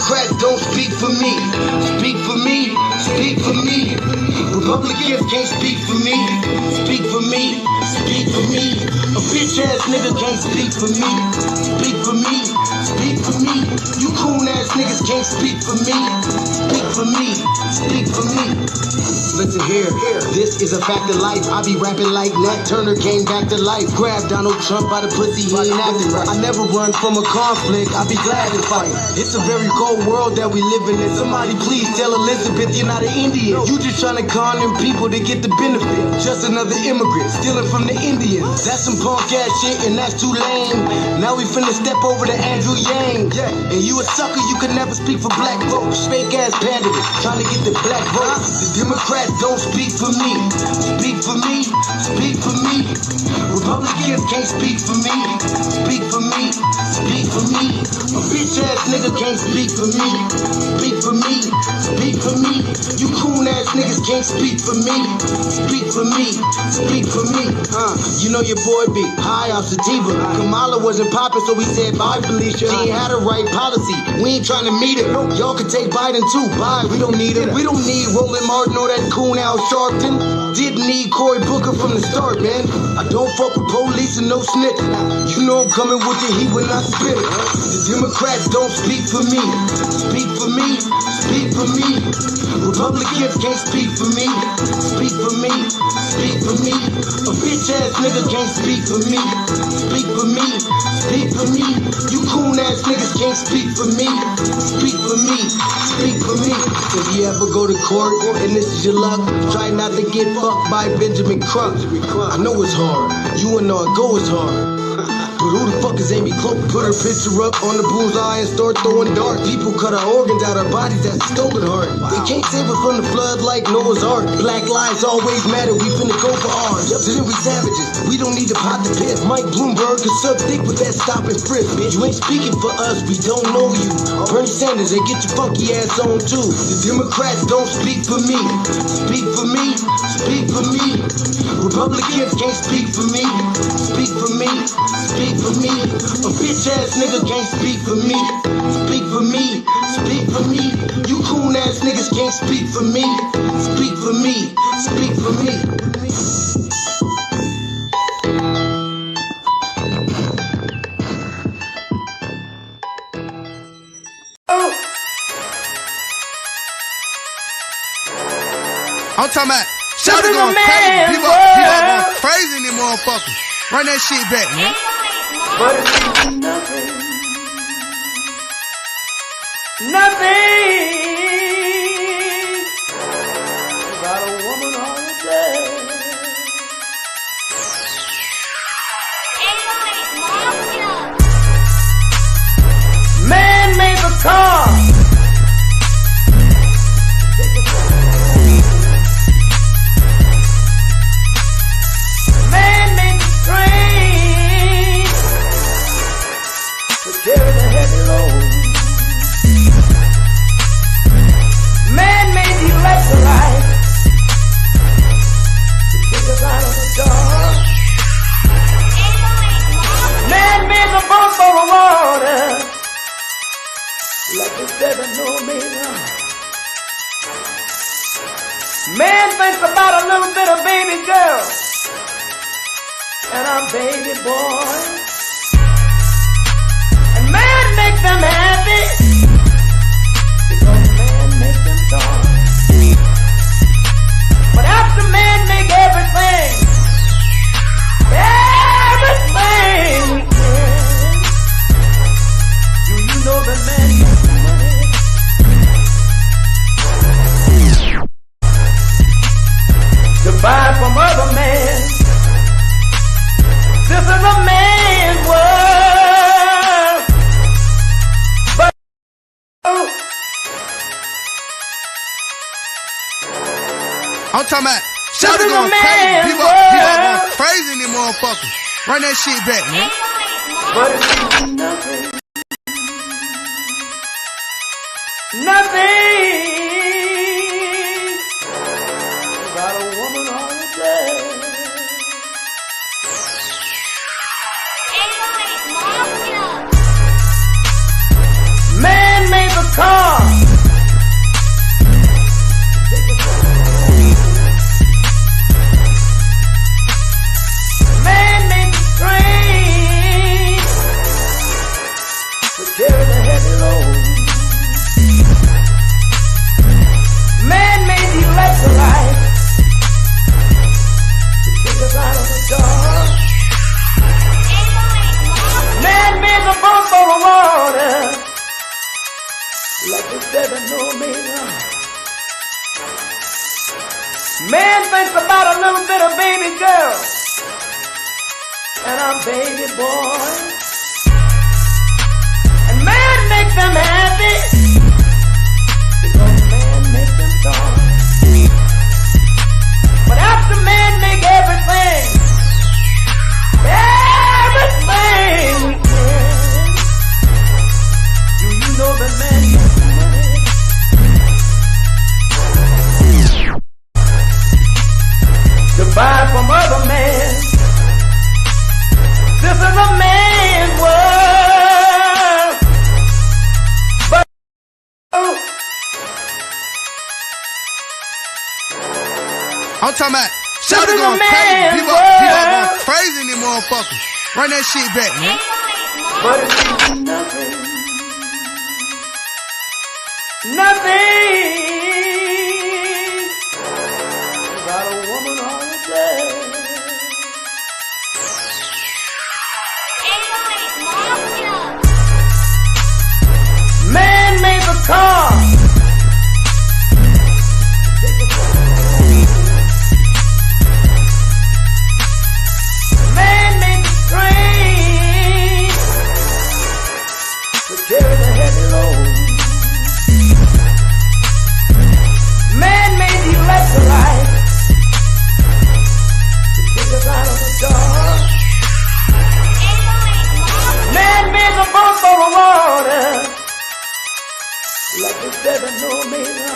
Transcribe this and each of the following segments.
Democrats don't speak for me. Speak for me, speak for me. Republicans can't speak for me. Speak for me, speak for me. A bitch ass nigga can't speak for me. Speak for me, speak for me. You coon ass niggas can't speak for me. Speak for me, speak for me. Listen here, this is a fact of life. I be rapping like Nat Turner came back to life. Grab Donald Trump by the pussy, he ain't acting right. I never run from a conflict, I be glad to fight. It's a very cold world that we living in. Somebody please tell Elizabeth you're not an Indian. You just trying to con them people to get the benefit. Just another immigrant, stealing from the Indians. That's some punk ass shit and that's too lame. Now we finna step over to Andrew Yang. And you a sucker, you could never speak for black folks. Fake ass candidates, trying to get the black vote. The Democrats don't speak for me. Speak for me, speak for me. Republicans can't speak for me. Speak for me, speak for me. A bitch ass nigga can't speak for me. Speak for me, speak for me. You coon ass niggas can't speak for me. Speak for me, speak for me. You know your boy be high off sativa. Kamala wasn't popping, so we said bye Felicia. She ain't had a right policy. We ain't trying to meet her. Y'all can take Biden too. Bye, we don't need her. We don't need Roland Martin or that coon Al Sharpton. Didn't need Cory Booker from the start, man. I don't fuck with police and no snitch. You know I'm coming with the heat when I spit it. The Democrats don't speak for me. Speak for me, speak for me. Republicans can't speak for me. Speak for me, speak for me. A bitch ass nigga can't speak for me. Speak for me, speak for me. You coon ass niggas can't speak for me. Speak for me, speak for me. If you ever go to court and this is your luck, try not to get fucked by Benjamin Crump. I know it's hard. You and all go is hard. But who the fuck is Amy Cloak? Put her picture up on the bullseye and start throwing darts. People cut our organs out our bodies, that's a stolen heart. They can't save us from the flood like Noah's Ark. Black lives always matter, we finna go for ours. So then we savages, we don't need to pot the piss. Mike Bloomberg can suck dick with that stop and frisk, bitch. You ain't speaking for us, we don't know you. Bernie Sanders, they get your funky ass on too. The Democrats don't speak for me. Speak for me, speak for me. Republicans can't speak for me. Speak for me, speak for me. A bitch ass nigga can't speak for me. Speak for me, speak for me. You coon ass niggas can't speak for me. Speak for me, speak for me. I'm talking about shout it going crazy. People going crazy in them motherfuckers. Run that shit back, man. But it's nothing. Nothing. Got a woman all day. Man made the car. Man made the train to carry the heavy load. Man made the electrolyte to take us out of the dark. Man made the boat for the water like the 7-millimeter. Man thinks about a little bit of baby girl and a baby boy. And man makes them happy because man makes them joy. But after man make everything we can, do you know that man makes money? To buy from other men. This is a man's world. But I'm talking about shout it going crazy. People going crazy in them motherfuckers. Run that shit back, man. But it's nothing. Nothing. Got a woman all day. Man made the car. Man thinks about a little bit of baby girl and a baby boy. And man makes them happy because man makes them joy. But after man make everything we can, do you know that man makes money? To buy from other men. This is a man's world. But I'm talking about shout going crazy. People going crazy in these motherfuckers. Run that shit back, man. But it means nothing. Nothing. Got a woman on the bed. Man made the car. Man made the train to carry the heavy load. Man made the electrolyte to take us out of the dark. Man made the boat for the water. Like the 7-millimeter.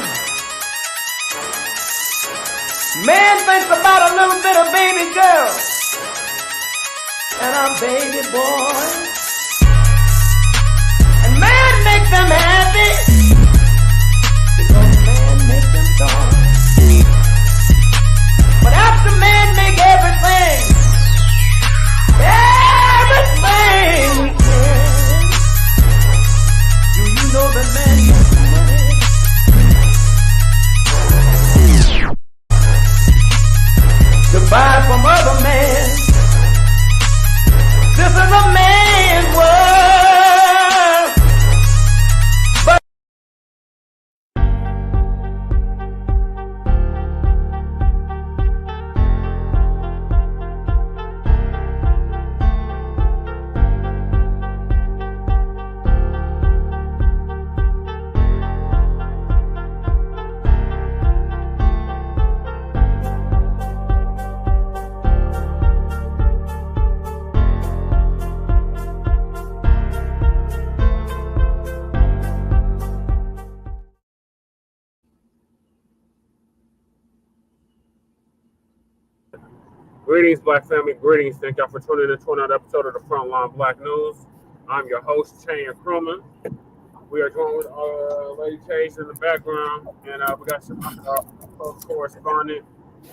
Man thinks about a little bit of baby girl and a baby boy. And man makes them happy because man makes them joy. But after man make everything we can, do you know that man makes money? To buy from other men. This is a man's world. But Greetings, Black family. Greetings. Thank y'all for tuning in to another episode of the Frontline Black News. I'm your host, Cheyenne Crewman. We are joined with Lady Chase in the background, and we got some correspondent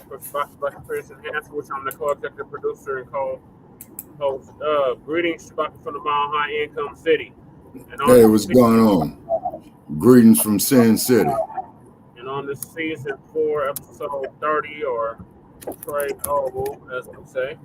for Black Experience Enhancement, which I'm the co-executive producer and co-host. Greetings, Shabaka from the Mile High Income City. Hey, what's going on? Greetings from Sin City. And on this season 4, episode 30, or Trade Oval, as we say,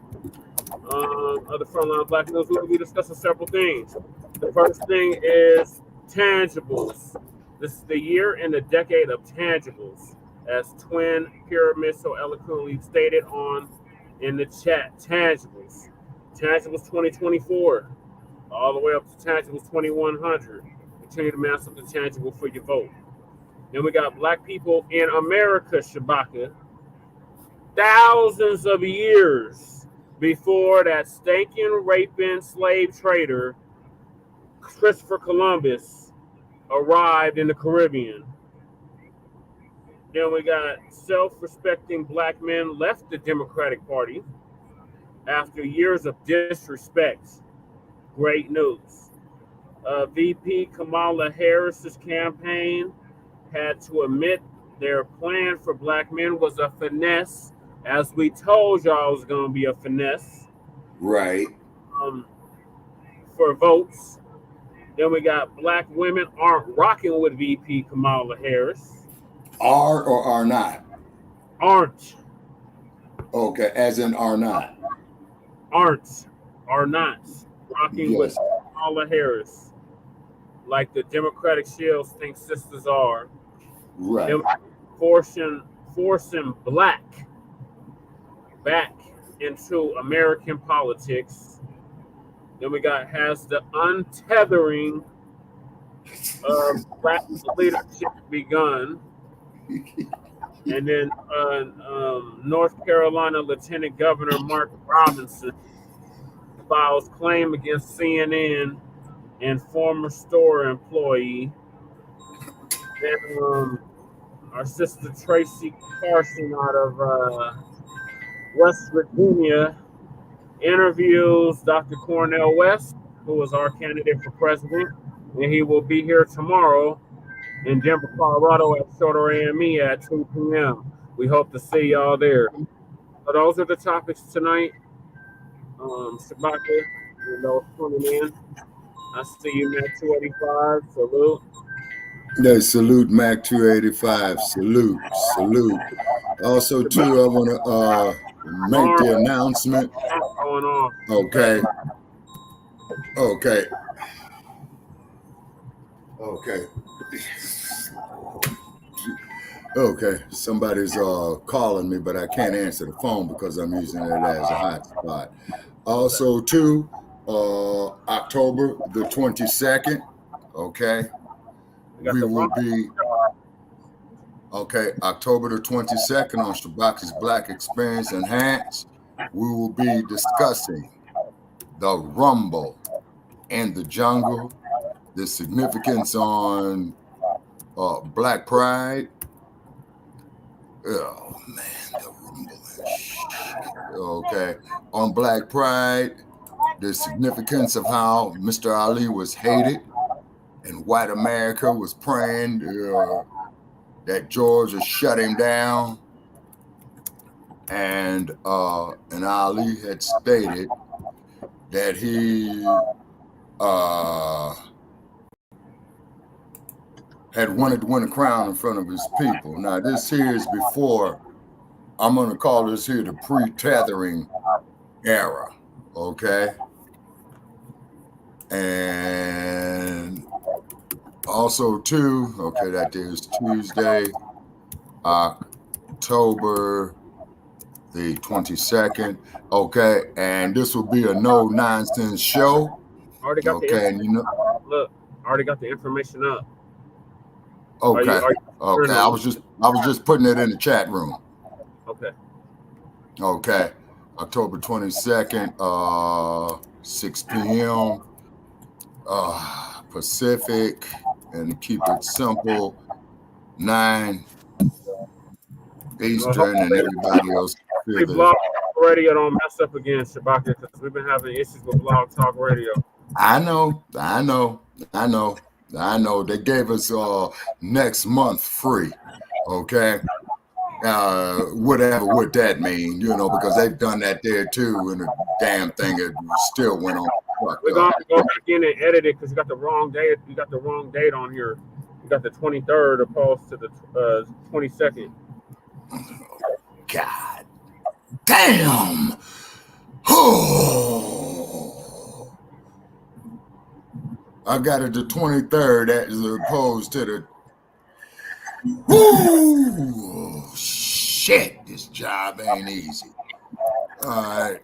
of the Frontline Black News, we'll be discussing several things. The first thing is tangibles. This is the year and the decade of tangibles, as Twin Pyramid so eloquently stated on in the chat. Tangibles 2024, all the way up to tangibles 2100. Continue to master the tangible for your vote. Then we got Black people in America, Shabaka. Thousands of years before that stinking, raping slave trader Christopher Columbus arrived in the Caribbean. Then we got self-respecting Black men left the Democratic Party after years of disrespect. Great news. VP Kamala Harris's campaign had to admit their plan for Black men was a finesse, as we told y'all it was going to be a finesse. Right. For votes. Then we got Black women aren't rocking with VP Kamala Harris. Are or are not? Aren't. Okay, as in are not. Aren't. Are not rocking with Kamala Harris. Like the Democratic Shills think sisters are. Right. Then forcing Blacc back into American politics. Then we has the untethering of Blacc leadership begun. And then North Carolina Lieutenant Governor Mark Robinson files claim against CNN and former store employee. Then our sister Tracy Carson out of West Virginia interviews Dr. Cornel West, who is our candidate for president, and he will be here tomorrow in Denver, Colorado at Shorter AME at 2 p.m. We hope to see y'all there. So those are the topics tonight. Shabaka, you know, tuning in. I see you, Mac 285. Salute. Yeah, salute Mac 285. Salute. Also, too, I want to make the announcement. What's going on? Okay. Somebody's calling me, but I can't answer the phone because I'm using it as a hotspot. Also, too, October the 22nd, we will be, October the 22nd on Shabacc's Black Experience Enhanced, we will be discussing the Rumble in the Jungle, the significance on Black Pride. Oh, man, the Rumble is shit. On Black Pride, the significance of how Mr. Ali was hated and white America was praying that George would shut him down. And Ali had stated that he had wanted to win a crown in front of his people. Now, this here is before, I'm going to call this here the pre-tethering era, And also, too, that is Tuesday, October the 22nd, and this will be a no-nonsense show. Already got look, I already got the information up. I was just putting it in the chat room. October 22nd, 6 p.m. Pacific, and to keep it simple, 9 Eastern, and everybody else. Blog Talk Radio don't mess up again, Shabaka, because we've been having issues with Blog Talk Radio. I know. They gave us next month free, whatever would that mean, because they've done that there too, and the damn thing it still went on. We're gonna go back in and edit it because you got the wrong date. You got the wrong date on here. You got the 23rd opposed to the 22nd. God damn. Oh. I got it the 23rd as opposed to the. Woo! Shit, this job ain't easy. All right.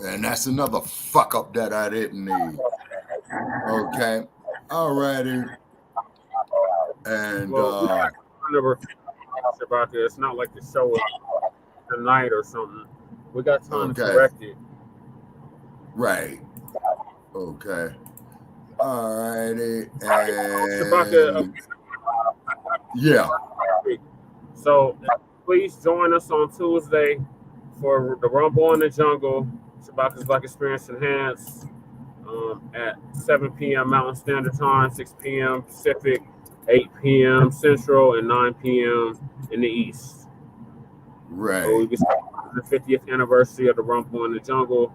And that's another fuck up that I didn't need. All righty. And it's not like the show is tonight or something. We got time to correct it. Right. All righty. And yeah. So please join us on Tuesday for the Rumble in the Jungle, Shabacc's Black Experience Enhanced, at 7 p.m. Mountain Standard Time, 6 p.m. Pacific, 8 p.m. Central, and 9 p.m. in the East. Right. So we be the 50th anniversary of the Rumble in the Jungle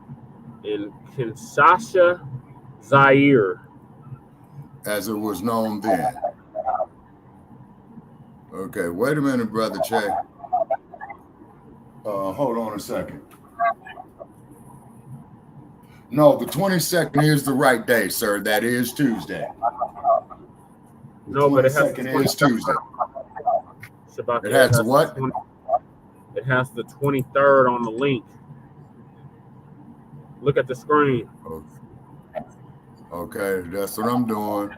in Kinshasa, Zaire, as it was known then. Okay, wait a minute, Brother Che. Hold on a second. No, the 22nd is the right day, sir. That is Tuesday. No, but it has to is Tuesday. Shabbat, It has what? It has the 23rd on the link. Look at the screen. Okay, that's what I'm doing.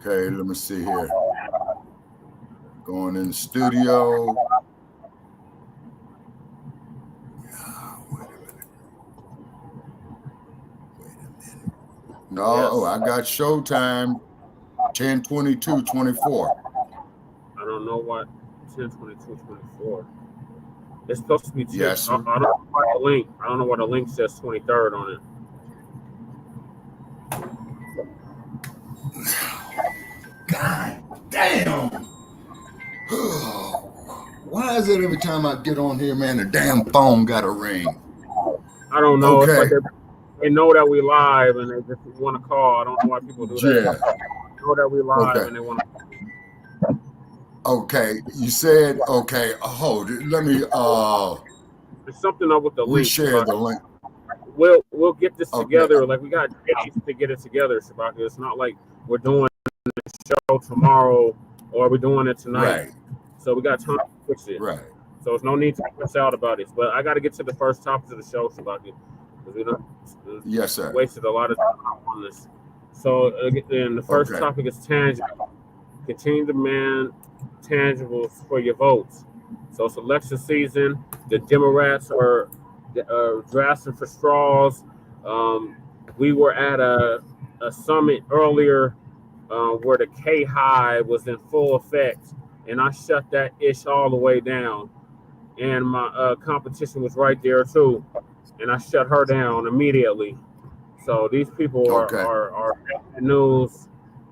Okay, let me see here. Going in the studio. No, Yes. I got showtime 10/22/24. I don't know what 10/22/24. It's supposed to be 10. Yes, sir. I don't know why the link. I don't know why the link says 23rd on it. God damn. Why is it every time I get on here, man, the damn phone got a ring? I don't know. Okay. It's like they know that we live and they just want to call. I don't know why people do that. Yeah. They know that we live Okay. and they want to. Okay, you said okay. Hold it. Let me There's something up with the link. reshare the link. We'll get this Okay. together. Like we got days to get it together, Shabaka. It's not like we're doing the show tomorrow or we're doing it tonight. Right. So we got time to fix it. Right. So there's no need to stress out about it. But I got to get to the first topic of the show, Shabaka, because we don't. Yes, sir. Wasted a lot of time on this. So then the first topic is tangible. Continue to demand tangibles for your votes. So it's election season. The Democrats are drafting for straws. We were at a summit earlier where the K-high was in full effect, and I shut that ish all the way down. And my competition was right there too, and I shut her down immediately. So these people are news.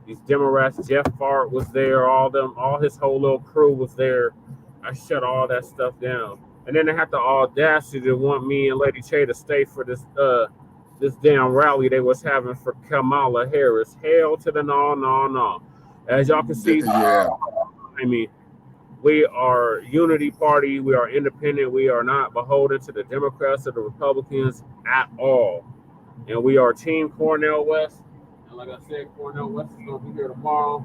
These Democrats, Jeff Fart was there, all his whole little crew was there. I shut all that stuff down. And then they had the audacity to want me and Lady Che to stay for this damn rally they was having for Kamala Harris. Hell to the no. As y'all can see, yeah. I mean, we are unity party. We are independent. We are not beholden to the Democrats or the Republicans at all. And we are Team Cornel West. And like I said, Cornel West is going to be here tomorrow.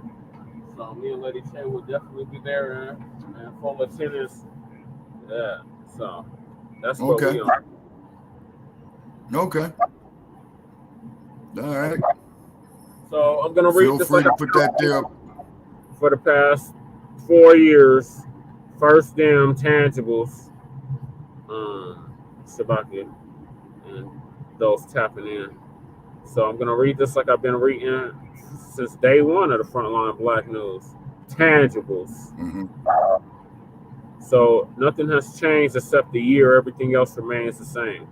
So me and Lady Che will definitely be there and full attendance. Yeah. So that's what we are. Okay. All right. So I'm going to read this. Feel free to put that there. For the past 4 years, first damn tangibles, Shabaka, and those tapping in. So I'm gonna read this like I've been reading since day one of the Frontline Black News. Tangibles. Mm-hmm. So nothing has changed except the year. Everything else remains the same.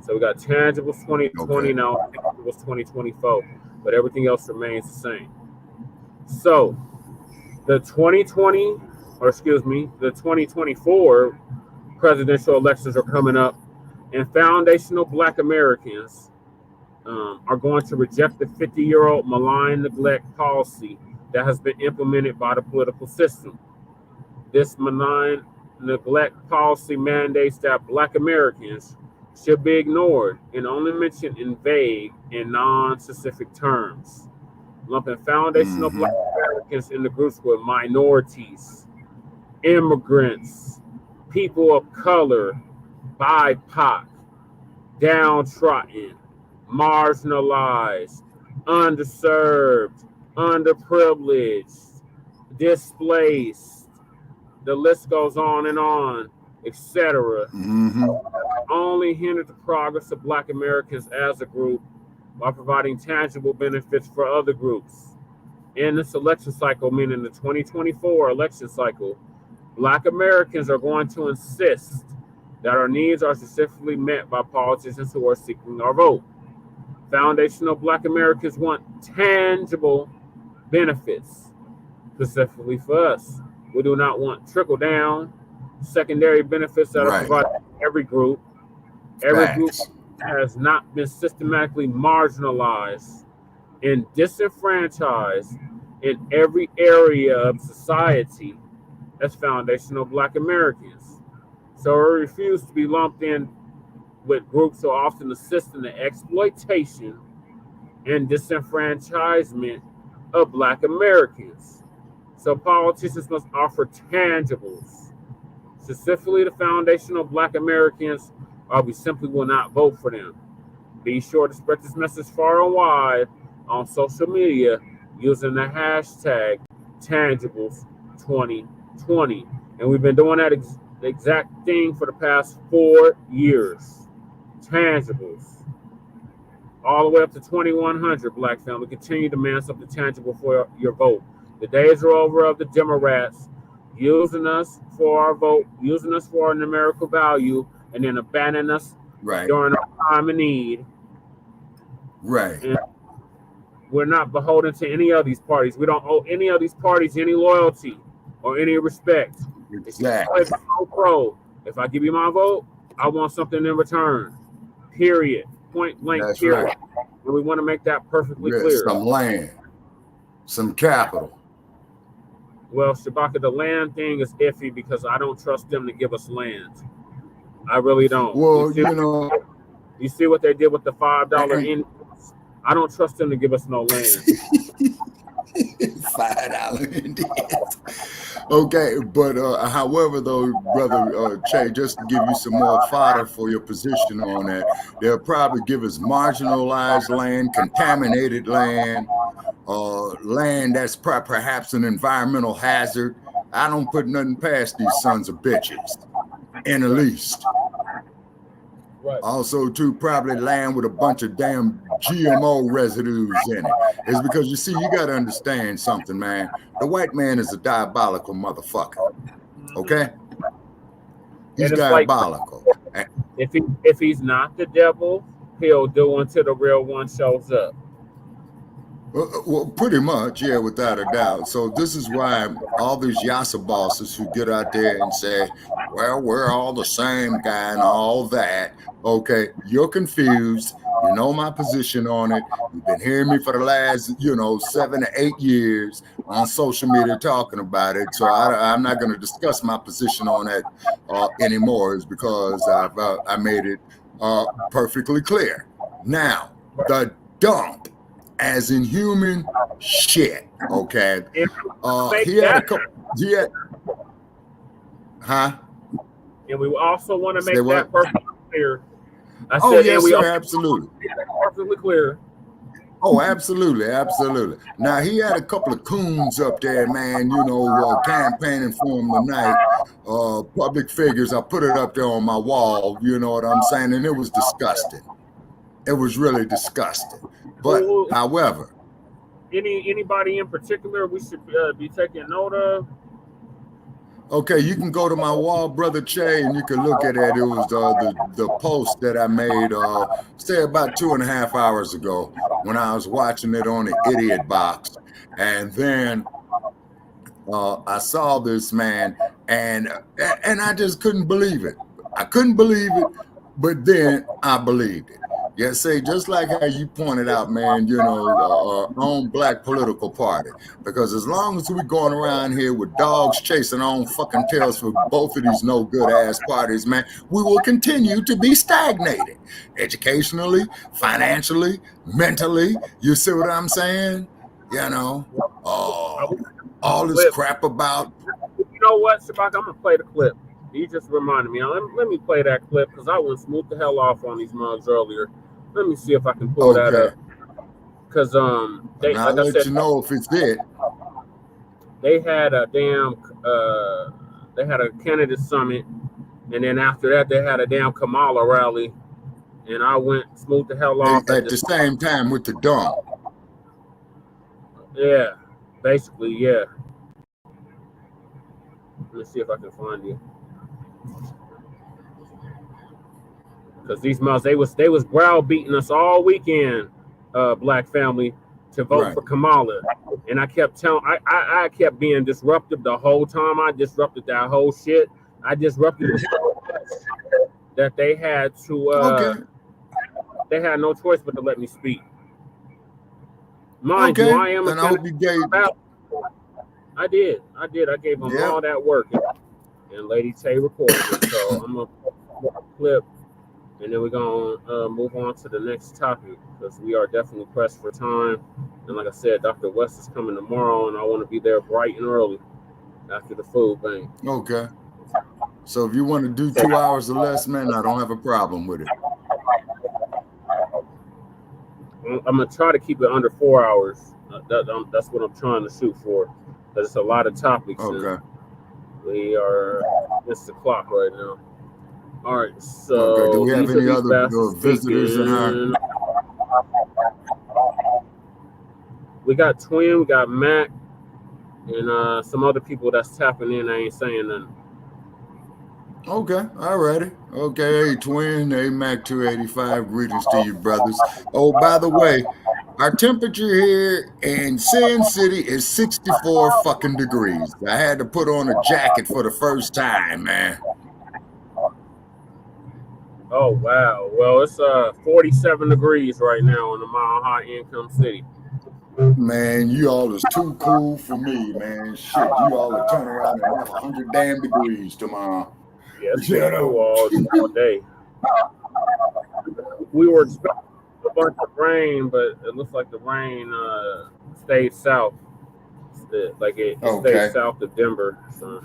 So we got tangibles 2020 now. I think it was 2024, but everything else remains the same. So the 2024 presidential elections are coming up, and foundational Black Americans are going to reject the 50-year-old malign neglect policy that has been implemented by the political system. This malign neglect policy mandates that Black Americans should be ignored and only mentioned in vague and non-specific terms, lumping foundational Black Americans in the groups with minorities, immigrants, people of color, BIPOC, downtrodden, marginalized, underserved, underprivileged, displaced. The list goes on and on, etc. Only hindered the progress of Black Americans as a group by providing tangible benefits for other groups. In this election cycle, meaning the 2024 election cycle, Black Americans are going to insist that our needs are specifically met by politicians who are seeking our vote. Foundational Black Americans want tangible benefits, specifically for us. We do not want trickle down, secondary benefits that are provided to every group. Every group has not been systematically marginalized and disenfranchised in every area of society as foundational Black Americans. So we refuse to be lumped in with groups so often assist in the exploitation and disenfranchisement of Black Americans. So politicians must offer tangibles, specifically the foundational Black Americans, or we simply will not vote for them. Be sure to spread this message far and wide on social media using the hashtag tangibles2020. And we've been doing that exact thing for the past 4 years. Tangibles. All the way up to 2100, Black family. Continue to man something tangible for your vote. The days are over of the Democrats using us for our vote, using us for our numerical value, and then abandoning us during our time of need. Right. And we're not beholden to any of these parties. We don't owe any of these parties any loyalty or any respect. Exactly. If I give you my vote, I want something in return. Period. Point blank. That's period. right. And we want to make that perfectly clear. Some land, some capital. Well, Shabaka, the land thing is iffy because I don't trust them to give us land. I really don't. Well, you see what they did with the $5 in. I don't trust them to give us no land. $5 Indians. Okay, but however, though, brother Che, just to give you some more fodder for your position on that, they'll probably give us marginalized land, contaminated land, land that's perhaps an environmental hazard. I don't put nothing past these sons of bitches, in the least. Right. Also, too, probably land with a bunch of damn GMO residues in it. It's because, you see, you got to understand something, man. The white man is a diabolical motherfucker. Okay? He's diabolical. Like, if he's not the devil, he'll do until the real one shows up. Well, pretty much, yeah, without a doubt. So this is why all these Yasa bosses who get out there and say, well, we're all the same guy and all that. Okay, you're confused. You know my position on it. You've been hearing me for the last, 7 to 8 years on social media talking about it. So I'm not going to discuss my position on that anymore. It's because I made it perfectly clear. Now, the dump, as in human shit, okay? He had a couple, And we also want to make that perfectly clear. Yes, sir, absolutely. Perfectly clear. Oh, absolutely, absolutely. Now, he had a couple of coons up there, man, campaigning for him tonight. Public figures, I put it up there on my wall, you know what I'm saying? And it was disgusting. It was really disgusting. But, however. Anybody in particular we should be taking note of? Okay, you can go to my wall, Brother Che, and you can look at it. It was the post that I made, say about 2.5 hours ago when I was watching it on the Idiot Box. And then I saw this man, and I just couldn't believe it. I couldn't believe it, but then I believed it. Yes, say just like how you pointed out, man, our own black political party. Because as long as we're going around here with dogs chasing our own fucking tails for both of these no good ass parties, man, we will continue to be stagnated. Educationally, financially, mentally. You see what I'm saying? All this crap about. You know what, Shabak? I'm going to play the clip. You just reminded me. Let me play that clip because I went smooth the hell off on these mugs earlier. Let me see if I can pull that up. Because I'll let you know if it's it. They had a candidate summit, and then after that they had a damn Kamala rally, and I went smooth the hell off at the same time with the dump. Yeah, basically, yeah. Let's see if I can find you. Because these mouths, they was browbeating us all weekend, Black family, to vote for Kamala. And I kept I kept being disruptive the whole time. I disrupted that whole shit. I disrupted that they had to they had no choice but to let me speak. Mind you, I am I did. I gave them all that work. And Lady Tay recorded it. So I'm gonna clip. And then we're going to move on to the next topic because we are definitely pressed for time. And like I said, Dr. West is coming tomorrow, and I want to be there bright and early after the food bank. Okay. So if you want to do 2 hours or less, man, I don't have a problem with it. I'm gonna try to keep it under 4 hours. That's what I'm trying to shoot for. Because it's a lot of topics. Okay. We are it's the clock right now. All right. So okay. Do we have any other visitors in our? We got Twin, we got Mac, and some other people that's tapping in. I ain't saying nothing. Okay, all righty. Okay, hey, Twin, hey, Mac 285, greetings to you, brothers. Oh, by the way, our temperature here in Sin City is 64 fucking degrees. I had to put on a jacket for the first time, man. Oh, wow. Well, it's 47 degrees right now in the Mile High Income City. Man, you all is too cool for me, man. Shit, you all will turn around and have 100 damn degrees tomorrow. Yeah, it's cool all day. We were expecting a bunch of rain, but it looks like the rain stayed south. It stayed south of Denver, so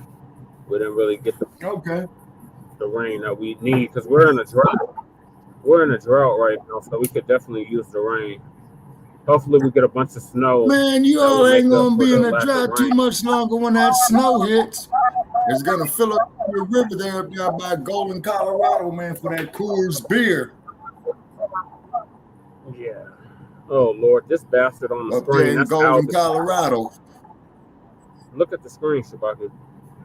we didn't really get the rain that we need because we're in a drought. We're in a drought right now, so we could definitely use the rain. Hopefully, we get a bunch of snow. Man, you all ain't gonna be in a drought too much longer when that snow hits. It's gonna fill up the river there up there by Golden, Colorado, man, for that Coors beer. Yeah. Oh Lord, this bastard on the up screen. There in that's Golden, Colorado. Look at the screen, Shabaka.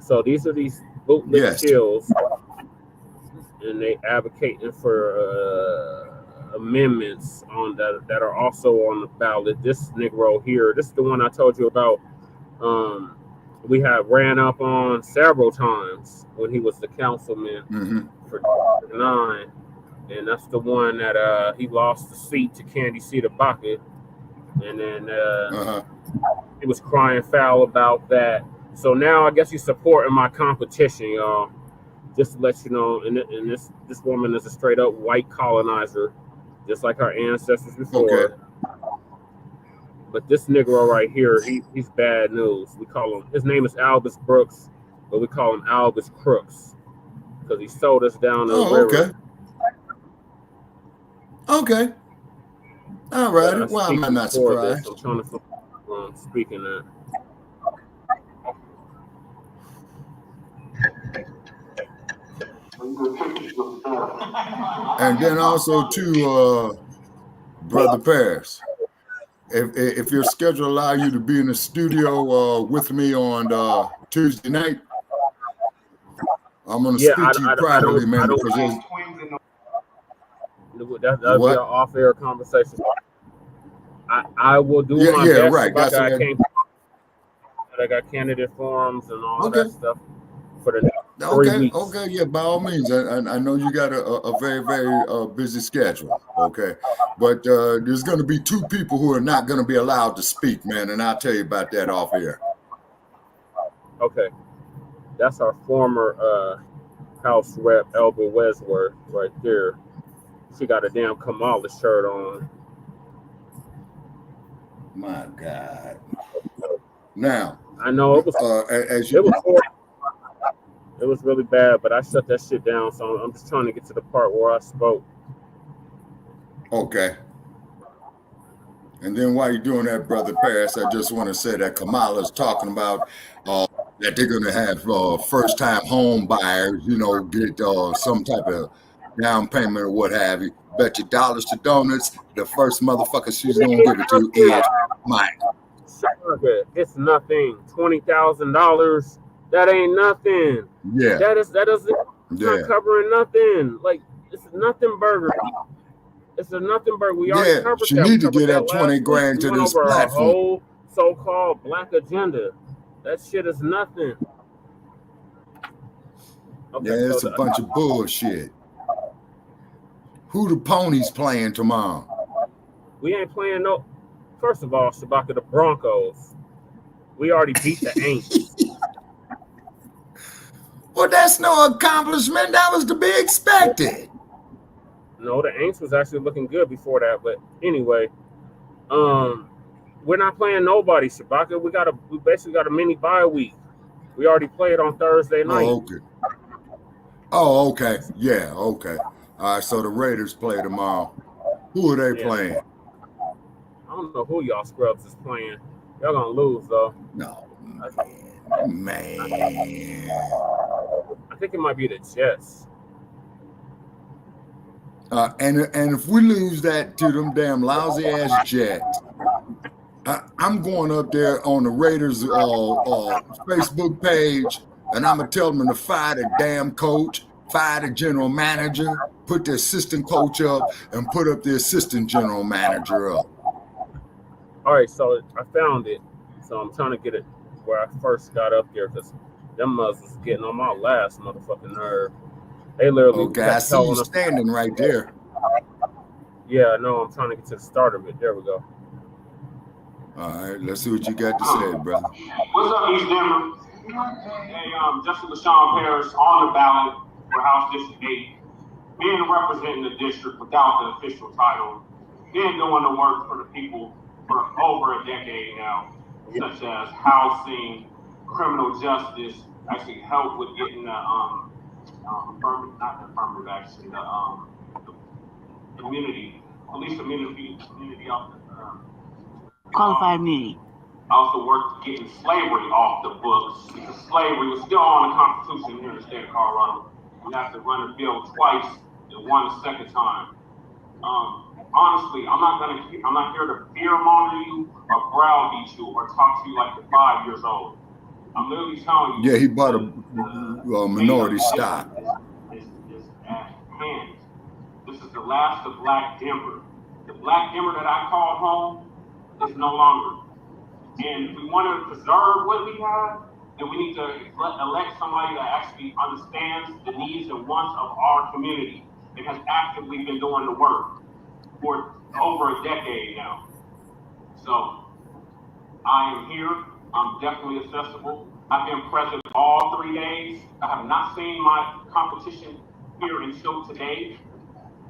So these are these bootleg Shills, and they advocating for amendments on that are also on the ballot. This Negro here, this is the one I told you about. We have ran up on several times when he was the councilman for 9, and that's the one that he lost the seat to Candy Cedar Bacc, and then he was crying foul about that. So now I guess he's supporting my competition, y'all. Just to let you know, and this woman is a straight up white colonizer, just like our ancestors before. Okay. But this Negro right here, he's bad news. We call him, his name is Albus Brooks, but we call him Albus Crooks because he sold us down the river. Okay. All right. Why am I not surprised? I'm trying to speaking that. And then also to Brother Paris. If your schedule allow you to be in the studio with me on Tuesday night, I'm gonna speak to you privately, man. Because that'll be an off-air conversation. I will do my best. Right. That's I got candidate forums and all that stuff for the next 3 weeks. Okay, yeah, by all means. I know you got a very, very busy schedule, okay? But there's going to be 2 people who are not going to be allowed to speak, man, and I'll tell you about that off air. Okay. That's our former House Rep, Elba Wesworth, right there. She got a damn Kamala shirt on. My God. Now. I know it was, it was really bad, but I shut that shit down, so I'm just trying to get to the part where I spoke. Okay. And then while you're doing that, Brother Paris, I just want to say that Kamala's talking about that they're going to have first-time home buyers, get some type of down payment or what have you. Bet you dollars to donuts, the first motherfucker she's going to give it to is Mike. It's nothing. $20,000. That ain't nothing. Yeah. It's not covering nothing. Like, it's nothing burger. It's a nothing burger. We already covered that. She need to get that 20 grand to this platform. Our whole so-called black agenda. That shit is nothing. Okay, yeah, it's a bunch of bullshit. Who the ponies playing tomorrow? We ain't playing no. First of all, Shabaka, the Broncos. We already beat the Aints. Well, that's no accomplishment. That was to be expected. No, the Aints was actually looking good before that. But anyway, We're not playing nobody, Shabaka. We basically got a mini bye week. We already played on Thursday night. Okay. Yeah, okay. All right, so the Raiders play tomorrow. Who are they playing? I don't know who y'all scrubs is playing. Y'all gonna lose though. No, man. I think it might be the Jets. And if we lose that to them damn lousy ass Jets, I'm going up there on the Raiders Facebook page, and I'm gonna tell them to fire the damn coach, fire the general manager, put the assistant coach up, and put up the assistant general manager up. All right, so I found it. So I'm trying to get it where I first got up there because them muzzles getting on my last motherfucking nerve. They literally. Okay, I see you standing right there. Yeah, no, I'm trying to get to the start of it. There we go. All right, let's see what you got to say, brother. What's up, East Denver? Hey, Justice LaShawn Paris on the ballot for House District 8, being representing the district without the official title, been doing the work for the people for over a decade now, such as housing, criminal justice, actually help with getting the police immunity off the qualified immunity. Also worked getting slavery off the books because slavery was still on the Constitution here in the state of Colorado. We have to run a bill twice and one a second time. Honestly, I'm not here to fear monitor you or browbeat you or talk to you like you're 5 years old. I'm literally telling you. Yeah, he bought a minority stock. Is at hand. This is the last of Black Denver. The Black Denver that I call home is no longer. And if we want to preserve what we have, then we need to elect somebody that actually understands the needs and wants of our community and has actively been doing the work for over a decade now. So I am here. I'm definitely accessible. I've been present all 3 days. I have not seen my competition here until today.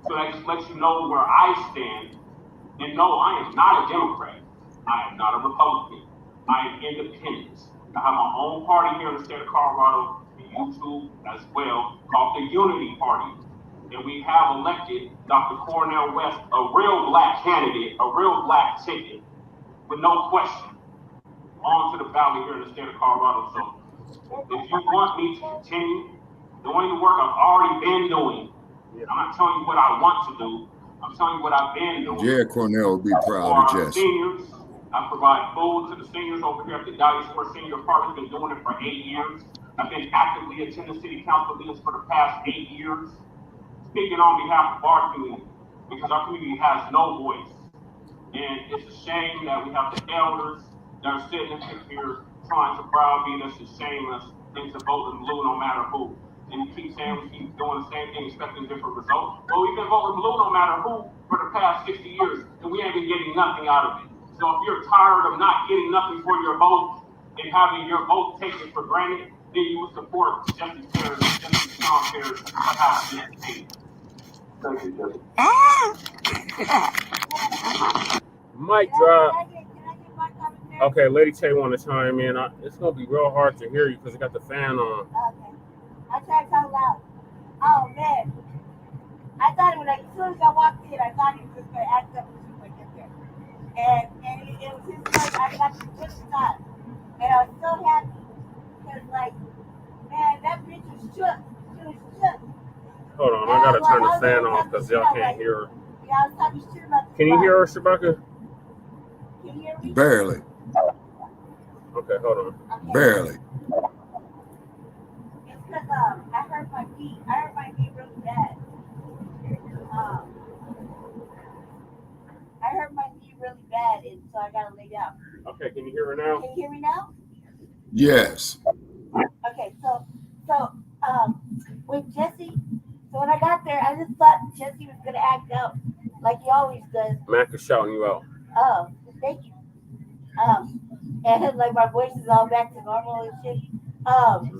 So that just lets you know where I stand. And no, I am not a Democrat. I am not a Republican. I am independent. I have my own party here in the state of Colorado, and YouTube as well, called the Unity Party. And we have elected Dr. Cornel West, a real Black candidate, a real Black ticket, with no question, onto the ballot here in the state of Colorado. So if you want me to continue doing the work I've already been doing, I'm not telling you what I want to do, I'm telling you what I've been doing. Yeah, Cornel will be proud of Jesse. Seniors, I provide food to the seniors over here at the Dodge Sport Senior Park. I've been doing it for 8 years. I've been actively attending city council meetings for the past 8 years, speaking on behalf of our community, because our community has no voice. And it's a shame that we have the elders that are sitting here trying to browbeat us and shame us into voting blue no matter who. And you keep saying we keep doing the same thing, expecting different results. Well, we've been voting blue no matter who for the past 60 years, and we ain't been getting nothing out of it. So if you're tired of not getting nothing for your vote and having your vote taken for granted, then you would support Jesse Paris, Jesse Sean Paris, Thank you, Jesse. Mic drop. Okay, Lady Tay want to chime in. It's gonna be real hard to hear you because I got the fan on. Okay. I tried to talk loud. Oh man. I thought when as soon as I walked in, I thought he was just gonna act up as soon as I get there. And it was his first, I got to just time. And I was so happy because like, man, that bitch was shook. She was shook. Hold on, I gotta turn the fan off because y'all can't hear her. Yeah, I was talking shit about the Can you hear her, Shabaka? Can you hear me? Barely. Okay, hold on. Okay. Barely. It's because I hurt my knee. I hurt my knee really bad. I hurt my knee really bad, and so I gotta lay down. Okay, can you hear her now? Can you hear me now? Yes. Okay, so with Jesse, so when I got there, I just thought Jesse was gonna act out like he always does. Mac is shouting you out. Oh, thank you. And like my voice is all back to normal and shit.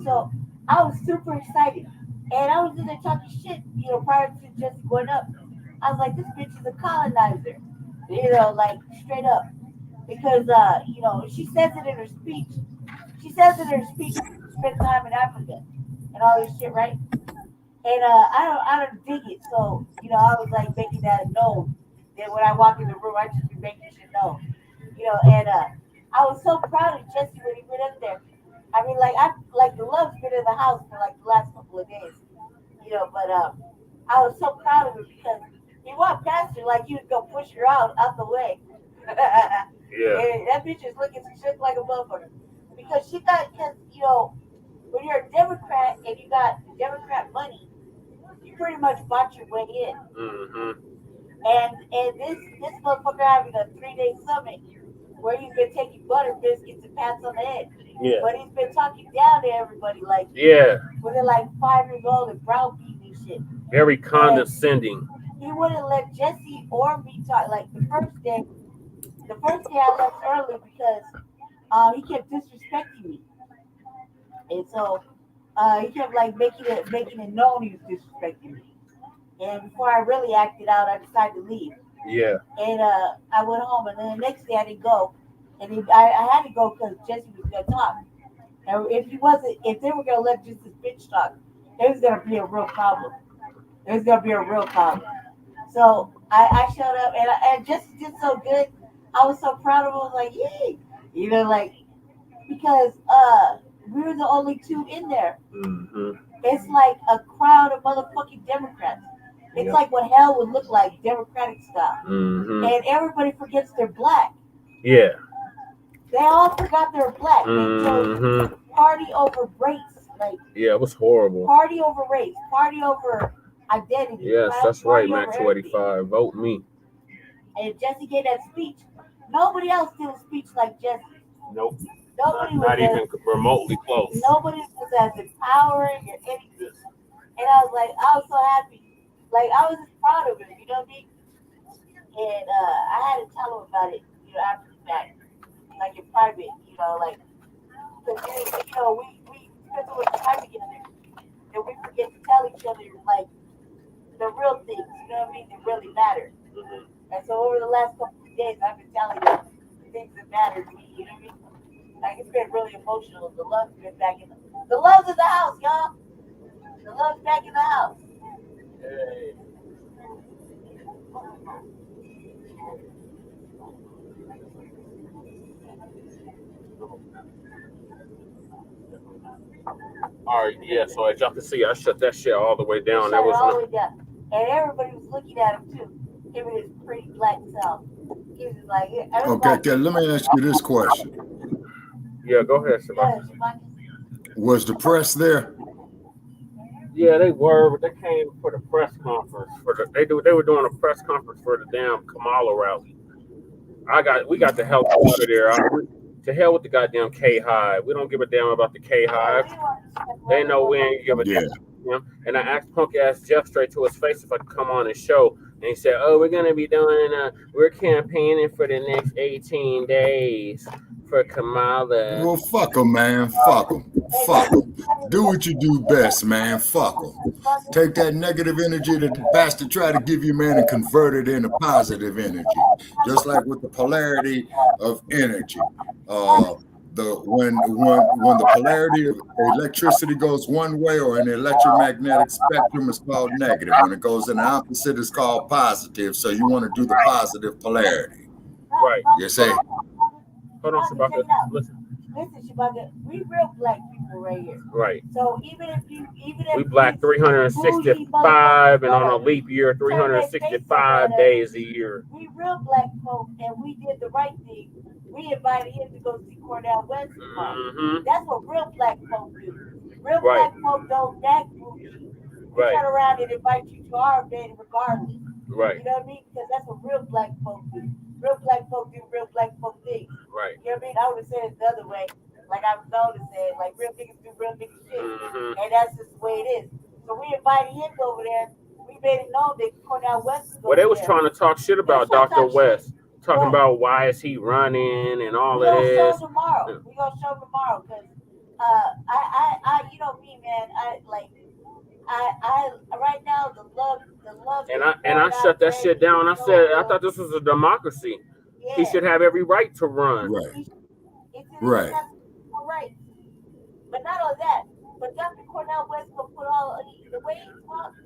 So I was super excited, and I was in there talking shit, prior to Jesse going up. I was like, this bitch is a colonizer, like straight up. because you know, she says it in her speech. She says in her speech, spend time in Africa and all this shit, right? And I don't dig it. So you know, I was like making that known. That when I walk in the room, I just be making shit known. You know, and I was so proud of Jesse when he went up there. I mean, like I like the love's been in the house for like the last couple of days. You know, but I was so proud of him because he walked past her like he was gonna push her out the way. Yeah. And that bitch is looking shit like a motherfucker because she got because you know when you're a Democrat and you got Democrat money, you pretty much bought your way in. Mm-hmm. And this motherfucker having a 3-day summit where he's been taking butter biscuits and pats on the head. Yeah. But he's been talking down to everybody like Yeah. when they're like 5 years old and browbeating and shit. Very condescending. He wouldn't let Jesse or me talk. Like the first day I left early because he kept disrespecting me, and so he kept like making it known he was disrespecting me. And before I really acted out, I decided to leave. Yeah. And I went home, and then the next day I didn't go, and I had to go because Jesse was gonna talk. And if they were gonna let just this bitch talk, there was gonna be a real problem. There's gonna be a real problem. So I showed up, and Jesse did so good. I was so proud of him. I was like, yay, you know, like because we were the only two in there. Mm-hmm. It's like a crowd of motherfucking Democrats. It's like what hell would look like, Democratic style. Mm-hmm. And everybody forgets they're black. Yeah. They all forgot they're black. Mm-hmm. They chose party over race. Like, yeah, it was horrible. Party over race. Party over identity. Yes, that's right, Mac 285. Everything. Vote me. And Jesse gave that speech. Nobody else did a speech like Jesse. Nope. Nobody not even remotely close. Nobody was as empowering or anything. And I was so happy. Like, I was just proud of him, you know what I mean? And I had to tell him about it, you know, after the fact. Like, in private, you know, like, because, you know, we spend so much time together that we forget to tell each other, like, the real things, you know what I mean, that really matter. Mm-hmm. And so over the last couple of days, I've been telling you the things that matter to me, you know what I mean? Like, it's been really emotional. The love's been back in the love's in the house, y'all. The love's back in the house. Hey. All right, yeah. So as y'all can see, I shut that shit all the way down. That was all the way down, and everybody was looking at him too. Him and his pretty black self. He was like, okay, let me ask you this question. Yeah, go ahead, Shabbat. Was the press there? Yeah, they were, but they came for the press conference. They were doing a press conference for the damn Kamala rally. We got the hell out of there. To hell with the goddamn K-Hive. We don't give a damn about the K-Hive. They know we ain't give a damn. And I asked punk ass Jeff straight to his face if I could come on his show. And he said, oh, we're going to be doing, we're campaigning for the next 18 days for Kamala. Well, fuck them, man. Fuck them. Fuck them. Do what you do best, man. Fuck them. Take that negative energy that the bastard tried to give you, man, and convert it into positive energy. Just like with the polarity of energy. When the polarity of electricity goes one way or in the electromagnetic spectrum, is called negative. When it goes in the opposite, it's called positive. So you want to do the positive polarity. Right. You say. Hold on, Shabaka. Listen, Shabaka, we real black people right here. Right. So we black 365 and on a leap year 365 days a year. We real black folk, and we did the right thing. We invited him to go see Cornel West. That's what real black folk do. Real black folk don't act bougie. We turn around and invite you to our event regardless. Right. You know what I mean? Because that's what real black folk do. Real black folk do real black folk things. Right. You know what I mean? I would have said it the other way. Like I was known to say it. Like real niggas do real nigga shit. And that's just the way it is. So we invited him over there. We made it known that Cornel West was they was trying to talk shit about Dr. West. Talking about why is he running and all of this. We're gonna show tomorrow. We're gonna show tomorrow because I you know me, man. I right now the love. And I shut that shit down. I said I thought this was a democracy. Yeah. He should have every right to run. Right. Right. Right. But not only that, but Dr. Cornel West will put all the way he talks.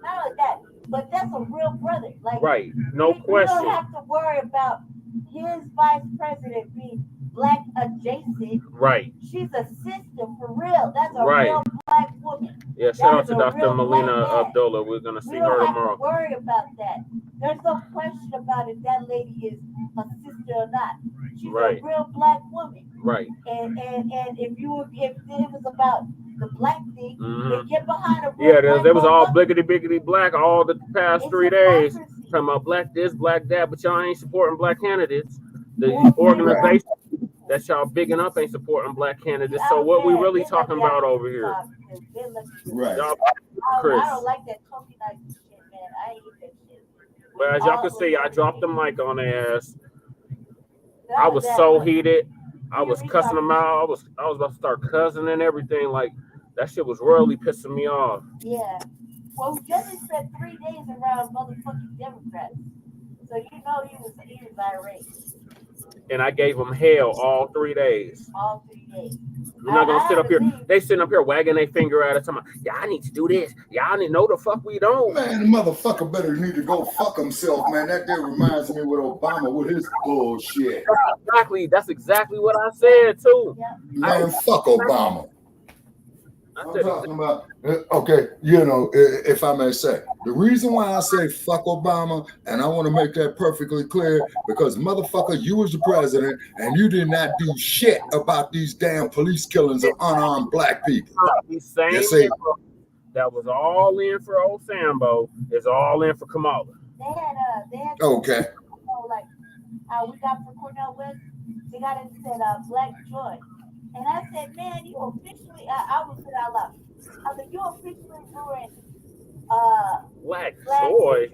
Not only that, but that's a real brother. Like, right, no question. You don't have to worry about his vice president being Black adjacent. Right. She's a sister for real. That's a right. real Black woman. Yeah, shout out to Dr. Melina Abdullah. We're gonna see her tomorrow. We don't have to worry about that. There's no question about it. That lady is a sister or not. She's right. a real Black woman. Right. And if it was about the Black thing, they get behind a real there was all biggity Black all the past 3 days. Talking about Black this, Black that, but y'all ain't supporting Black candidates. The organization that y'all bigging up ain't supporting Black candidates. So what we really talking about over here? Right. Chris. I don't like that tokenizing shit, man. I hate that shit. But as y'all can see, I dropped the mic on their ass. I was so heated. I was cussing them out. I was about to start cussing and everything. Like, that shit was really pissing me off. Yeah. Well, Jesse spent 3 days around motherfucking Democrats. So you know he was irate. And I gave him hell all 3 days. All 3 days. We're not gonna sit up here. They sitting up here wagging their finger at us. Yeah, I need to do this. Yeah, I need to know the fuck we don't. Man, the motherfucker better need to go fuck himself, man. That there reminds me with Obama with his bullshit. Exactly. That's exactly what I said too. Man, fuck Obama. I'm talking about, okay, you know, if I may say, the reason why I say fuck Obama, and I want to make that perfectly clear, because motherfucker, you was the president, and you did not do shit about these damn police killings of unarmed Black people. These same people that was all in for old Sambo is all in for Kamala. They had okay. You know, like how we got for Cornel West, they got it said Black Joy. And I said, man, you officially, I was saying out loud. I said, you officially ruined Black Joy.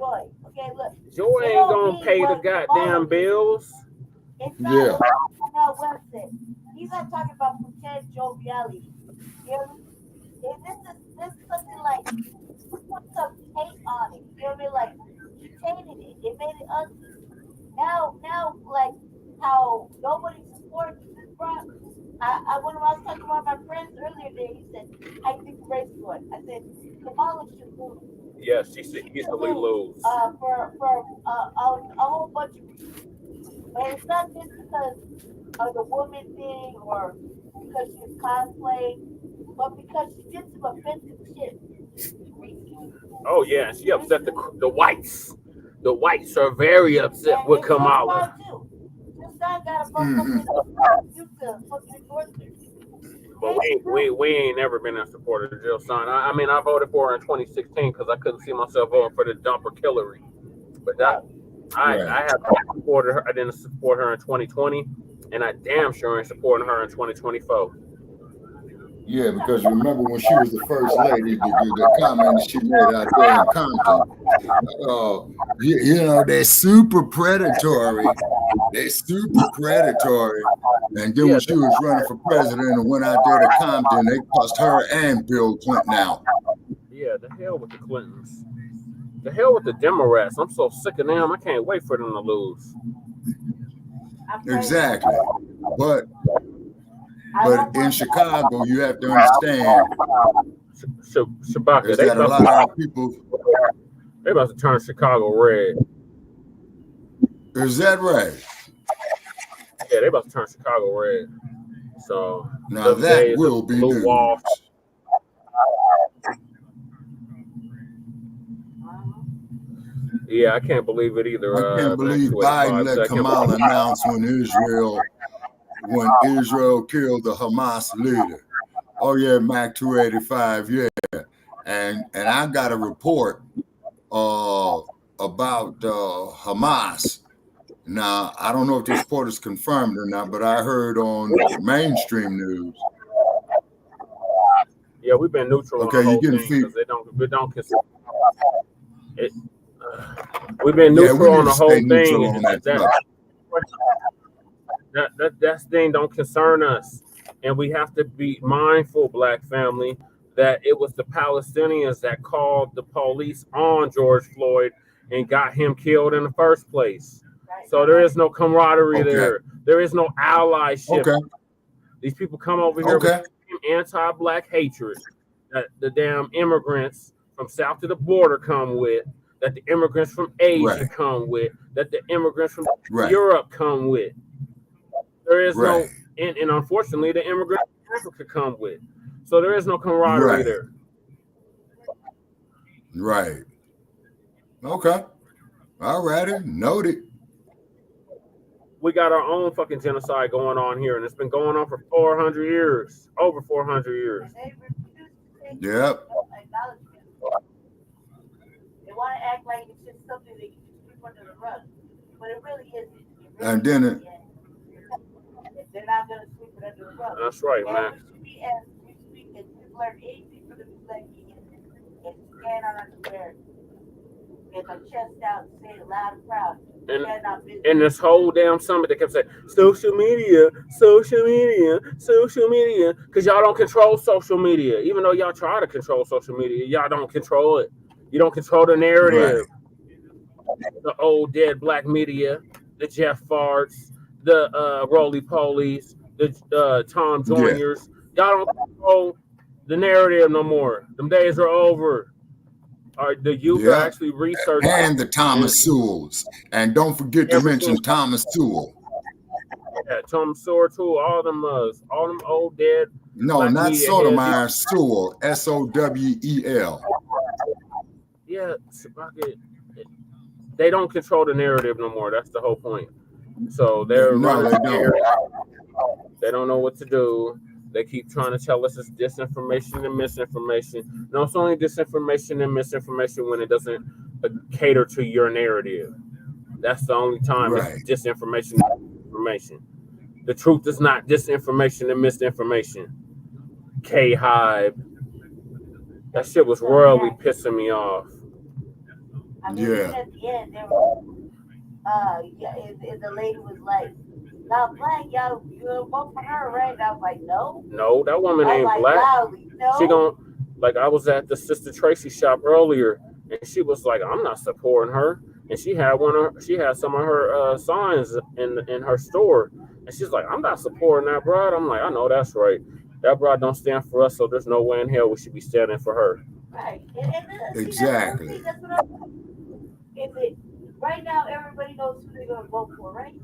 Okay, look. Joy ain't gonna pay the goddamn bills. It's not what West said. He's not talking about pretend joviality. You know? This is something like, put some tape on it. You know what I mean? Like, he tainted it. It made it ugly. Now, like, how nobody supports this problem. When I was talking to one of my friends earlier today, he said, I think the race one. I said, Kamala should lose. Yeah, she should easily lose. For a whole bunch of reasons. But it's not just because of the woman thing or because she's cosplaying, but because she did some offensive shit. Oh, yeah, she upset the whites. The whites are very upset with Kamala. But we ain't never been a supporter of Jill Stein. I mean, I voted for her in 2016 because I couldn't see myself voting for the dumper Hillary. But I have supported her. I didn't support her in 2020, and I damn sure ain't supporting her in 2024. Yeah, because remember when she was the first lady, the comment she made out there in Compton, you know, they're super predatory. They're super predatory. And then when she was running for president and went out there to Compton, they cussed her and Bill Clinton out. Yeah, the hell with the Clintons. The hell with the Democrats. I'm so sick of them. I can't wait for them to lose. Exactly. But in Chicago, you have to understand Shabaka, that a lot of people. They about to turn Chicago red. Is that right? Yeah, they about to turn Chicago red. So now that will be blue wall. Yeah, I can't believe it either. I can't believe Biden let Kamala announce when Israel killed the Hamas leader. Oh yeah, Mac 285, yeah. And I got a report about Hamas. Now, I don't know if this report is confirmed or not, but I heard on mainstream news. Yeah, we've been neutral. Okay, you're getting feet. We don't consider it. We've been neutral on the whole thing. That thing don't concern us, and we have to be mindful, Black family, that it was the Palestinians that called the police on George Floyd and got him killed in the first place. So there is no camaraderie Okay. there. There is no allyship. Okay. These people come over here Okay. with anti-black hatred that the damn immigrants from south of the border come with, that the immigrants from Asia Right. come with, that the immigrants from Right. Europe come with. There is Right. no, and unfortunately, the immigrants from Africa come with. So there is no camaraderie Right. there. Right. Okay. All righty. Noted. We got our own fucking genocide going on here, and it's been going on for 400 years, over 400 years. Yep. They want to act like it's just something that you just keep under the rug, but it really isn't. And then it, they're not going to sweep it under the rug. That's right, man. We speak as we learn anything from the black people and stand on our square, get our chest out, say it loud and proud. And this whole damn summit, they kept saying social media, social media, social media, because y'all don't control social media. Even though y'all try to control social media, y'all don't control it. You don't control the narrative. Right. The old dead black media, the Jeff Farts, the Roly Polies, the Tom Joyers. Yeah. Y'all don't control the narrative no more. Them days are over. The youth are actually researching. And the Thomas Sewells. And don't forget to mention Thomas Sewell. Yeah, Thomas Sewell too. All them old dead. No, not Sotomayor, Sewell. Sowell. Yeah, they don't control the narrative no more. That's the whole point. So they're they don't know what to do. They keep trying to tell us it's disinformation and misinformation. No, it's only disinformation and misinformation when it doesn't cater to your narrative. That's the only time it's disinformation and misinformation. The truth is not disinformation and misinformation. K-Hive. That shit was royally pissing me off. I mean, at the end, they were, the lady was like, "Now, Blacc, y'all, you gonna vote for her, right?" And I was like, "No." No, that woman ain't black. Loudly, no. She like, I was at the Sister Tracy shop earlier, and she was like, "I'm not supporting her." And she had some of her signs in her store, and she's like, "I'm not supporting that broad." I'm like, "I know that's right. That broad don't stand for us, so there's no way in hell we should be standing for her." Right. Exactly. That's what right now, everybody knows who they're going to vote for, right?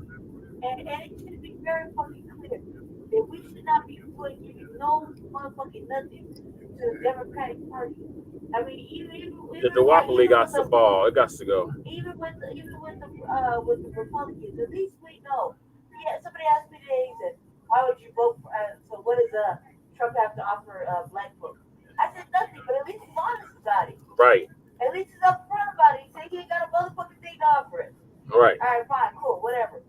And it should be very fucking clear that we should not be giving no motherfucking nothing to the Democratic Party. I mean, even the duopoly got to fall. It got to go. Even with the Republicans, at least we know. Yeah, somebody asked me today, he said, "Why would you vote for?" So what does Trump have to offer black folks? I said nothing, but at least he's honest about it. Right. At least he's upfront about it. He said he ain't got a motherfucking thing to offer it. Right. All right, fine, cool, whatever.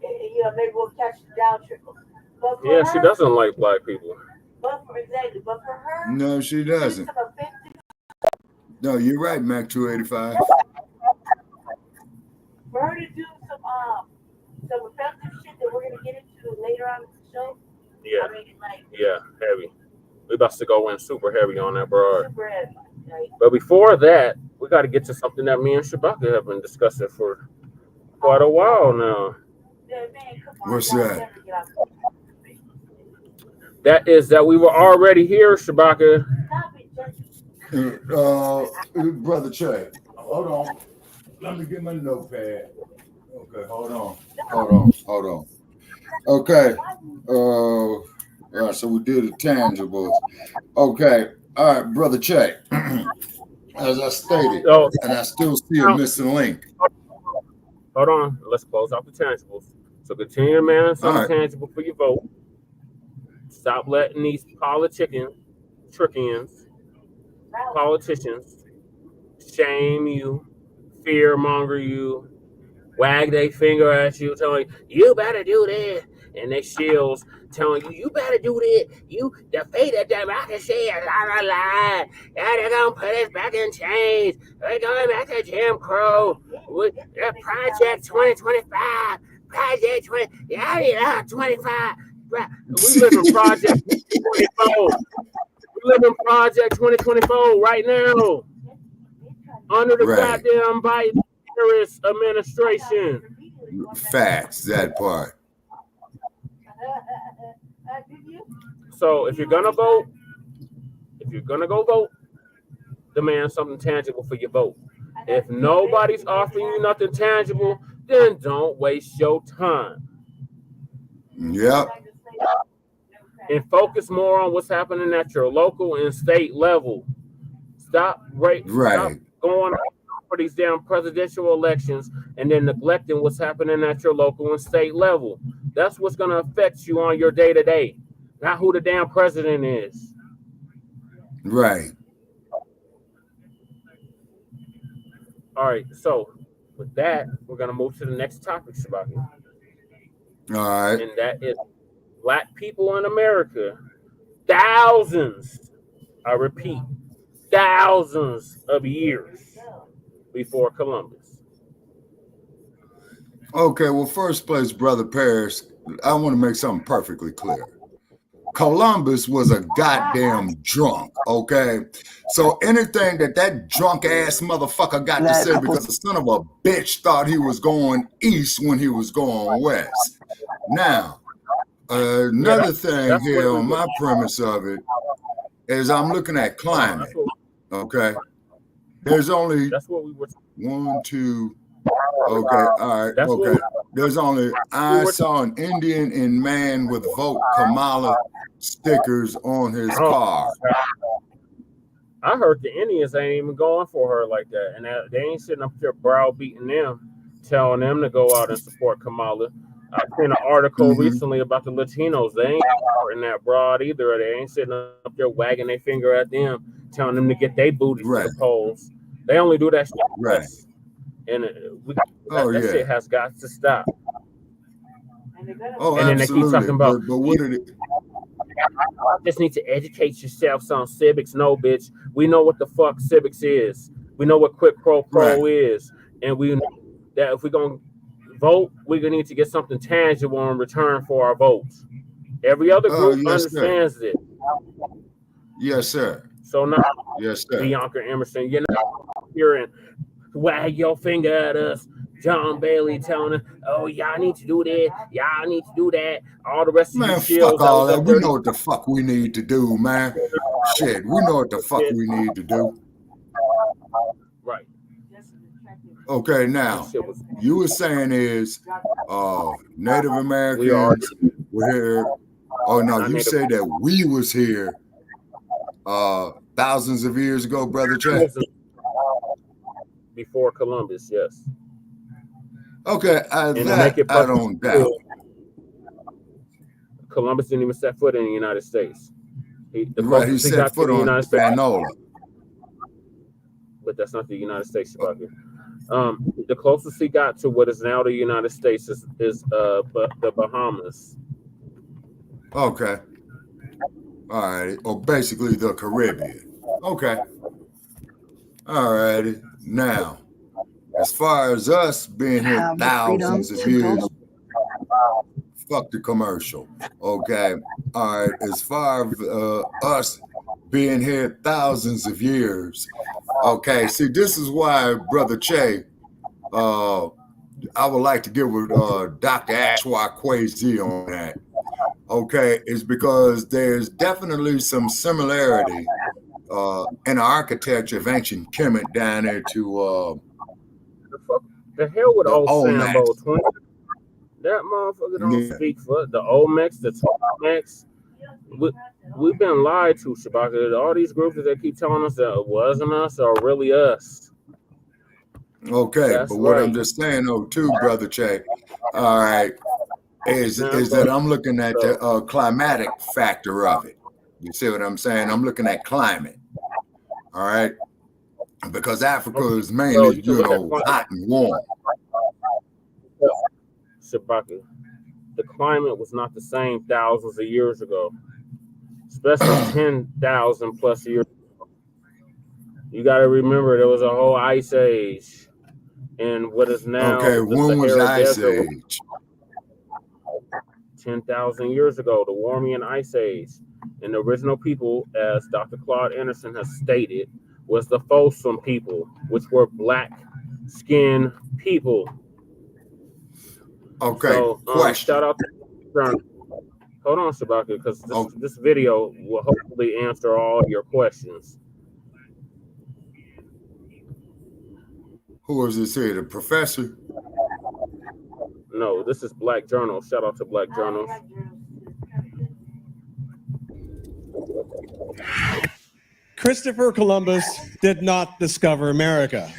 Maybe we'll catch the down trickle. But yeah, she doesn't like black people. But for her, no, she doesn't. No, you're right, Mac 285. For her to do some offensive shit that we're gonna get into later on in the show. Yeah. I mean, heavy. We about to go in super heavy on that, bro. Super heavy. Right? But before that, we got to get to something that me and Shabaka have been discussing for quite a while now. Yeah, man, come on. What's that? That is that we were already here, Shabaka. Brother Che, hold on. Let me get my notepad. Okay, hold on. Okay. So we did the tangibles. Okay. All right, Brother Che. As I stated, and I still see a missing link. Hold on. Let's close out the tangibles. So continue, man. Something tangible for your vote. Stop letting these politicians shame you, fearmonger you, wag their finger at you, telling you better do this, and they Shills telling you better do this. You defeat the democracy is on the line. Yeah, they're gonna put us back in chains. We're going back to Jim Crow. Project 2025. Project 20. Yeah, 25. We live in Project 2024. We live in Project 2024 right now. Under the goddamn Biden administration. Facts, that part. Did you? So if you're gonna vote, if you're gonna go vote, demand something tangible for your vote. If nobody's offering you nothing tangible, then don't waste your time. Yep. And focus more on what's happening at your local and state level. Stop going for these damn presidential elections and then neglecting what's happening at your local and state level. That's what's going to affect you on your day to day, not who the damn president is. Right. All right. So with that, we're going to move to the next topic, Shabaki. All right. And that is Black people in America. Thousands, I repeat, thousands of years before Columbus. Okay, well, first place, Brother Paris, I want to make something perfectly clear. Columbus was a goddamn drunk, okay? So anything that drunk ass motherfucker got to say because the son of a bitch thought he was going east when he was going west. Now, another thing here on my premise of it is I'm looking at climate, okay? There's only one, two, okay, all right, okay. There's only, I saw an Indian and man with vote Kamala stickers on his car. I heard the Indians ain't even going for her like that, and they ain't sitting up there browbeating them, telling them to go out and support Kamala. I seen an article recently about the Latinos. They ain't supporting that broad either. They ain't sitting up there wagging their finger at them, telling them to get their booties to the polls. They only do that shit. Right. And that shit has got to stop. Oh, and then they keep talking about, but what did it? Just need to educate yourselves on civics. No, bitch. We know what the fuck civics is. We know what quid pro quo is. And we know that if we're going to vote, we're going to need to get something tangible in return for our votes. Every other group understands it. Yes, sir. So now, yes, sir. Bianca Emerson, you're not hearing wag your finger at us. John Bailey telling us, oh, y'all need to do that. Y'all need to do that. All the rest of man, you Shills. Fuck all that. We know what the fuck we need to do, man. Shit, we know what the fuck we need to do. Right. Okay, now, you were saying is Native Americans were here. Oh, no, you said that we was here thousands of years ago, Brother Trey. Before Columbus, yes. Okay, I don't doubt. Columbus didn't even set foot in the United States. He set foot on Hispaniola. But that's not the United States, Shabaki. The closest he got to what is now the United States is the Bahamas. Okay. All right. Or basically the Caribbean. Okay. All righty. Now, as far as us being here thousands of years, fuck the commercial. Okay. All right. As far as us being here thousands of years, okay. See, this is why, Brother Che, I would like to get with Dr. Ashwa Kwesi on that. Okay, is because there's definitely some similarity in the architecture of ancient Kemet down there to the hell with old Sambo twin. That motherfucker don't speak for the Olmecs, the Tolmecs. We've been lied to, Shabaka. All these groups that keep telling us that it wasn't us or really us. Okay, that's but what I'm just saying, though, too, Brother Che, all right, is that I'm looking at the climatic factor of it. You see what I'm saying? I'm looking at climate, all right? Because Africa is mainly, hot and warm. Shabaka, the climate was not the same thousands of years ago, especially 10,000 plus years ago. You got to remember there was a whole ice age. And what is now when was the Ice Age? 10,000 years ago, the Warmian Ice Age. And the original people, as Dr. Claude Anderson has stated, was the Folsom people, which were black-skinned people. Okay, So question. shout out to hold on, Shabaka, because this video will hopefully answer all your questions. Who was this here? The professor? No, this is Black Journal. Shout out to Black Journals. Christopher Columbus did not discover America.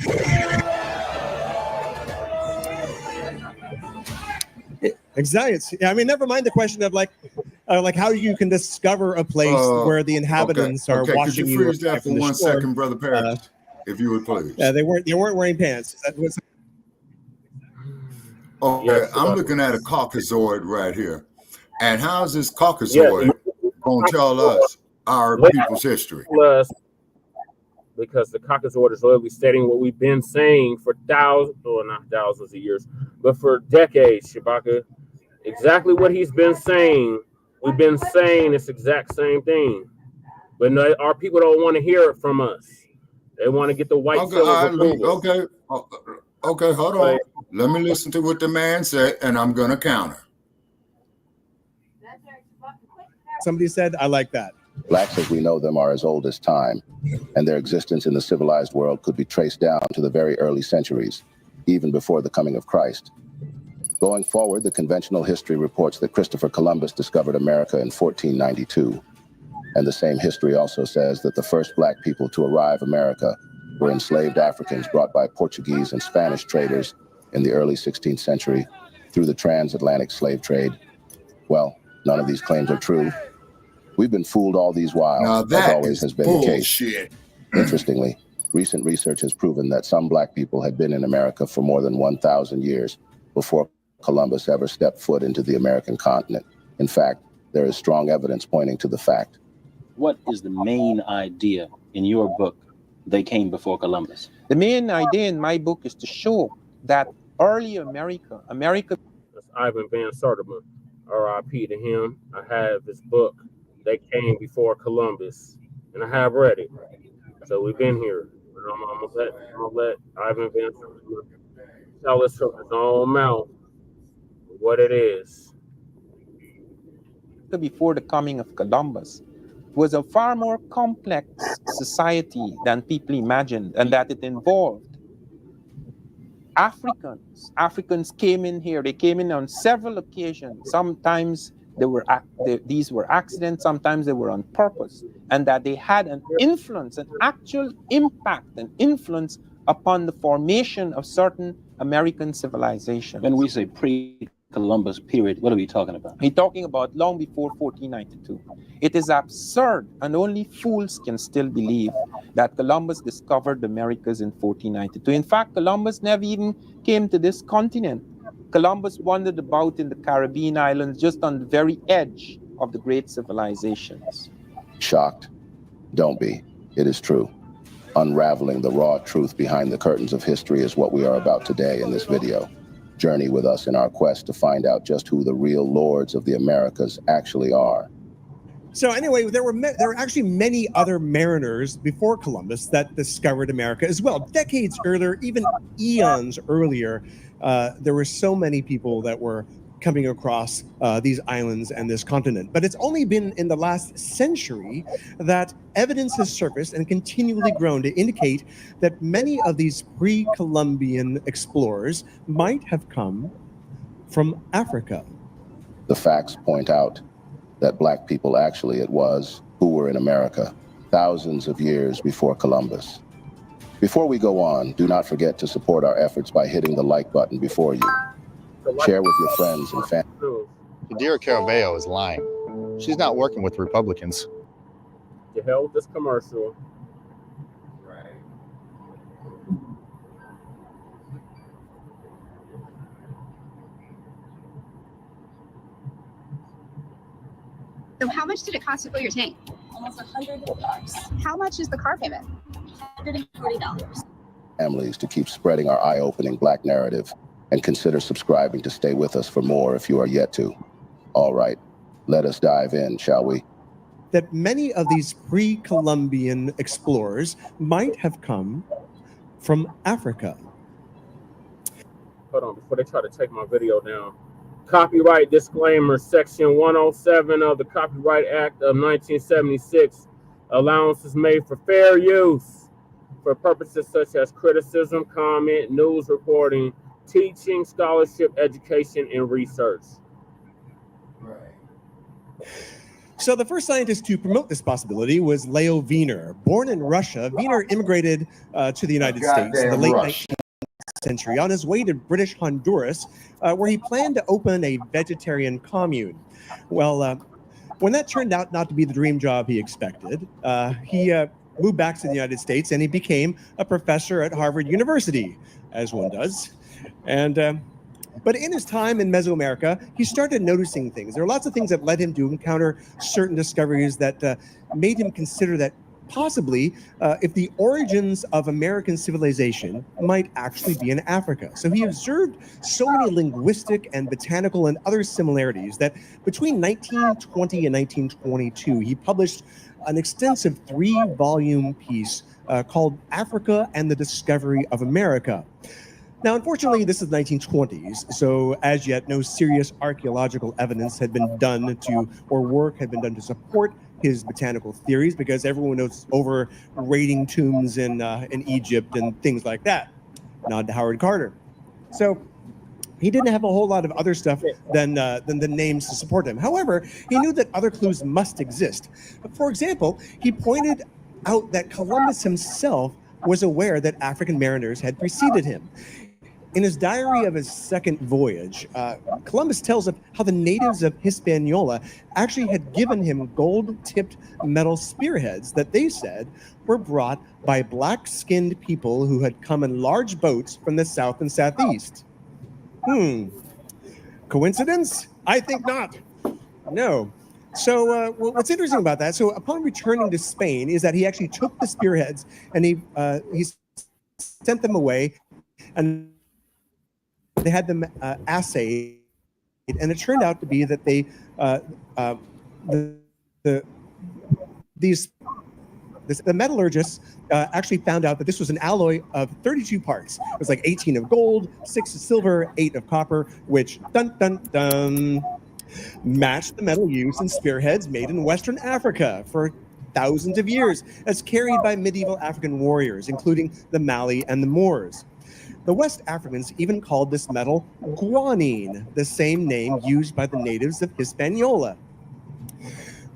Exactly. I mean, never mind the question of like how you can discover a place where the inhabitants are watching could you freeze that for 1 second, Brother Parrish, if you would please? Yeah, they weren't wearing pants. Yes, I'm looking at a Caucasoid right here. And how's this Caucasoid going to tell us our people's history? Because the Caucasoid is literally stating what we've been saying for not thousands of years, but for decades, Shabaka. Exactly what he's been saying. We've been saying this exact same thing. But no, our people don't want to hear it from us. They want to get the white seal of approval. Okay, hold on. Let me listen to what the man said, and I'm going to counter. Somebody said, I like that. Blacks as we know them are as old as time, and their existence in the civilized world could be traced down to the very early centuries, even before the coming of Christ. Going forward, the conventional history reports that Christopher Columbus discovered America in 1492. And the same history also says that the first Black people to arrive America were enslaved Africans brought by Portuguese and Spanish traders in the early 16th century through the transatlantic slave trade. Well, none of these claims are true. We've been fooled all these while, as always has been the case. Interestingly, recent research has proven that some Black people had been in America for more than 1,000 years before Columbus ever stepped foot into the American continent. In fact, there is strong evidence pointing to the fact. What is the main idea in your book, They Came Before Columbus? The main idea in my book is to show that early America... That's Ivan Van Sertima, R.I.P. to him. I have his book, They Came Before Columbus, and I have read it. So we've been here. I'm gonna let Ivan Van Sertima tell us from his own mouth what it is. Before the coming of Columbus was a far more complex society than people imagined, and that it involved Africans. Africans came in here. They came in on several occasions. Sometimes these were accidents, sometimes they were on purpose, and that they had an influence, an actual impact, an influence upon the formation of certain American civilizations. When we say pre-Columbus period, what are we talking about? We're talking about long before 1492. It is absurd, and only fools can still believe that Columbus discovered the Americas in 1492. In fact, Columbus never even came to this continent. Columbus wandered about in the Caribbean islands, just on the very edge of the great civilizations. Shocked? Don't be. It is true. Unraveling the raw truth behind the curtains of history is what we are about today in this video. Journey with us in our quest to find out just who the real lords of the Americas actually are. So anyway, there were actually many other mariners before Columbus that discovered America as well. Decades earlier, even eons earlier, there were so many people that were coming across these islands and this continent. But it's only been in the last century that evidence has surfaced and continually grown to indicate that many of these pre-Columbian explorers might have come from Africa. The facts point out that Black people actually it was who were in America thousands of years before Columbus. Before we go on, do not forget to support our efforts by hitting the like button before you. Share with your friends and family. Dear Caraveo is lying. She's not working with Republicans. The hell with this commercial. So how much did it cost to fill your tank? Almost $100. How much is the car payment? $140. Families to keep spreading our eye-opening Black narrative, and consider subscribing to stay with us for more if you are yet to. All right, let us dive in, shall we? That many of these pre-Columbian explorers might have come from Africa. Hold on, before they try to take my video down, Copyright disclaimer, Section 107 of the Copyright Act of 1976. Allowance is made for fair use for purposes such as criticism, comment, news reporting, teaching, scholarship, education, and research. So the first scientist to promote this possibility was Leo Wiener. Born in Russia, Wiener immigrated to the United States in the late 19th century on his way to British Honduras, where he planned to open a vegetarian commune. Well, when that turned out not to be the dream job he expected, he moved back to the United States and he became a professor at Harvard University, as one does. And but in his time in Mesoamerica, he started noticing things. There are lots of things that led him to encounter certain discoveries that made him consider that possibly if the origins of American civilization might actually be in Africa. So he observed so many linguistic and botanical and other similarities that between 1920 and 1922, he published an extensive 3-volume piece called Africa and the Discovery of America. Now, unfortunately, this is the 1920s, so as yet, no serious archaeological evidence had been done to, or work had been done to support his botanical theories, because everyone knows over raiding tombs in Egypt and things like that. Nod to Howard Carter. So he didn't have a whole lot of other stuff than the names to support him. However, he knew that other clues must exist. For example, he pointed out that Columbus himself was aware that African mariners had preceded him. In his diary of his second voyage, Columbus tells of how the natives of Hispaniola actually had given him gold-tipped metal spearheads that they said were brought by black-skinned people who had come in large boats from the south and southeast. Coincidence? I think not. No. So what's interesting about that, so upon returning to Spain, is that he actually took the spearheads and he sent them away, and they had them assayed, and it turned out to be that they the metallurgists actually found out that this was an alloy of 32 parts. It was like 18 of gold, 6 of silver, 8 of copper, which matched the metal used in spearheads made in Western Africa for thousands of years, as carried by medieval African warriors, including the Mali and the Moors. The West Africans even called this metal guanine, the same name used by the natives of Hispaniola.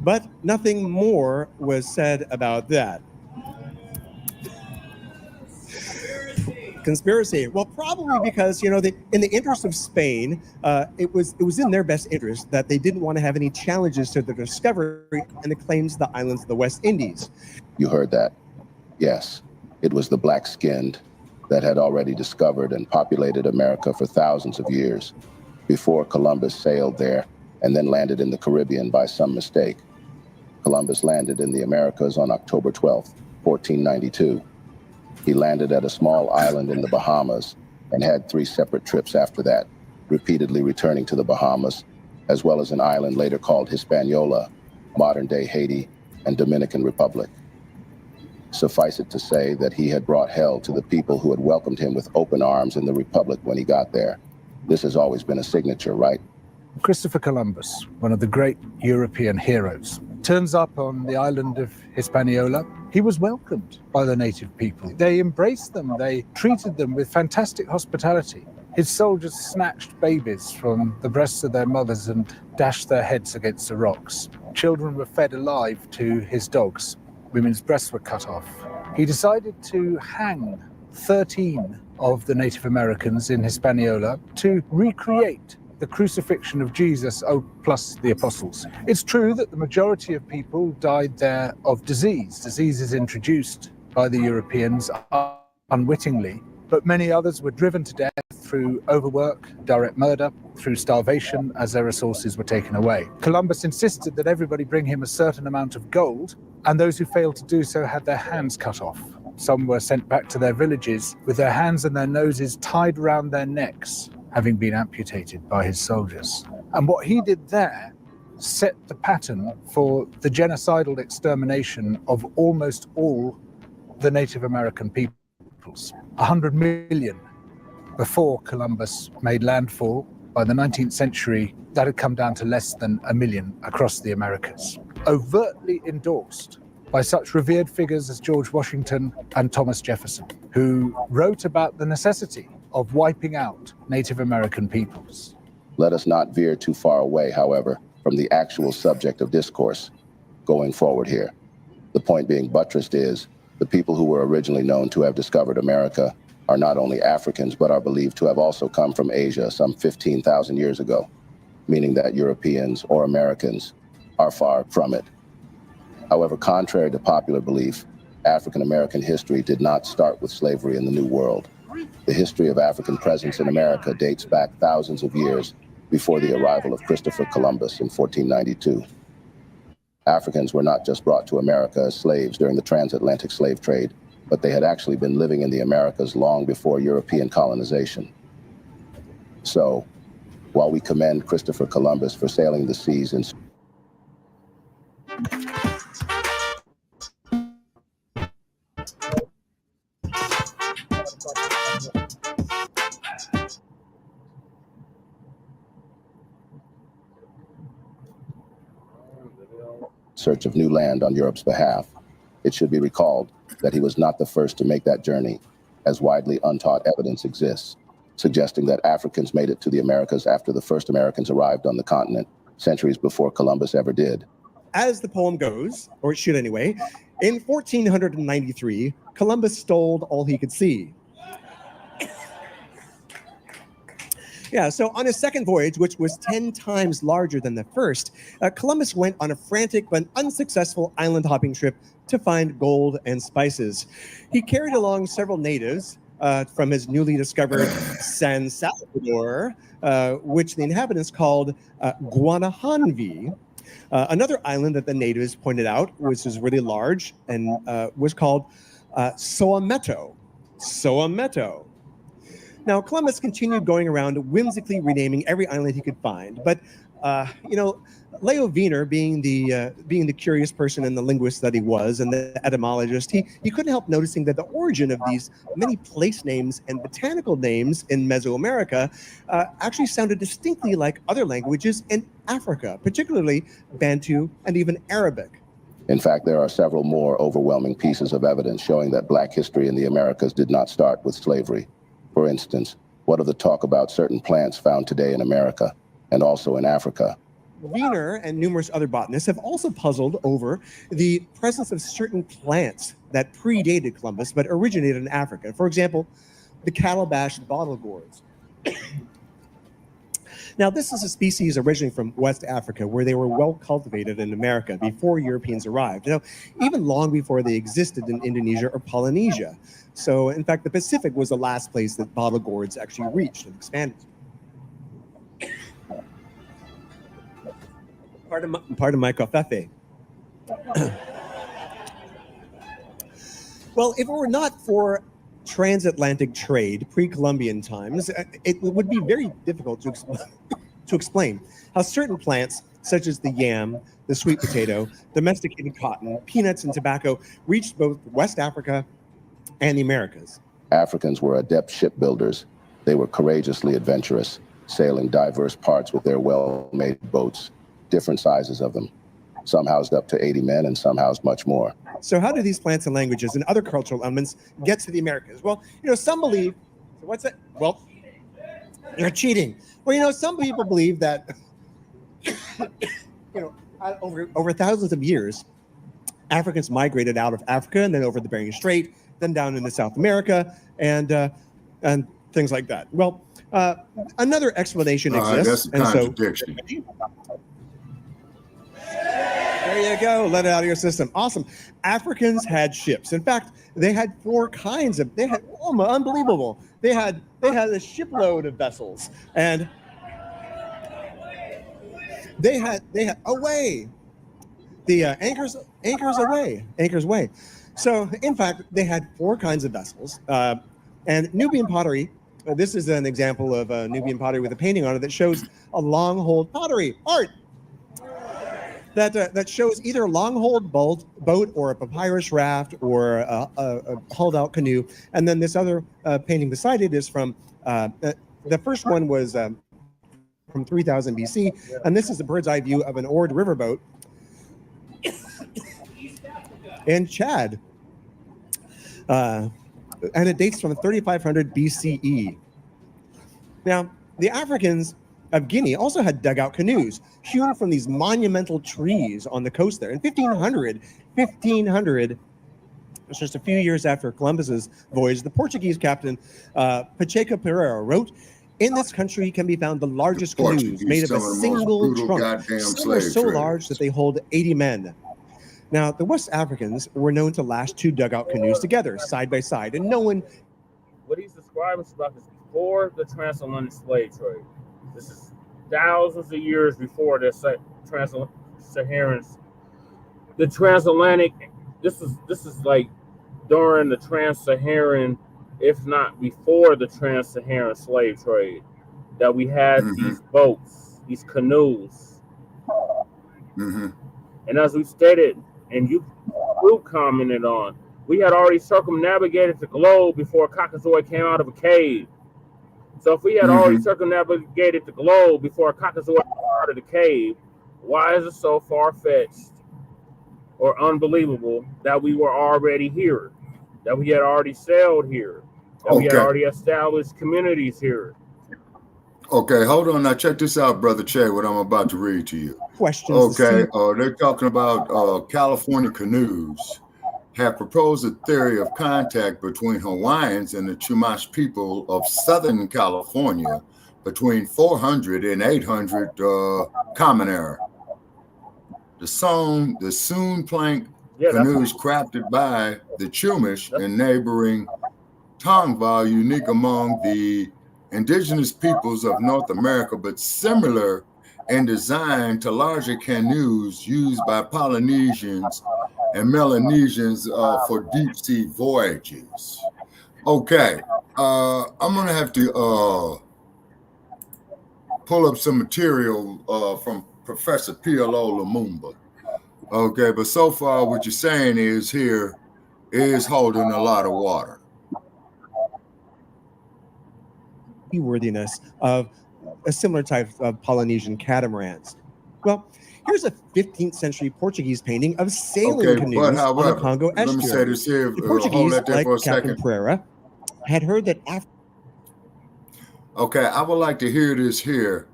But nothing more was said about that. Conspiracy. Well, probably because, you know, in the interest of Spain, it was in their best interest that they didn't want to have any challenges to the discovery and the claims of the islands of the West Indies. You heard that. Yes, it was the black-skinned that had already discovered and populated America for thousands of years before Columbus sailed there and then landed in the Caribbean by some mistake. Columbus landed in the Americas on October 12th, 1492. He landed at a small island in the Bahamas and had 3 separate trips after that, repeatedly returning to the Bahamas, as well as an island later called Hispaniola, modern-day Haiti, and Dominican Republic. Suffice it to say that he had brought hell to the people who had welcomed him with open arms in the Republic when he got there. This has always been a signature, right? Christopher Columbus, one of the great European heroes, turns up on the island of Hispaniola. He was welcomed by the native people. They embraced them. They treated them with fantastic hospitality. His soldiers snatched babies from the breasts of their mothers and dashed their heads against the rocks. Children were fed alive to his dogs. Women's breasts were cut off. He decided to hang 13 of the Native Americans in Hispaniola to recreate the crucifixion of Jesus, plus the apostles. It's true that the majority of people died there of disease. Disease is introduced by the Europeans unwittingly, but many others were driven to death through overwork, direct murder, through starvation as their resources were taken away. Columbus insisted that everybody bring him a certain amount of gold, and those who failed to do so had their hands cut off. Some were sent back to their villages with their hands and their noses tied round their necks, having been amputated by his soldiers. And what he did there set the pattern for the genocidal extermination of almost all the Native American peoples. 100 million before Columbus made landfall By the 19th century, that had come down to less than 1 million across the Americas, overtly endorsed by such revered figures as George Washington and Thomas Jefferson, who wrote about the necessity of wiping out Native American peoples. Let us not veer too far away, however, from the actual subject of discourse going forward here. The point being buttressed is the people who were originally known to have discovered America are not only Africans, but are believed to have also come from Asia some 15,000 years ago, meaning that Europeans or Americans are far from it. However, contrary to popular belief, African American history did not start with slavery in the New World. The history of African presence in America dates back thousands of years before the arrival of Christopher Columbus in 1492. Africans were not just brought to America as slaves during the transatlantic slave trade, but they had actually been living in the Americas long before European colonization. So, while we commend Christopher Columbus for sailing the seas in search of new land on Europe's behalf, it should be recalled that he was not the first to make that journey, as widely untaught evidence exists, suggesting that Africans made it to the Americas after the first Americans arrived on the continent, centuries before Columbus ever did. As the poem goes, or it should anyway, in 1493, Columbus stole all he could see. Yeah, so on his second voyage, which was 10 times larger than the first, Columbus went on a frantic but unsuccessful island hopping trip to find gold and spices. He carried along several natives from his newly discovered San Salvador, which the inhabitants called Guanahanvi. Another island that the natives pointed out, which was really large, and was called Soameto. Soameto. Now, Columbus continued going around whimsically renaming every island he could find. But, Leo Wiener, being the curious person and the linguist that he was, and the etymologist, he couldn't help noticing that the origin of these many place names and botanical names in Mesoamerica actually sounded distinctly like other languages in Africa, particularly Bantu and even Arabic. In fact, there are several more overwhelming pieces of evidence showing that Black history in the Americas did not start with slavery. For instance, what of the talk about certain plants found today in America and also in Africa? Wiener and numerous other botanists have also puzzled over the presence of certain plants that predated Columbus but originated in Africa. For example, the calabash bottle gourds. Now, this is a species originally from West Africa, where they were well cultivated in America before Europeans arrived. Even long before they existed in Indonesia or Polynesia. So, in fact, the Pacific was the last place that bottle gourds actually reached and expanded. Pardon my covfefe. Well, if it were not for transatlantic trade pre-Columbian times, it would be very difficult to explain how certain plants, such as the yam, the sweet potato, domesticated cotton, peanuts, and tobacco, reached both West Africa and the Americas. Africans were adept shipbuilders. They were courageously adventurous, sailing diverse parts with their well-made boats, different sizes of them. Some housed up to 80 men and some housed much more. So how do these plants and languages and other cultural elements get to the Americas? Well, some believe, what's that? Well, you're cheating. Well, some people believe that, over thousands of years, Africans migrated out of Africa and then over the Bering Strait, then down into South America and things like that. Well, another explanation exists. That's a contradiction. There you go. Let it out of your system. Awesome. Africans had ships. In fact, they had unbelievable. They had a shipload of vessels, and they had away. The anchors weigh. So, in fact, they had 4 kinds of vessels. And Nubian pottery, this is an example of Nubian pottery with a painting on it that shows a long-hold pottery art that shows either a long-hold boat or a papyrus raft or a hauled-out canoe. And then this other painting beside it is from, the first one was from 3000 BC, and this is a bird's eye view of an oared riverboat in Chad. And it dates from 3500 BCE. Now, the Africans of Guinea also had dugout canoes hewn from these monumental trees on the coast there. In 1500, it's just a few years after Columbus's voyage, the Portuguese captain Pacheco Pereira wrote, "In this country can be found the largest canoes made of a single trunk. Some are so large that they hold 80 men." Now, the West Africans were known to lash 2 dugout canoes together, side by side, and no one... What he's describing about is before the transatlantic slave trade. This is thousands of years before the Trans-Saharans. The transatlantic, this is like during the Trans-Saharan, if not before the Trans-Saharan slave trade, that we had these boats, these canoes. And as we stated, and you commented on, we had already circumnavigated the globe before Caucasoid came out of a cave. So if we had already circumnavigated the globe before Caucasoid came out of the cave, why is it so far-fetched or unbelievable that we were already here, that we had already sailed here, that we had already established communities here? Okay, hold on now. Check this out, Brother Che, what I'm about to read to you. Questions. Okay, they're talking about California canoes have proposed a theory of contact between Hawaiians and the Chumash people of Southern California between 400 and 800 Common Era. The Soon Plank canoes crafted by the Chumash and neighboring Tongva are unique among the indigenous peoples of North America, but similar in design to larger canoes used by Polynesians and Melanesians for deep sea voyages. Okay, I'm gonna have to pull up some material from Professor PLO Lumumba. Okay, but so far what you're saying is here is holding a lot of water. Worthiness of a similar type of Polynesian catamarans. Well, here's a 15th century Portuguese painting of sailing canoes on the Congo estuary. Let me say this here. The Portuguese, like for a Captain second. Pereira, had heard that after... Okay, I would like to hear this here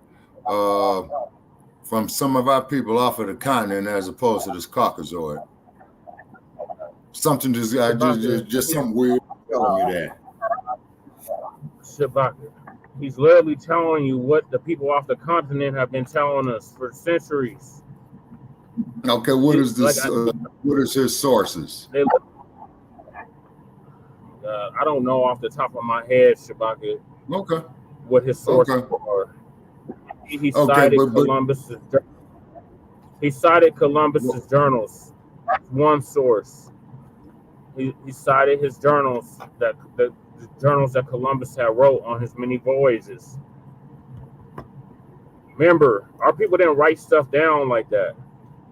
from some of our people off of the continent as opposed to this Caucasoid. Something just something weird telling me that. Bacc. He's literally telling you what the people off the continent have been telling us for centuries. Okay, what is this? What is his sources? I don't know off the top of my head, Bacc. Okay. What his sources are. He cited Columbus's. He cited Columbus's journals. One source. He cited his journals the journals that Columbus had wrote on his many voyages. Remember, our people didn't write stuff down like that.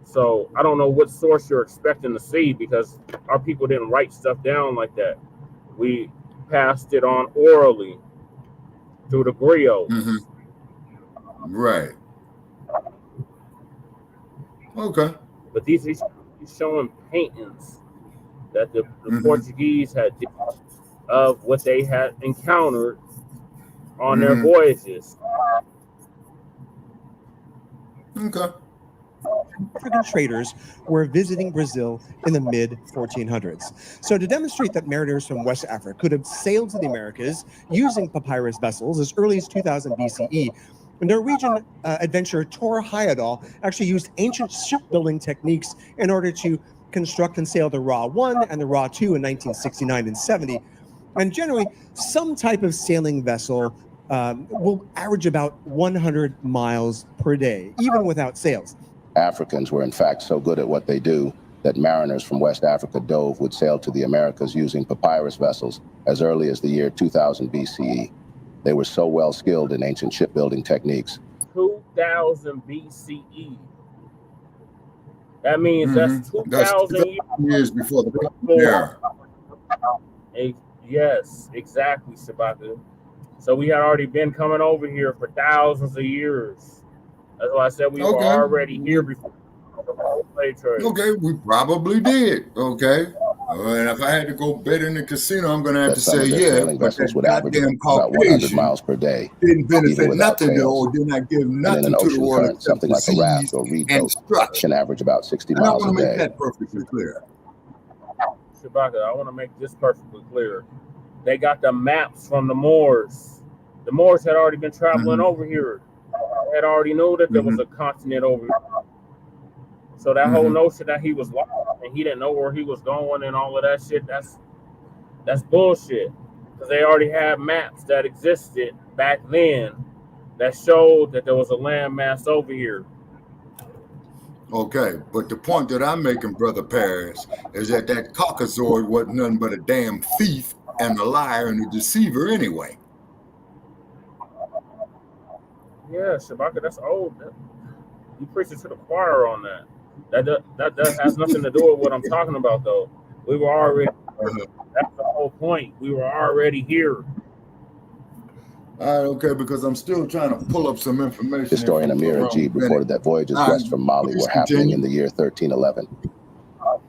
So I don't know what source you're expecting to see because our people didn't write stuff down like that. We passed it on orally through the griots. Right. Okay. But he's showing paintings that the Portuguese had of what they had encountered on their voyages. Okay. African traders were visiting Brazil in the mid-1400s. So to demonstrate that mariners from West Africa could have sailed to the Americas using papyrus vessels as early as 2000 BCE, Norwegian adventurer Tor Heyerdahl actually used ancient shipbuilding techniques in order to construct and sail the Ra 1 and the Ra 2 in 1969 and 70. And generally, some type of sailing vessel will average about 100 miles per day, even without sails. Africans were in fact so good at what they do that mariners from West Africa would sail to the Americas using papyrus vessels as early as the year 2000 BCE. They were so well skilled in ancient shipbuilding techniques. 2000 BCE. That means that's 2,000 years before the era. Yes, exactly, Bacc. So we had already been coming over here for thousands of years. That's why I said we were already here before the whole slave trade. Okay, we probably did. Okay. And if I had to go bet in the casino, I'm going to have to say, yeah, but that goddamn about 100 Caucasian miles per day, didn't even benefit without nothing to, tails. or did not give And in nothing an to the ocean world current, except something like a raft disease or reed and boat destruction. can average about 60 And I miles want a to make day. that perfectly clear. Shabaka, I want to make this perfectly clear. They got the maps from the Moors. The Moors had already been traveling over here. They had already knew that there was a continent over here. So that whole notion that he was lost and he didn't know where he was going and all of that shit, that's bullshit. Because they already had maps that existed back then that showed that there was a landmass over here. Okay, but the point that I'm making, Brother Paris, is that Caucasoid wasn't nothing but a damn thief and a liar and a deceiver anyway. Yeah, Shabaka, that's old. You preaching to the choir on that. That has nothing to do with what I'm talking about, though. We were already. That's the whole point. We were already here. All right, okay, because I'm still trying to pull up some information. Historian Amir Ajib reported that voyages west from Mali were happening in the year 1311.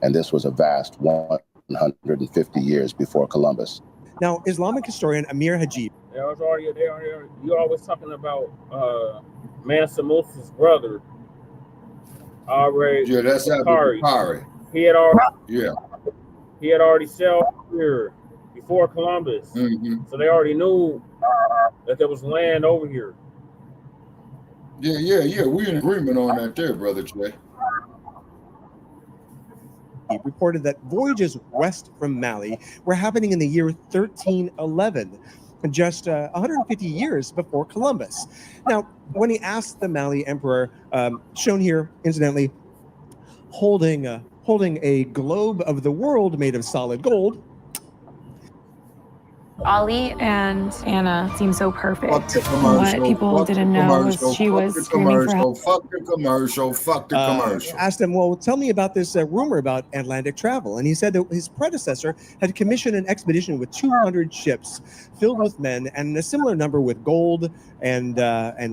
And this was a vast 150 years before Columbus. Now, Islamic historian Amir Ajib. You're always talking about Mansa Musa's brother. Yeah, that's Bukhari. He had already sailed here before Columbus. So they already knew that there was land over here. Yeah. We're in agreement on that there, Brother Jay. He reported that voyages west from Mali were happening in the year 1311, just 150 years before Columbus. Now, when he asked the Mali emperor, shown here, incidentally, holding a globe of the world made of solid gold. Ali and Anna seem so perfect. Fuck the commercial. What people didn't know was she was screaming for help. Fuck the commercial. Asked him, well, tell me about this rumor about Atlantic travel. And he said that his predecessor had commissioned an expedition with 200 ships filled with men and a similar number with gold and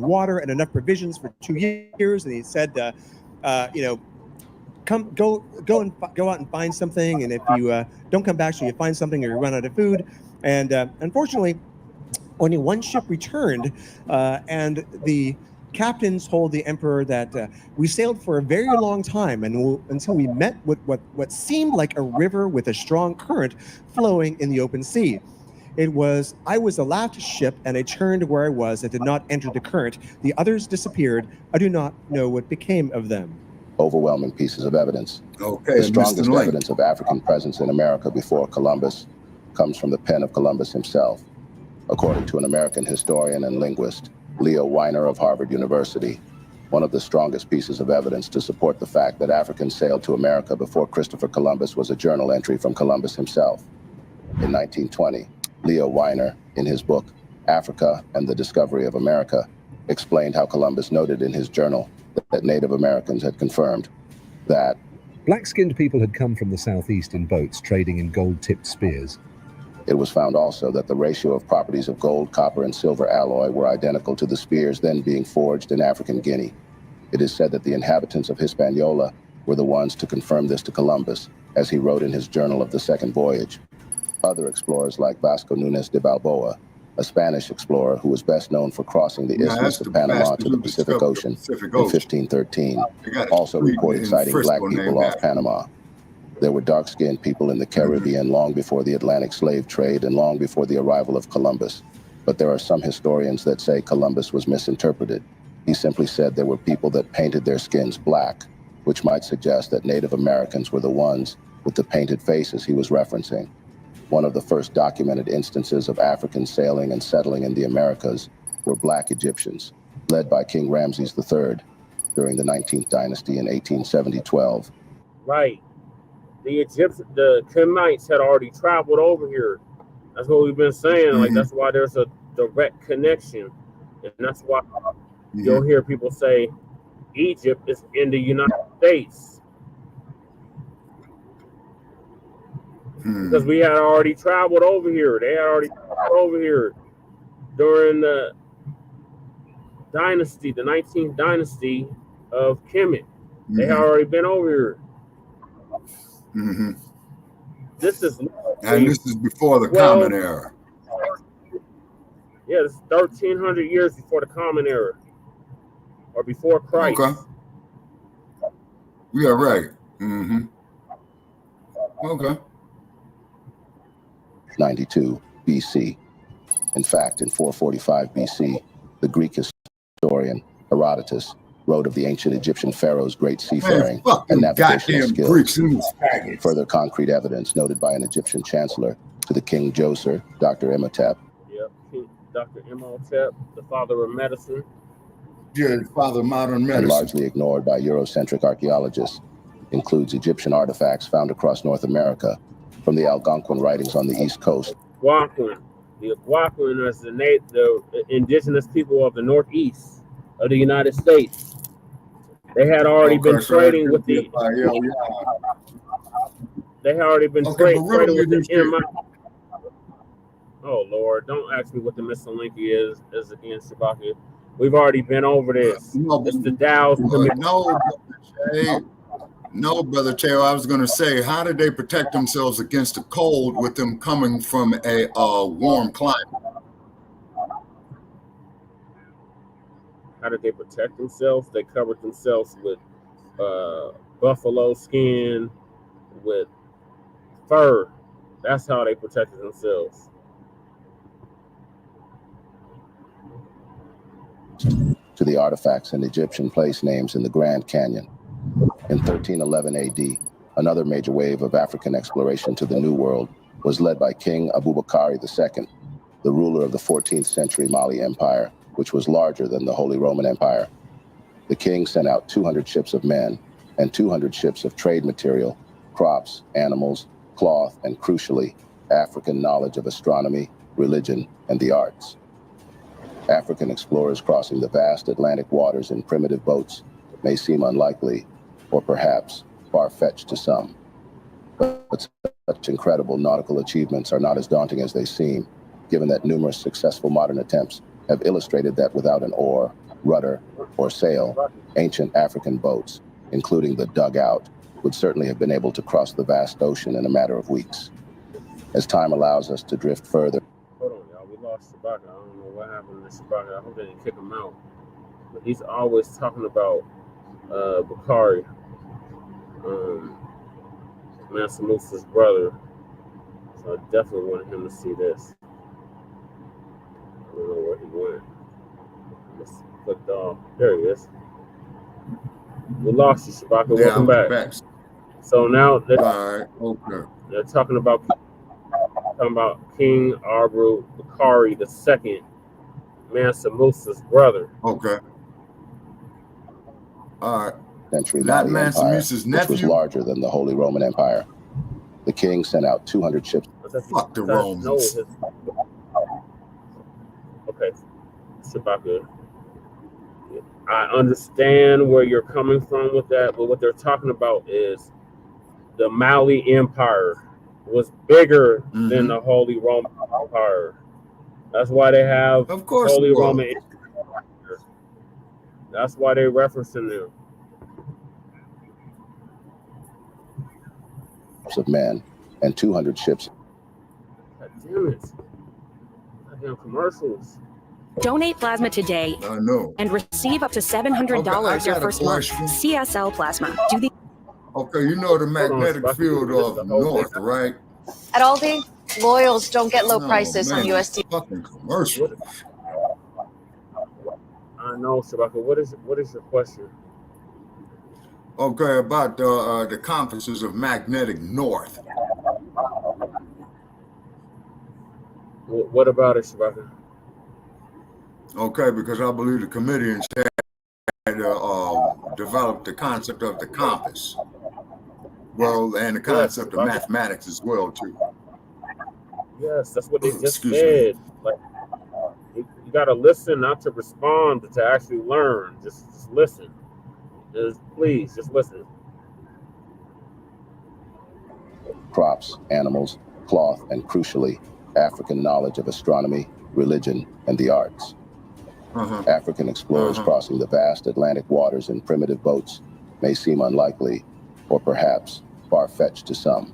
water and enough provisions for 2 years. And he said, go out and find something. And if you don't come back, so you find something or you run out of food. And unfortunately, only one ship returned, and the captains told the emperor that we sailed for a very long time until we met with what seemed like a river with a strong current flowing in the open sea. I was the last ship, and I turned where I was and did not enter the current. The others disappeared. I do not know what became of them. Overwhelming pieces of evidence. Okay, the strongest evidence of African presence in America before Columbus comes from the pen of Columbus himself. According to an American historian and linguist, Leo Weiner of Harvard University, one of the strongest pieces of evidence to support the fact that Africans sailed to America before Christopher Columbus was a journal entry from Columbus himself. In 1920, Leo Weiner, in his book, Africa and the Discovery of America, explained how Columbus noted in his journal that Native Americans had confirmed that black-skinned people had come from the southeast in boats trading in gold-tipped spears. It was found also that the ratio of properties of gold, copper, and silver alloy were identical to the spears then being forged in African Guinea. It is said that the inhabitants of Hispaniola were the ones to confirm this to Columbus, as he wrote in his journal of the second voyage. Other explorers like Vasco Núñez de Balboa, a Spanish explorer who was best known for crossing the Isthmus of Panama to the Pacific Ocean in 1513, also reported sighting black people off Panama. There were dark-skinned people in the Caribbean long before the Atlantic slave trade and long before the arrival of Columbus. But there are some historians that say Columbus was misinterpreted. He simply said there were people that painted their skins black, which might suggest that Native Americans were the ones with the painted faces he was referencing. One of the first documented instances of Africans sailing and settling in the Americas were black Egyptians, led by King Ramses III during the 19th dynasty in 1870-12. Right. The Kemites had already traveled over here. That's what we've been saying. Like, that's why there's a direct connection. And that's why you'll hear people say Egypt is in the United States. Because we had already traveled over here. They had already traveled over here. during the dynasty, the 19th dynasty of Kemet. They had already been over here. Mm-hmm. This is and this is before the Common Era. Yeah, this is 1,300 years before the Common Era, or before Christ. Okay. Yeah, right. Mm-hmm. Okay. 92 BC. In fact, in 445 BC, the Greek historian Herodotus wrote of the ancient Egyptian pharaoh's great seafaring and navigational skills. Further concrete evidence noted by an Egyptian chancellor to the King Djoser, Dr. Imhotep. Yep, Dr. Imhotep, the father of medicine. Yeah, the father of modern medicine. And largely ignored by Eurocentric archaeologists, includes Egyptian artifacts found across North America, from the Algonquin writings on the East Coast. Algonquin. The Algonquin is the indigenous people of the Northeast of the United States. They had already been trading with the. They had already been trading with the. Oh Lord! Don't ask me what the Missalinki is again, Shabaka. We've already been over this. It's the Dows. No, Brother Teo, I was going to say, how did they protect themselves against the cold with them coming from a warm climate? How did they protect themselves? They covered themselves with buffalo skin, with fur. That's how they protected themselves. To the artifacts and Egyptian place names in the Grand Canyon. In 1311 AD, another major wave of African exploration to the New World was led by King Abubakar II, the ruler of the 14th century Mali Empire, which was larger than the Holy Roman Empire. The king sent out 200 ships of men and 200 ships of trade material, crops, animals, cloth, and crucially, African knowledge of astronomy, religion, and the arts. African explorers crossing the vast Atlantic waters in primitive boats may seem unlikely, or perhaps far-fetched to some. But such incredible nautical achievements are not as daunting as they seem, given that numerous successful modern attempts have illustrated that without an oar, rudder, or sail, ancient African boats, including the dugout, would certainly have been able to cross the vast ocean in a matter of weeks. As time allows us to drift further. Hold on, y'all. We lost Shabaka. I don't know what happened to Shabaka. I hope they didn't kick him out. But he's always talking about Bakari, Mansa Musa's brother. So I definitely wanted him to see this. I don't know where he went. Let's clicked off. There he is. We lost you, Shabaka. Welcome back. So now they're talking about King Abu Bakari II, Mansa Musa's brother. Okay. All right. Century Mali Empire, which was larger than the Holy Roman Empire. The king sent out 200 ships. Fuck the Romans. Okay, Shabaka. I understand where you're coming from with that, but what they're talking about is the Mali Empire was bigger than the Holy Roman Empire. That's why they have Holy Roman Empire. That's why they're referencing them. Of men and 200 ships. God damn it. Goddamn commercials. Donate plasma today and receive up to $700 your first month. CSL Plasma. Do the Okay, you know the magnetic field of north, right? At Aldi, loyals don't get low prices on USD. Fucking commercial. I know, Shabaka. What is your question? Okay, about the conferences of magnetic north. What about it, Shabaka? Okay, because I believe the committees had developed the concept of the compass. Well, and the concept of mathematics as well, too. Yes, that's what they just said. Like, you got to listen, not to respond, but to actually learn. Just listen. Please, just listen. Crops, animals, cloth, and crucially, African knowledge of astronomy, religion, and the arts. African explorers crossing the vast Atlantic waters in primitive boats may seem unlikely, or perhaps far-fetched to some.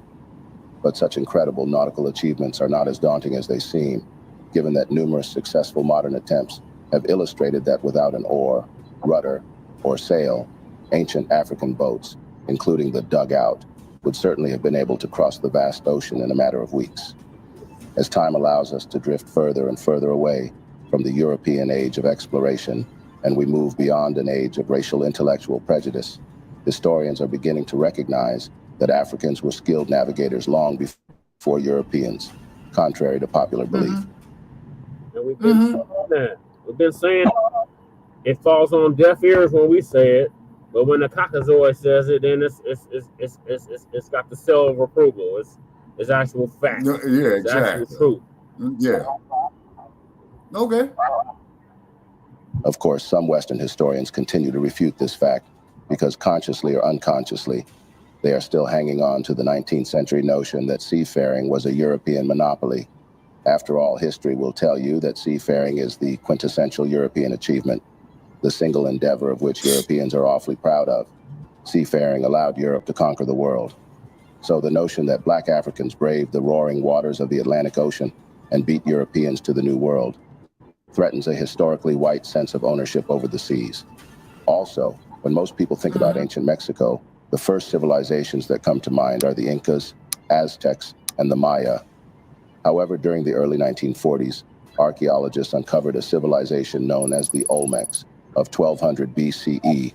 But such incredible nautical achievements are not as daunting as they seem, given that numerous successful modern attempts have illustrated that without an oar, rudder, or sail, ancient African boats, including the dugout, would certainly have been able to cross the vast ocean in a matter of weeks. As time allows us to drift further and further away from the European age of exploration, and we move beyond an age of racial intellectual prejudice, historians are beginning to recognize that Africans were skilled navigators long before Europeans, contrary to popular belief. And we've been saying that. We've been saying it falls on deaf ears when we say it, but when the Caucasoid says it, then it's got the seal of approval. It's actual fact. Yeah, it's exactly. actual truth. Yeah. Okay. Of course, some Western historians continue to refute this fact because consciously or unconsciously, they are still hanging on to the 19th century notion that seafaring was a European monopoly. After all, history will tell you that seafaring is the quintessential European achievement, the single endeavor of which Europeans are awfully proud of. Seafaring allowed Europe to conquer the world. So the notion that Black Africans braved the roaring waters of the Atlantic Ocean and beat Europeans to the New World threatens a historically white sense of ownership over the seas. Also, when most people think about ancient Mexico, the first civilizations that come to mind are the Incas, Aztecs, and the Maya. However, during the early 1940s, archaeologists uncovered a civilization known as the Olmecs of 1200 BCE,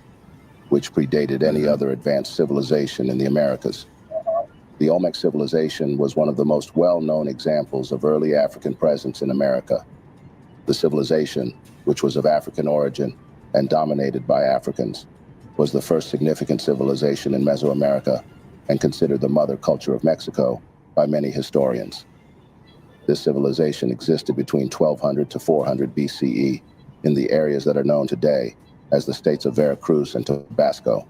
which predated any other advanced civilization in the Americas. The Olmec civilization was one of the most well-known examples of early African presence in America. The civilization, which was of African origin and dominated by Africans, was the first significant civilization in Mesoamerica and considered the mother culture of Mexico by many historians. This civilization existed between 1200 to 400 BCE in the areas that are known today as the states of Veracruz and Tabasco.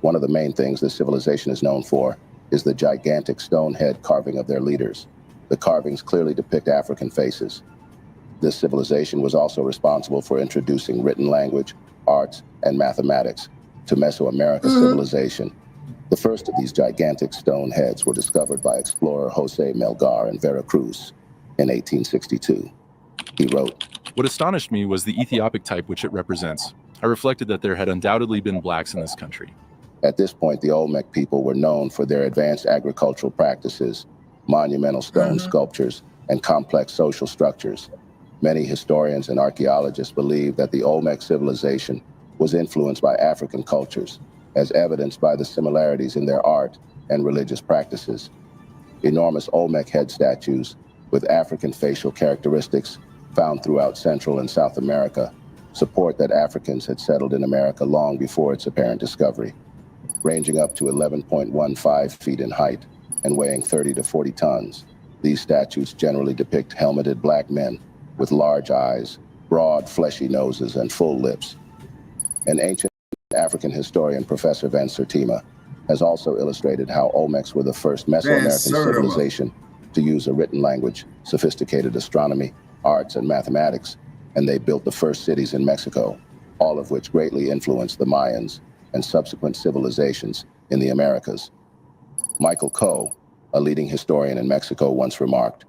One of the main things this civilization is known for is the gigantic stone head carving of their leaders. The carvings clearly depict African faces. This civilization was also responsible for introducing written language, arts, and mathematics to Mesoamerica civilization. The first of these gigantic stone heads were discovered by explorer Jose Melgar in Veracruz in 1862. He wrote, "What astonished me was the Ethiopic type which it represents. I reflected that there had undoubtedly been blacks in this country." At this point, the Olmec people were known for their advanced agricultural practices, monumental stone sculptures, and complex social structures. Many historians and archaeologists believe that the Olmec civilization was influenced by African cultures, as evidenced by the similarities in their art and religious practices. Enormous Olmec head statues with African facial characteristics found throughout Central and South America support that Africans had settled in America long before its apparent discovery. Ranging up to 11.15 feet in height and weighing 30 to 40 tons, these statues generally depict helmeted black men with large eyes, broad, fleshy noses, and full lips. An ancient African historian, Professor Van Sertima, has also illustrated how Olmecs were the first Mesoamerican civilization to use a written language, sophisticated astronomy, arts, and mathematics, and they built the first cities in Mexico, all of which greatly influenced the Mayans and subsequent civilizations in the Americas. Michael Coe, a leading historian in Mexico, once remarked,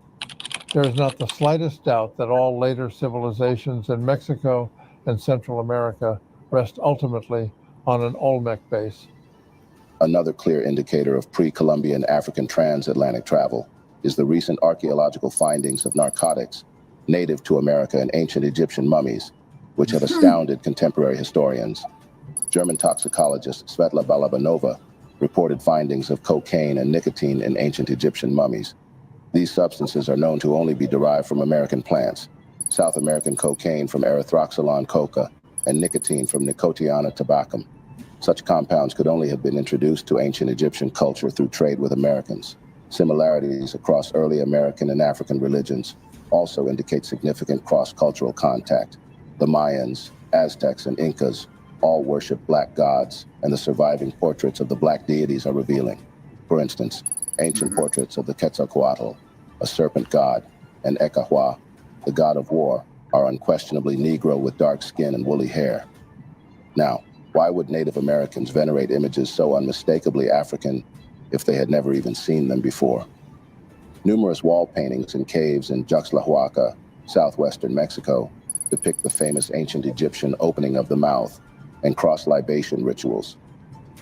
"There is not the slightest doubt that all later civilizations in Mexico and Central America rest ultimately on an Olmec base." Another clear indicator of pre-Columbian African transatlantic travel is the recent archaeological findings of narcotics native to America and ancient Egyptian mummies, which have astounded contemporary historians. German toxicologist Svetla Balabanova reported findings of cocaine and nicotine in ancient Egyptian mummies. These substances are known to only be derived from American plants, South American cocaine from Erythroxylon coca, and nicotine from Nicotiana tabacum. Such compounds could only have been introduced to ancient Egyptian culture through trade with Americans. Similarities across early American and African religions also indicate significant cross-cultural contact. The Mayans, Aztecs, and Incas all worship black gods, and the surviving portraits of the black deities are revealing. For instance, ancient portraits of the Quetzalcoatl, a serpent god, and Ecahua, the god of war, are unquestionably Negro with dark skin and woolly hair. Now, why would Native Americans venerate images so unmistakably African if they had never even seen them before? Numerous wall paintings in caves in Juxtlahuaca, southwestern Mexico, depict the famous ancient Egyptian opening of the mouth and cross-libation rituals.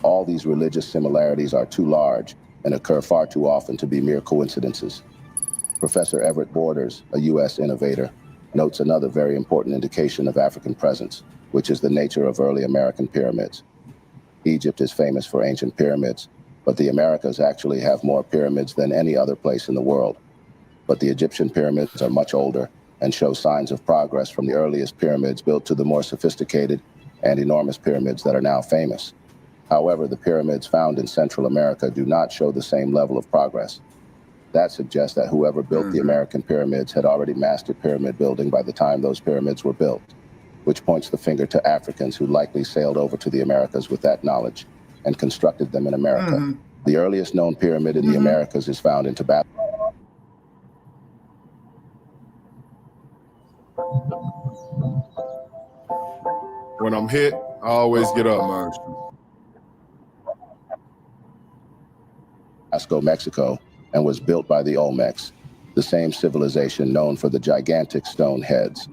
All these religious similarities are too large and occur far too often to be mere coincidences. Professor Everett Borders, a U.S. innovator, notes another very important indication of African presence, which is the nature of early American pyramids. Egypt is famous for ancient pyramids, but the Americas actually have more pyramids than any other place in the world. But the Egyptian pyramids are much older and show signs of progress from the earliest pyramids built to the more sophisticated and enormous pyramids that are now famous. However, the pyramids found in Central America do not show the same level of progress. That suggests that whoever built the American pyramids had already mastered pyramid building by the time those pyramids were built, which points the finger to Africans who likely sailed over to the Americas with that knowledge and constructed them in America. The earliest known pyramid in the Americas is found in Tabasco. When I'm hit, I always get up. Mexico, and was built by the Olmecs, the same civilization known for the gigantic stone heads.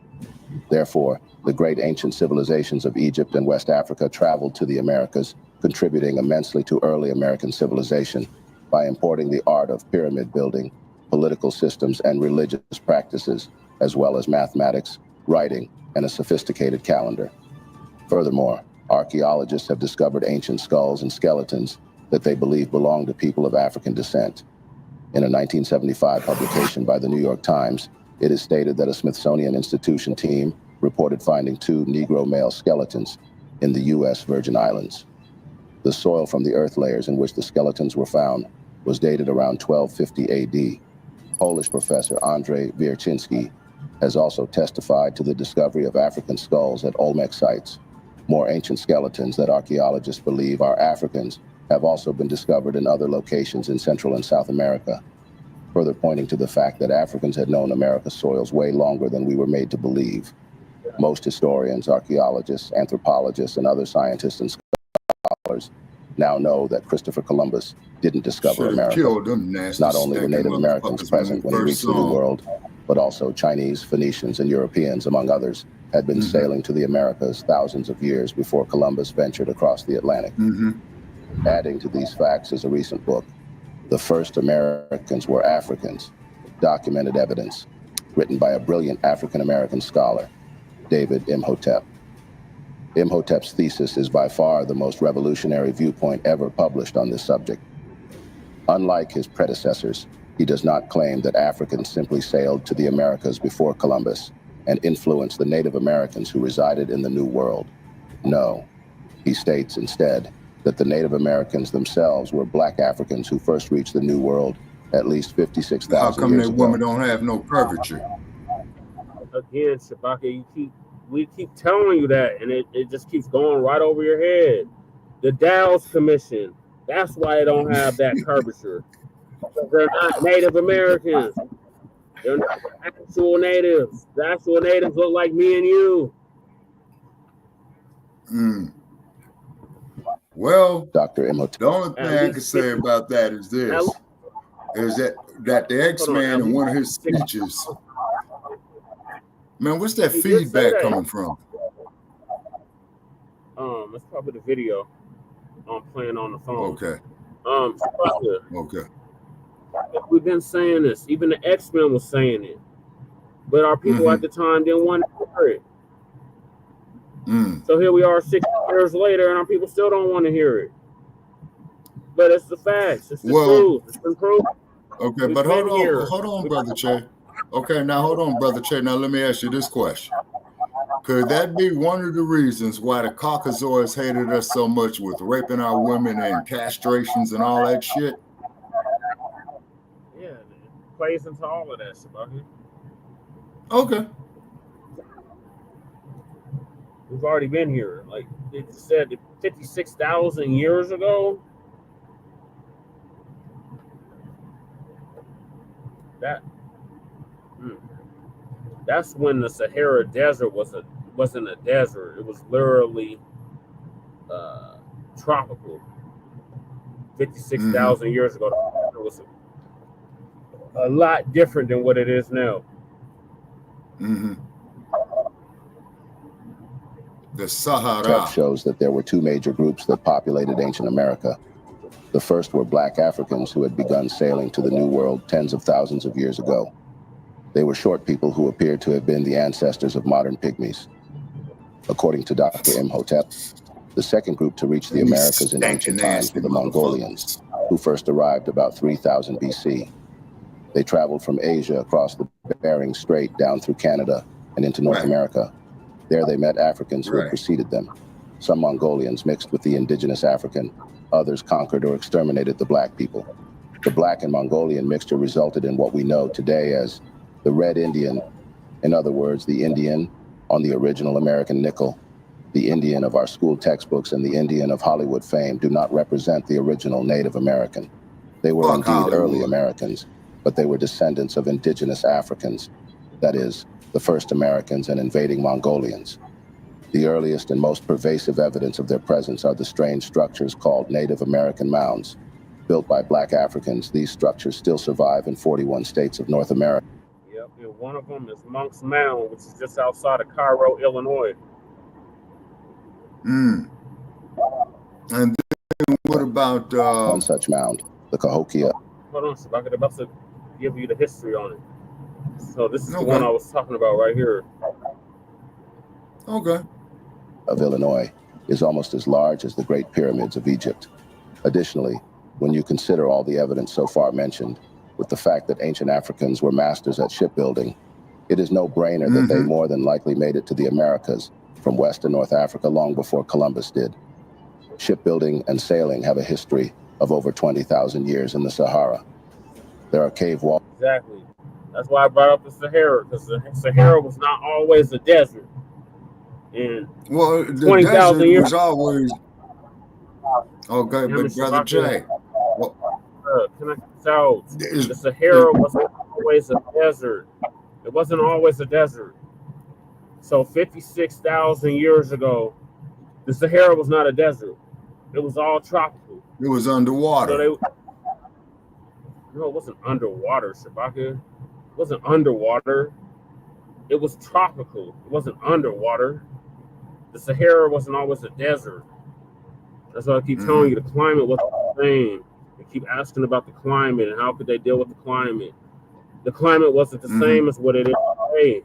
Therefore, the great ancient civilizations of Egypt and West Africa traveled to the Americas, contributing immensely to early American civilization by importing the art of pyramid building, political systems, and religious practices, as well as mathematics, writing, and a sophisticated calendar. Furthermore, archaeologists have discovered ancient skulls and skeletons that they believe belonged to people of African descent. In a 1975 publication by the New York Times, it is stated that a Smithsonian Institution team reported finding 2 Negro male skeletons in the U.S. Virgin Islands. The soil from the earth layers in which the skeletons were found was dated around 1250 AD. Polish professor Andrzej Wiercinski has also testified to the discovery of African skulls at Olmec sites. More ancient skeletons that archaeologists believe are Africans have also been discovered in other locations in Central and South America, further pointing to the fact that Africans had known America's soils way longer than we were made to believe. Most historians, archaeologists, anthropologists, and other scientists and scholars now know that Christopher Columbus didn't discover America. Not only were Native Americans present when he reached the New World, but also Chinese, Phoenicians, and Europeans, among others, had been sailing to the Americas thousands of years before Columbus ventured across the Atlantic. Adding to these facts is a recent book, The First Americans Were Africans, Documented Evidence, written by a brilliant African-American scholar, David Imhotep. Imhotep's thesis is by far the most revolutionary viewpoint ever published on this subject. Unlike his predecessors, he does not claim that Africans simply sailed to the Americas before Columbus and influenced the Native Americans who resided in the New World. No, he states instead that the Native Americans themselves were Black Africans who first reached the New World at least 56,000 years ago. How come that woman don't have no curvature? Again, Shabaka, we keep telling you that, and it just keeps going right over your head. The Dow's Commission, that's why they don't have that curvature. They're not Native Americans. They're not actual natives. The actual natives look like me and you. Well, Dr. Imhotep. The only thing I can say about that is this, is that the X-Man in one of his speeches, man, what's that feedback coming from? That's probably the video I'm playing on the phone. Okay. Okay. We've been saying this. Even the X-Men was saying it. But our people at the time didn't want to hear it. So here we are 60 years later, and our people still don't want to hear it. But it's the facts. It's the truth. It's been proven. Okay, but hold on, Brother Che. Okay, now hold on, Brother Che. Now let me ask you this question. Could that be one of the reasons why the Caucasoids hated us so much with raping our women and castrations and all that shit? Yeah, it plays into all of that, Shabaki. Okay. We've already been here. Like it said 56,000 years ago. that's when the Sahara Desert wasn't a desert. It was literally tropical. 56,000 years ago, it was a lot different than what it is now. The Sahara. Text shows that there were two major groups that populated ancient America. The first were Black Africans who had begun sailing to the New World tens of thousands of years ago. They were short people who appeared to have been the ancestors of modern pygmies. According to Dr. Imhotep, the second group to reach the Americas in ancient times were the Mongolians, who first arrived about 3000 BC. They traveled from Asia across the Bering Strait down through Canada and into North America. There they met Africans who had preceded them. Some Mongolians mixed with the indigenous African, others conquered or exterminated the Black people. The Black and Mongolian mixture resulted in what we know today as the Red Indian, in other words, the Indian on the original American nickel. The Indian of our school textbooks and the Indian of Hollywood fame do not represent the original Native American. They were indeed early Americans, but they were descendants of indigenous Africans, that is, the first Americans and invading Mongolians. The earliest and most pervasive evidence of their presence are the strange structures called Native American mounds. Built by Black Africans, these structures still survive in 41 states of North America. Yep, and one of them is Monk's Mound, which is just outside of Cairo, Illinois. And then what about one such mound, the Cahokia? Hold on, Shabak, I'm about to give you the history on it. So this is the one I was talking about right here. Okay. Of Illinois is almost as large as the Great Pyramids of Egypt. Additionally, when you consider all the evidence so far mentioned, with the fact that ancient Africans were masters at shipbuilding, it is no brainer that they more than likely made it to the Americas from West and North Africa long before Columbus did. Shipbuilding and sailing have a history of over 20,000 years in the Sahara. There are cave walls. Exactly. That's why I brought up the Sahara, because the Sahara was not always a desert. And well, the 20,000 years was always okay, but Brother Jay, can I tell the Sahara wasn't always a desert. It wasn't always a desert. So 56,000 years ago, the Sahara was not a desert. It was all tropical. It was underwater. So no, it wasn't underwater, Shabaka. It wasn't underwater. It was tropical. It wasn't underwater. The Sahara wasn't always a desert. That's why I keep telling you the climate wasn't the same. They keep asking about the climate and how could they deal with the climate. The climate wasn't the same as what it is today.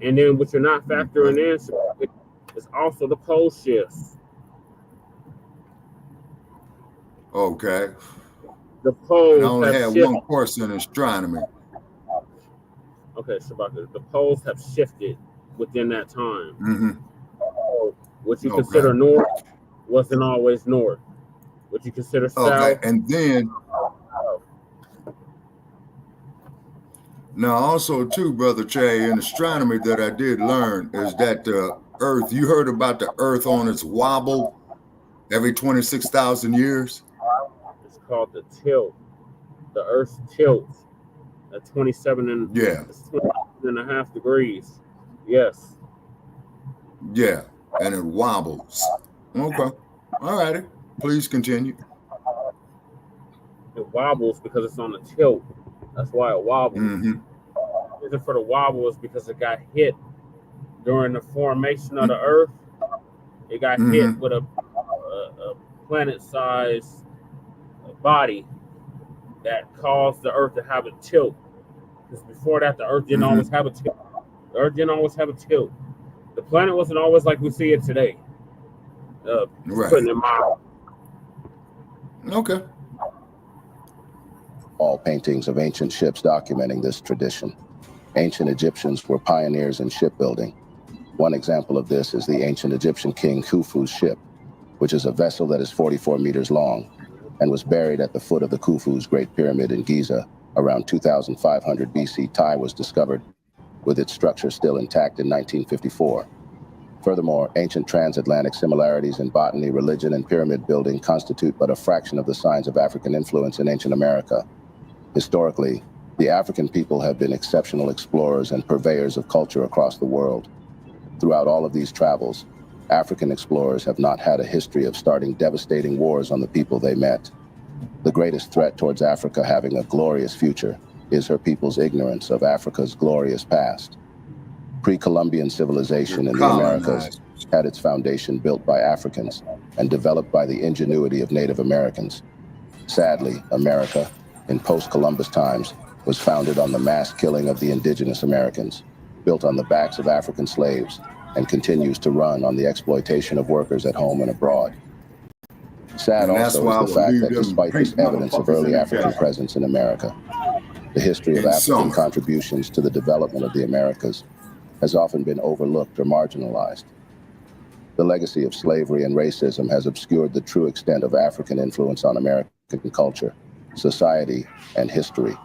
And then what you're not factoring in is also the pole shifts. Okay. The poles I only have had one course in astronomy. Okay, Shabaka, the poles have shifted within that time. So what you consider north wasn't always north. What you consider south. And then now also too, Brother Che, in astronomy that I did learn is that the Earth, you heard about the Earth on its wobble every 26,000 years? It's called the tilt. The Earth tilts at 27 and a half degrees. Yes. Yeah, and it wobbles. Okay. All righty. Please continue. It wobbles because it's on the tilt. That's why it wobbles. The reason for the wobble is because it got hit during the formation of the Earth. It got hit with a planet-sized body that caused the Earth to have a tilt. Because before that, the Earth didn't always have a tilt. The Earth didn't always have a tilt. The planet wasn't always like we see it today. Putting it mild. Okay. All paintings of ancient ships documenting this tradition. Ancient Egyptians were pioneers in shipbuilding. One example of this is the ancient Egyptian king Khufu's ship, which is a vessel that is 44 meters long and was buried at the foot of the Khufu's Great Pyramid in Giza. Around 2500 BC, Ty was discovered with its structure still intact in 1954. Furthermore, ancient transatlantic similarities in botany, religion, and pyramid building constitute but a fraction of the signs of African influence in ancient America. Historically, The African people have been exceptional explorers and purveyors of culture across the world. Throughout all of these travels, African explorers have not had a history of starting devastating wars on the people they met. The greatest threat towards Africa having a glorious future is her people's ignorance of Africa's glorious past. Pre-Columbian civilization in the Americas had its foundation built by Africans and developed by the ingenuity of Native Americans. Sadly, America, in post-Columbus times, was founded on the mass killing of the indigenous Americans, built on the backs of African slaves, and continues to run on the exploitation of workers at home and abroad. Sad also is the fact that despite this evidence of early African presence in America, the history of African contributions to the development of the Americas has often been overlooked or marginalized. The legacy of slavery and racism has obscured the true extent of African influence on American culture, society, and history.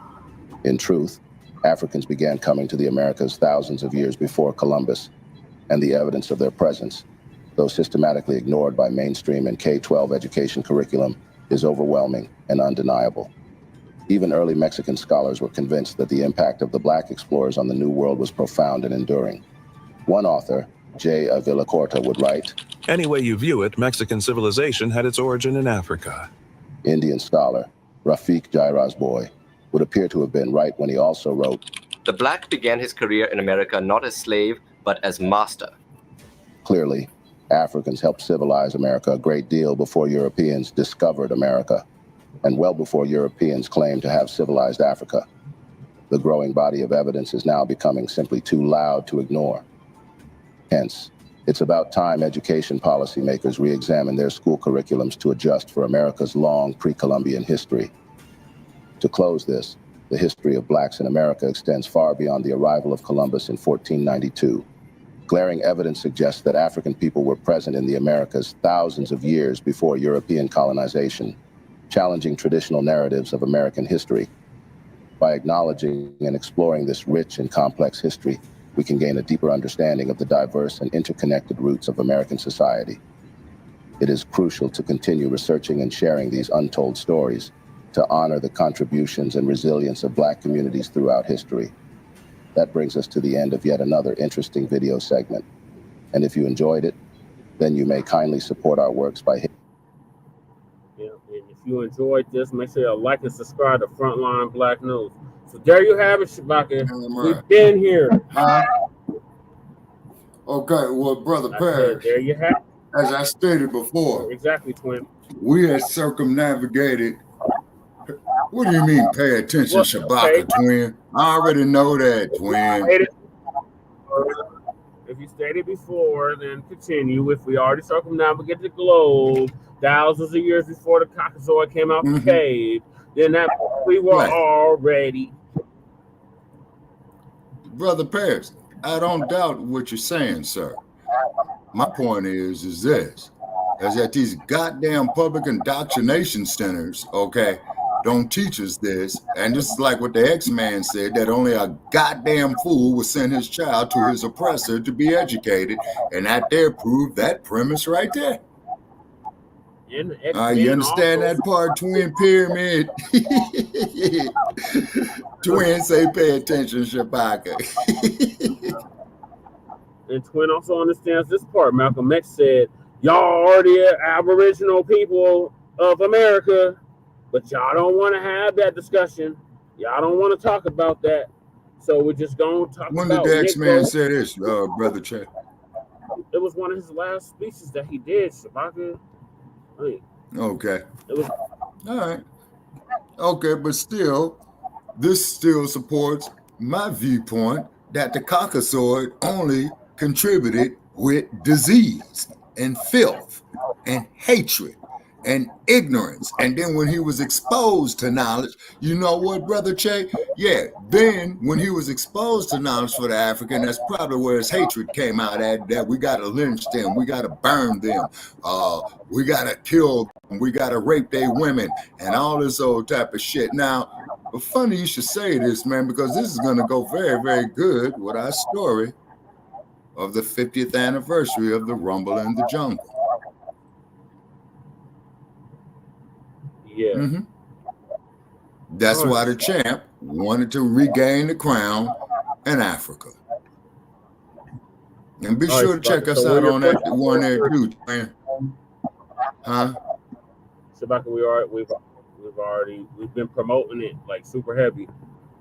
In truth, Africans began coming to the Americas thousands of years before Columbus, and the evidence of their presence, though systematically ignored by mainstream and K-12 education curriculum, is overwhelming and undeniable. Even early Mexican scholars were convinced that the impact of the Black explorers on the New World was profound and enduring. One author, J. Villacorta, would write, "Any way you view it, Mexican civilization had its origin in Africa." Indian scholar Rafiq Jairasboy would appear to have been right when he also wrote, "The Black began his career in America not as slave, but as master." Clearly, Africans helped civilize America a great deal before Europeans discovered America, and well before Europeans claimed to have civilized Africa. The growing body of evidence is now becoming simply too loud to ignore. Hence, it's about time education policymakers re-examine their school curriculums to adjust for America's long pre-Columbian history. To close this, the history of Blacks in America extends far beyond the arrival of Columbus in 1492. Glaring evidence suggests that African people were present in the Americas thousands of years before European colonization, challenging traditional narratives of American history. By acknowledging and exploring this rich and complex history, we can gain a deeper understanding of the diverse and interconnected roots of American society. It is crucial to continue researching and sharing these untold stories to honor the contributions and resilience of Black communities throughout history. That brings us to the end of yet another interesting video segment. And if you enjoyed it, then you may kindly support our works by hitting. Yeah, and if you enjoyed this, make sure you like and subscribe to Frontline Black News. So there you have it, Shabaka. We've been here. Okay, well, Brother Parrish, there you have it. As I stated before, Exactly, twin. we had circumnavigated. What do you mean, pay attention, Shabaka, twin? I already know that, twin. If you stated before, then continue. If we already circumnavigated the globe thousands of years before the Caucasoid came out the cave, then that we were already. Brother Parrish, I don't doubt what you're saying, sir. My point is this, is that these goddamn public indoctrination centers, okay, don't teach us this. And this is like what the X-Man said, that only a goddamn fool would send his child to his oppressor to be educated. And that there proved that premise right there. You understand that part, twin pyramid? Twin say pay attention, Shabaka. And twin also understands this part. Malcolm X said, y'all are the Aboriginal people of America, but y'all don't want to have that discussion. Y'all don't want to talk about that. So we're just going to talk about When did the X-Man say this, Brother Che? It was one of his last speeches that he did, Shabaka. Okay. It was all right. Okay, but still, this still supports my viewpoint that the Caucasoid only contributed with disease and filth and hatred and ignorance. And then when he was exposed to knowledge, you know what, Brother Che? Yeah, then when he was exposed to knowledge for the African, that's probably where his hatred came out at, that we got to lynch them, we got to burn them, we got to kill them, we got to rape their women, and all this old type of shit. Now, funny you should say this, man, because this is going to go very, very good with our story of the 50th anniversary of the Rumble in the Jungle. Yeah. That's why the champ wanted to regain the crown in Africa. And be sure to check us out on that one there too, man. Huh? Shabaka, we've been promoting it like super heavy.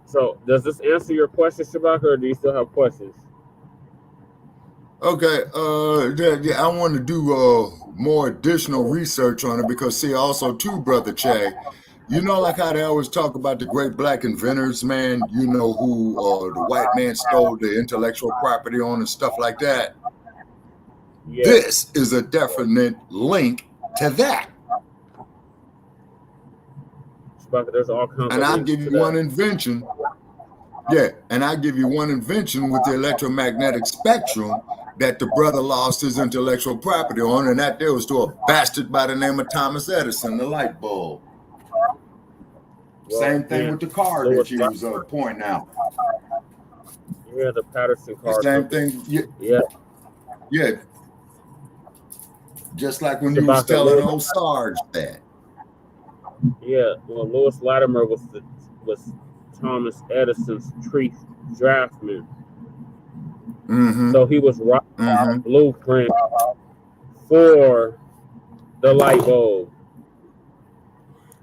So does this answer your question, Shabaka, or do you still have questions? Okay, I want to do more additional research on it because see, also too, Brother Che, you know, like how they always talk about the great black inventors, man, you know, who the white man stole the intellectual property on and stuff like that. Yeah. This is a definite link to that. There's all kinds and I'll give you one invention. Yeah, and I give you one invention with the electromagnetic spectrum that the brother lost his intellectual property on, and that there was to a bastard by the name of Thomas Edison, the light bulb. Well, same thing with the car that you was pointing out. Yeah, the Patterson car. The same thing. Yeah. Just like when you was telling old Sarge that. Yeah, well, Lewis Latimer was Thomas Edison's chief draftsman. Mm-hmm. So he was writing blueprint for the light bulb.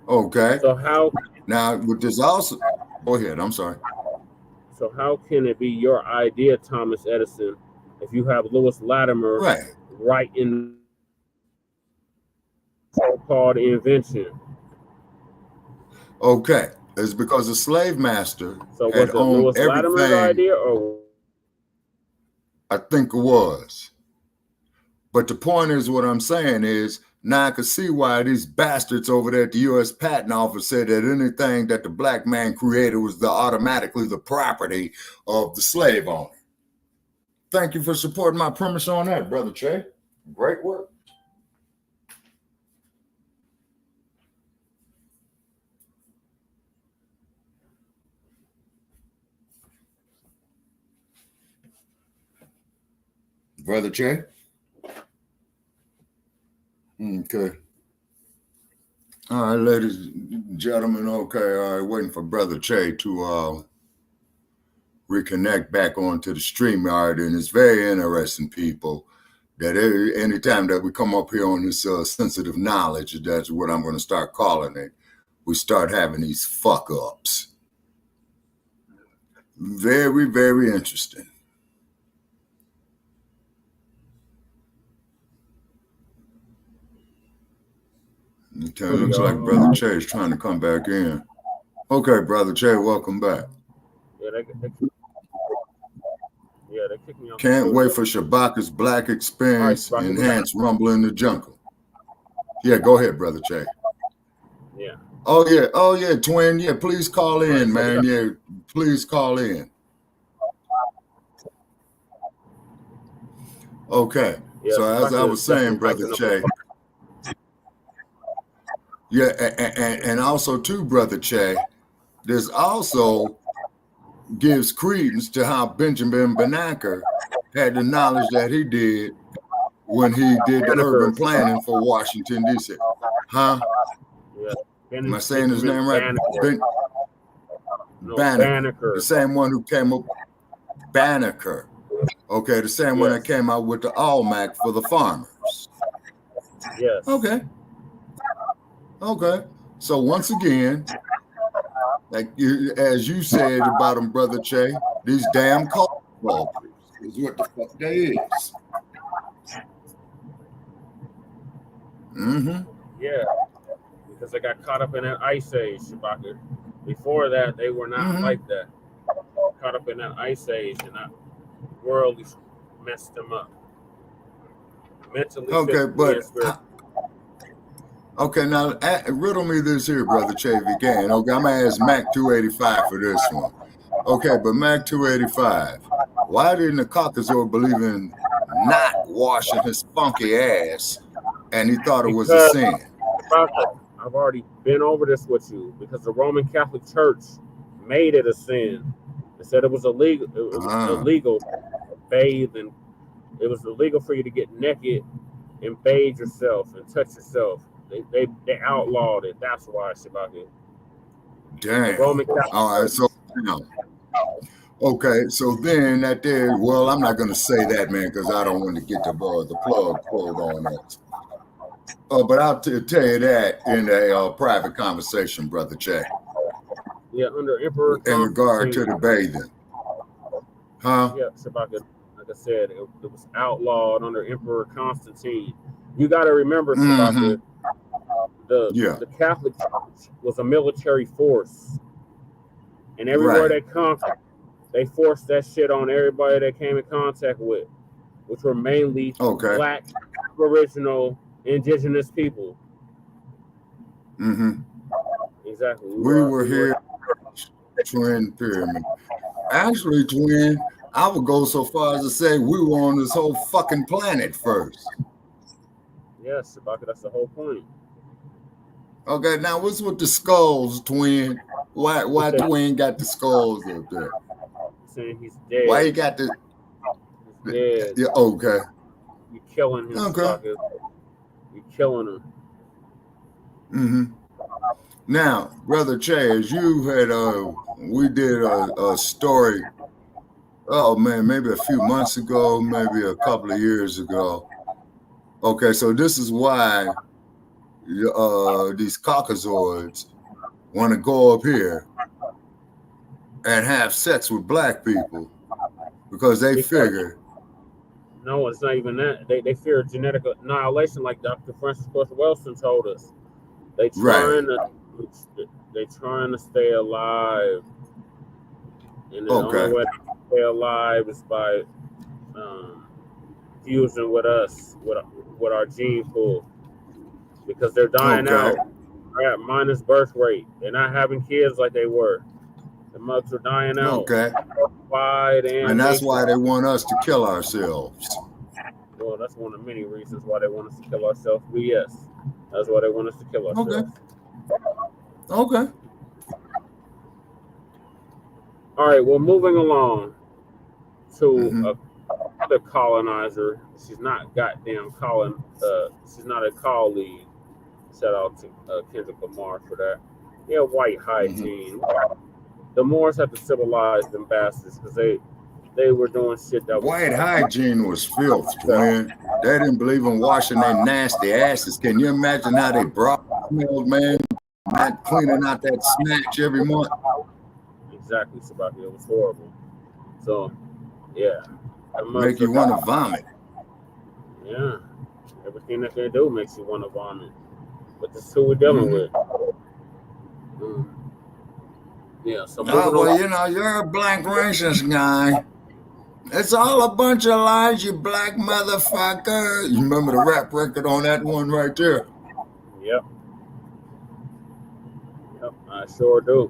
Okay. So how now with this also? Go ahead. I'm sorry. So how can it be your idea, Thomas Edison, if you have Lewis Latimer writing so-called invention? Okay, it's because the slave master had owned Lewis everything. Latimer's idea, or I think it was. But the point is, what I'm saying is, now I can see why these bastards over there at the U.S. Patent Office said that anything that the black man created was automatically the property of the slave owner. Thank you for supporting my premise on that, Brother Che. Great work. Brother Che? Okay. All right, ladies and gentlemen. Okay, all right, waiting for Brother Che to reconnect back onto the StreamYard. And it's very interesting, people, that anytime that we come up here on this sensitive knowledge, that's what I'm going to start calling it, we start having these fuck-ups. Very, very interesting. Okay, looks like Brother Che is trying to come back in. Okay, Brother Che, welcome back. Yeah, they kicked me off. Can't wait for Shabaka's Black Experience Enhanced Rumble in the Jungle. Yeah, go ahead, Brother Che. Yeah. Oh yeah, twin. Yeah, please call in, man. Yeah, please call in. Okay. Yeah, so as I was saying, Brother Che. Yeah, and also too, Brother Che, there's also gives credence to how Benjamin Bacc had the knowledge that he did when he did the urban planning for Washington, D.C. Huh? Yeah. Am I saying his name right? Banneker. The same one who came up, Banneker. Okay, the same one that came out with the Almanac for the farmers. Yes. Okay. So once again, like as you said about him, Brother Che, these damn cultures is what the fuck they is. Yeah, because they got caught up in that ice age, Shabaka. Before that, they were not like that. Caught up in that ice age, and that worldly messed them up. Mentally, okay, now riddle me this here, Brother Che, if you can. Okay, I'm gonna ask Mac 285 for this one. Okay, but Mac 285, why didn't the Caucasoid believe in not washing his funky ass, and he thought it was a sin? I've already been over this with you, because the Roman Catholic Church made it a sin. They said it was illegal. It was illegal to bathe, and it was illegal for you to get naked and bathe yourself and touch yourself. They outlawed it. That's why, Shabaka. Damn. Roman Catholic. All right, so okay, so then that there, well, I'm not gonna say that, man, because I don't want to get the plug pulled on us. But I'll tell you that in a private conversation, Brother Jay. Yeah, under Emperor in regard to the bathing. Huh? Yeah, so like I said, it was outlawed under Emperor Constantine. You got to remember, Sabaka, the Catholic Church was a military force, and everywhere they conquered, they forced that shit on everybody they came in contact with, which were mainly Black, Aboriginal, indigenous people. Exactly. We were here, Twin Pyramid. Actually, Twin, I would go so far as to say we were on this whole fucking planet first. Yes, Sabaka, that's the whole point. Okay, now what's with the skulls, Twin? Why Twin got the skulls up there? Saying he's dead. Why you got the? He's dead. Yeah. Okay. You're killing him. Okay. Sabaka. You're killing him. Now, Brother Che, as you had, we did a story. Oh man, maybe a few months ago, maybe a couple of years ago. Okay, so this is why these Caucasoids want to go up here and have sex with Black people because they figure. No, it's not even that. They fear genetic annihilation, like Dr. Francis Wilson told us. They trying to stay alive, and the only way to stay alive is by fusing with us, with our gene pool, because they're dying out. They're at minus birth rate. They're not having kids like they were. The mothers are dying out. And that's why they want us to kill ourselves. Well, that's one of many reasons why they want us to kill ourselves. But yes, that's why they want us to kill ourselves. Okay. All right. Well, moving along to another colonizer. She's not goddamn calling. She's not a colleague. Shout out to Kendrick Lamar for that. Yeah, white hygiene. The Moors had to civilize them bastards because they were doing shit that was white hygiene was filth, Twin. They didn't believe in washing their nasty asses. Can you imagine how they smelled, man? Not cleaning out that snatch every month. Exactly, Sabaki. It was horrible. So, yeah. Make you want to vomit. Yeah. Everything that they do makes you want to vomit. But this is who we're dealing with. Yeah, so well, you know, you're a black racist guy. It's all a bunch of lies, you black motherfucker. You remember the rap record on that one right there? Yep. I sure do.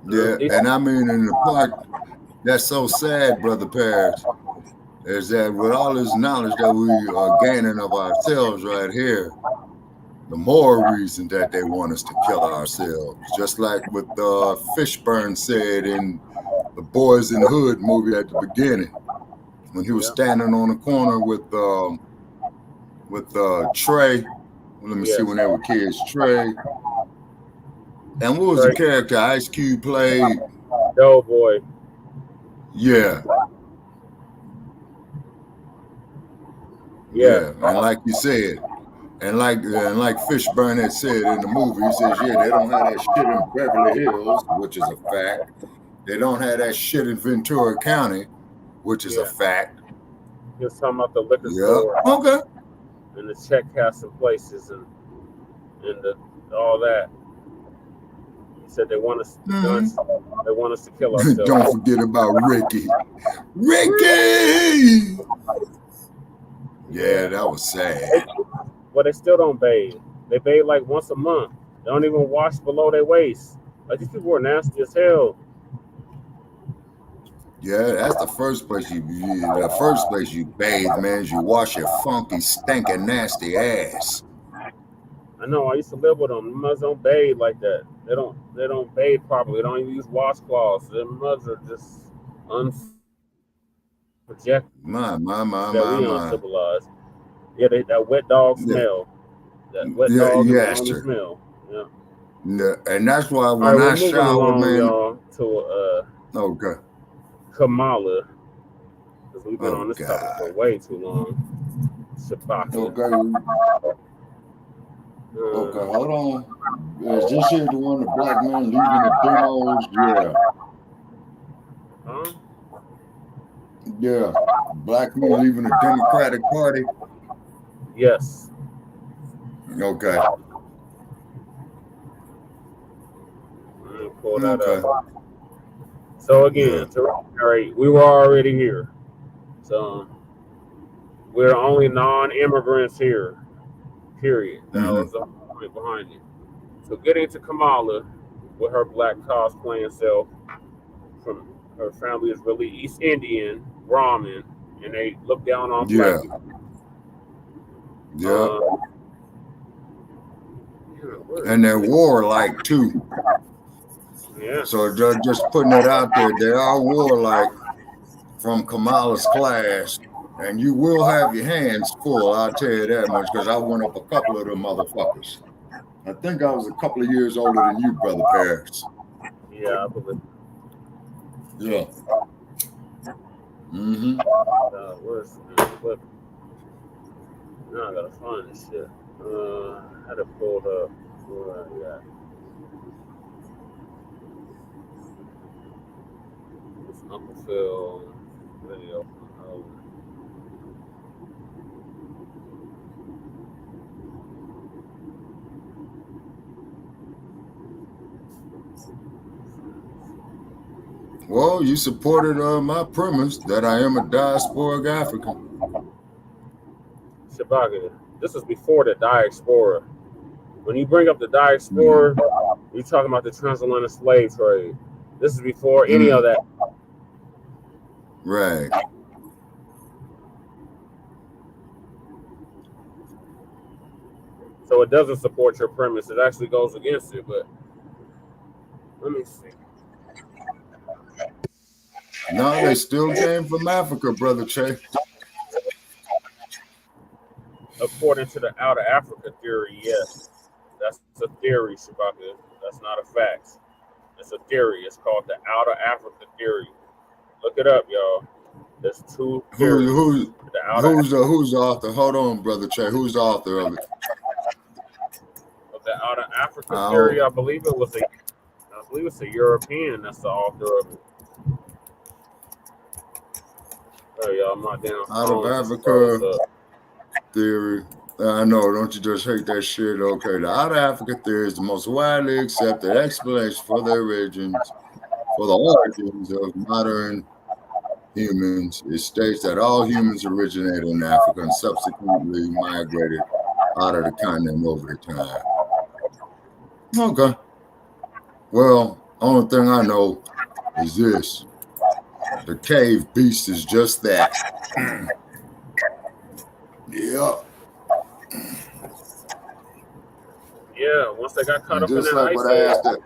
Yeah, and I mean, in the part that's so sad, Brother Paris, is that with all this knowledge that we are gaining of ourselves right here, the more reason that they want us to kill ourselves. Just like what Fishburne said in the Boys in the Hood movie at the beginning, when he was standing on the corner with Trey. Let me see when they were kids, Trey. And what was the character Ice Cube played? Doughboy. Yeah. Yeah, and like you said, and like Fishburne had said in the movie, he says, yeah, they don't have that shit in Beverly Hills, which is a fact. They don't have that shit in Ventura County, which is a fact. He was talking about the liquor store. Okay. And the check casting places and all that. He said they want us they want us to kill ourselves. Don't forget about Ricky. Ricky! Yeah, that was sad. But they still don't bathe. They bathe like once a month. They don't even wash below their waist. Like, these people are nasty as hell. Yeah, that's the first place you bathe, man, is you wash your funky, stinking, nasty ass. I know. I used to live with them. The mothers don't bathe like that. They don't bathe properly. They don't even use washcloths. Their mothers are just projected. My. Uncivilized. Yeah, that wet dog smell. That wet dog smell. Yeah. And that's why All when right, I we're moving shower, along, man. y'all, to Okay. Kamala, because we've been Oh, on this God. topic for way too long. Shabaka. Okay. Okay, hold on. Is this here the one, the black man leaving the demos? Yeah. Huh? Yeah. Black man leaving the Democratic Party? Yes. Okay. Let me pull that up. So again, all right, we were already here. So we're the only non-immigrants here. Period. That was the point behind it. So getting to Kamala with her black cosplaying self, from her family is really East Indian, Brahmin, and they look down on black people. Yeah. And they're warlike too. Yeah. So just putting it out there, they are warlike from Kamala's class. And you will have your hands full, I'll tell you that much, because I went up a couple of them motherfuckers. I think I was a couple of years older than you, Brother Paris. Yeah, I believe. Yeah. Mm-hmm. Where's the clip? Now I gotta find this shit. I had it pulled up. Where I got? This Uncle Phil video. Well, you supported my premise that I am a diasporic African. Shabaka, this is before the diaspora. When you bring up the diaspora, you're talking about the transatlantic slave trade. This is before any of that. Right. So it doesn't support your premise. It actually goes against it, but let me see. No, they still came from Africa, Brother Che. According to the Outer Africa theory, yes. That's a theory, Shabaka. That's not a fact. It's a theory. It's called the Outer Africa theory. Look it up, y'all. There's two theories. Who's the author? Hold on, Brother Che. Who's the author of it? Of the Outer Africa theory, I believe it's a European that's the author of it. Oh, y'all, I'm not down. Out of Africa theory. I know, don't you just hate that shit? Okay, the Out of Africa theory is the most widely accepted explanation for the origins of modern humans. It states that all humans originated in Africa and subsequently migrated out of the continent over the time. Okay. Well, only thing I know is this. The cave beast is just that. Yeah. Yeah, once they got caught up in Just that like ice what I asked age.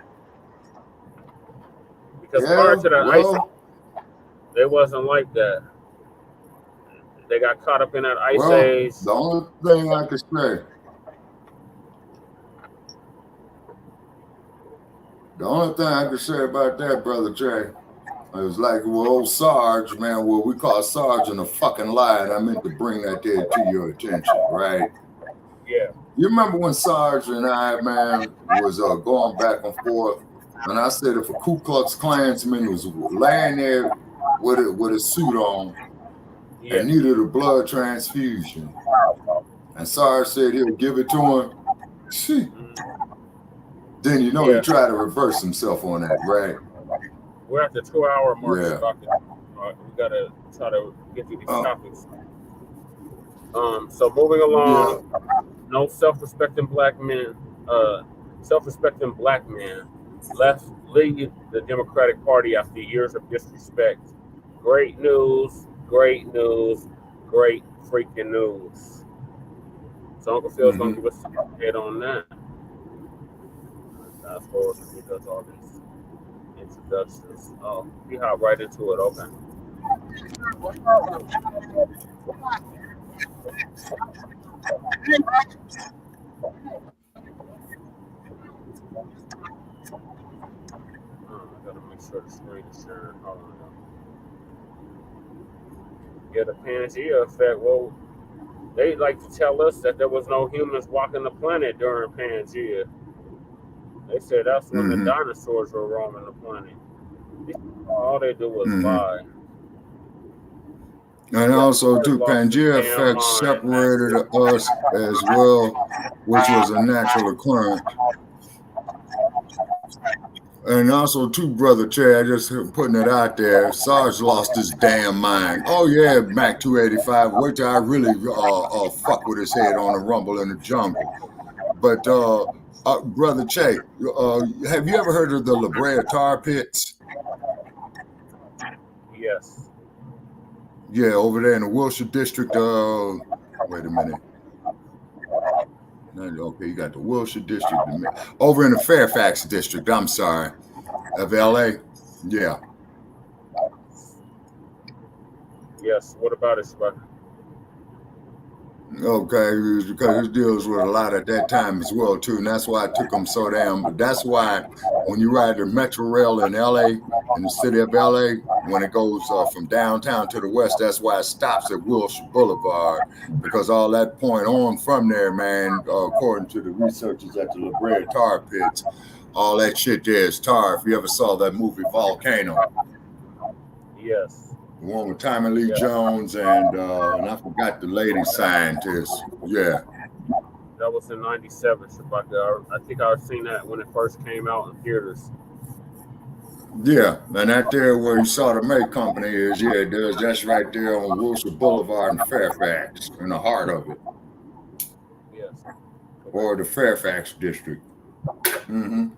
Because prior to that ice age, they wasn't like that. They got caught up in that ice age. The only thing I can say, about that, Brother Jay, it was like, well, old Sarge, man, well, we call Sarge in a fucking lie, and I meant to bring that there to your attention, right? Yeah. You remember when Sarge and I, man, was going back and forth, and I said if a Ku Klux Klansman was laying there with a suit on and needed a blood transfusion, and Sarge said he'll give it to him, then you know he tried to reverse himself on that, right? We're at the 2-hour mark. Yeah. We gotta try to get through these topics. So moving along, no self-respecting black men, left lead the Democratic Party after years of disrespect. Great news, great news, great freaking news. So Uncle Phil's gonna give us a head on that. Fast forward as he does all these introductions. Oh, he hop right into it. Okay. make sure the screen is sharing. Hold on. Yeah, the Pangea effect. Well, they like to tell us that there was no humans walking the planet during Pangea. They said that's when the dinosaurs were roaming the planet. All they do was lie. And also, too, Pangea effect separated us as well, which was a natural occurrence. And also, too, Brother Chad, just putting it out there, Sarge lost his damn mind. Oh, yeah, Mac 285. Wait till I really fuck with his head on a rumble in the jungle. But, Brother Che, have you ever heard of the La Brea tar pits? Yes. Yeah, over there in the Wilshire district. Wait a minute. Okay, you got the Wilshire district. Over in the Fairfax district, I'm sorry, of LA. Yeah. Yes. What about it, Spike? Okay, because it deals with a lot at that time as well too, and that's why it took them so damn. But that's why when you ride the Metro Rail in LA, in the city of LA, when it goes from downtown to the west, that's why it stops at Wilshire Boulevard, because all that point on from there, man, according to the researchers at the La Brea tar pits, all that shit there is tar. If you ever saw that movie Volcano. Yes. The one with Tommy Lee Jones and I forgot the lady scientist. Yeah. That was in '97, Shabaka. I think I've seen that when it first came out in theaters. Yeah, and that there where you saw the May Company is, yeah, it does. That's right there on Wilshire Boulevard in Fairfax, in the heart of it. Yes. Or the Fairfax district. We're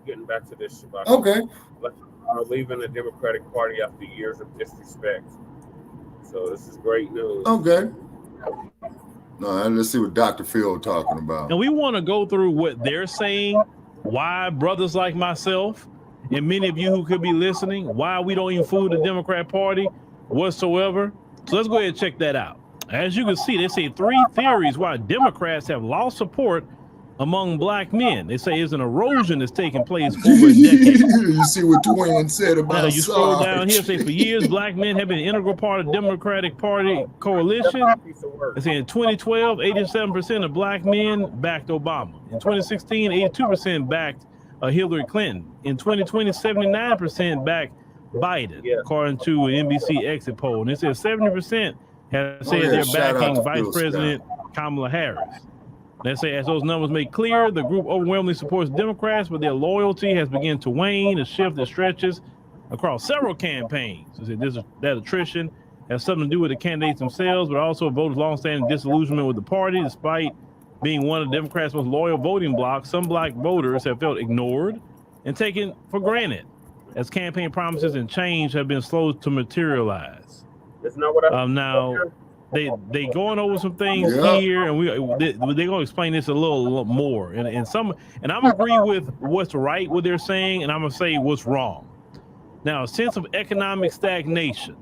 getting back to this, Shabaka. Okay. Leaving the Democratic Party after years of disrespect. So this is great news. Okay. No, let's see what Dr. Phil talking about. And we want to go through what they're saying, why brothers like myself and many of you who could be listening, why we don't even fool the Democrat Party whatsoever. So let's go ahead and check that out. As you can see, they say 3 theories why Democrats have lost support among black men. They say it's an erosion that's taking place over a decade. You see what Dwayne said about now, you scroll Sarge. down here, say for years, black men have been an integral part of the Democratic Party coalition. They say in 2012, 87% of black men backed Obama. In 2016, 82% backed Hillary Clinton. In 2020, 79% backed Biden, according to an NBC exit poll. And it says 70% have said they're backing Vice President Kamala Harris. They say, as those numbers make clear, the group overwhelmingly supports Democrats, but their loyalty has begun to wane, a shift that stretches across several campaigns. They say that attrition has something to do with the candidates themselves, but also voters' longstanding disillusionment with the party. Despite being one of the Democrats' most loyal voting blocs, some black voters have felt ignored and taken for granted, as campaign promises and change have been slow to materialize. That's not what now. They going over some things here, and they're gonna explain this a little more. And I'm gonna agree with what's right, what they're saying, and I'm gonna say what's wrong. Now, a sense of economic stagnation.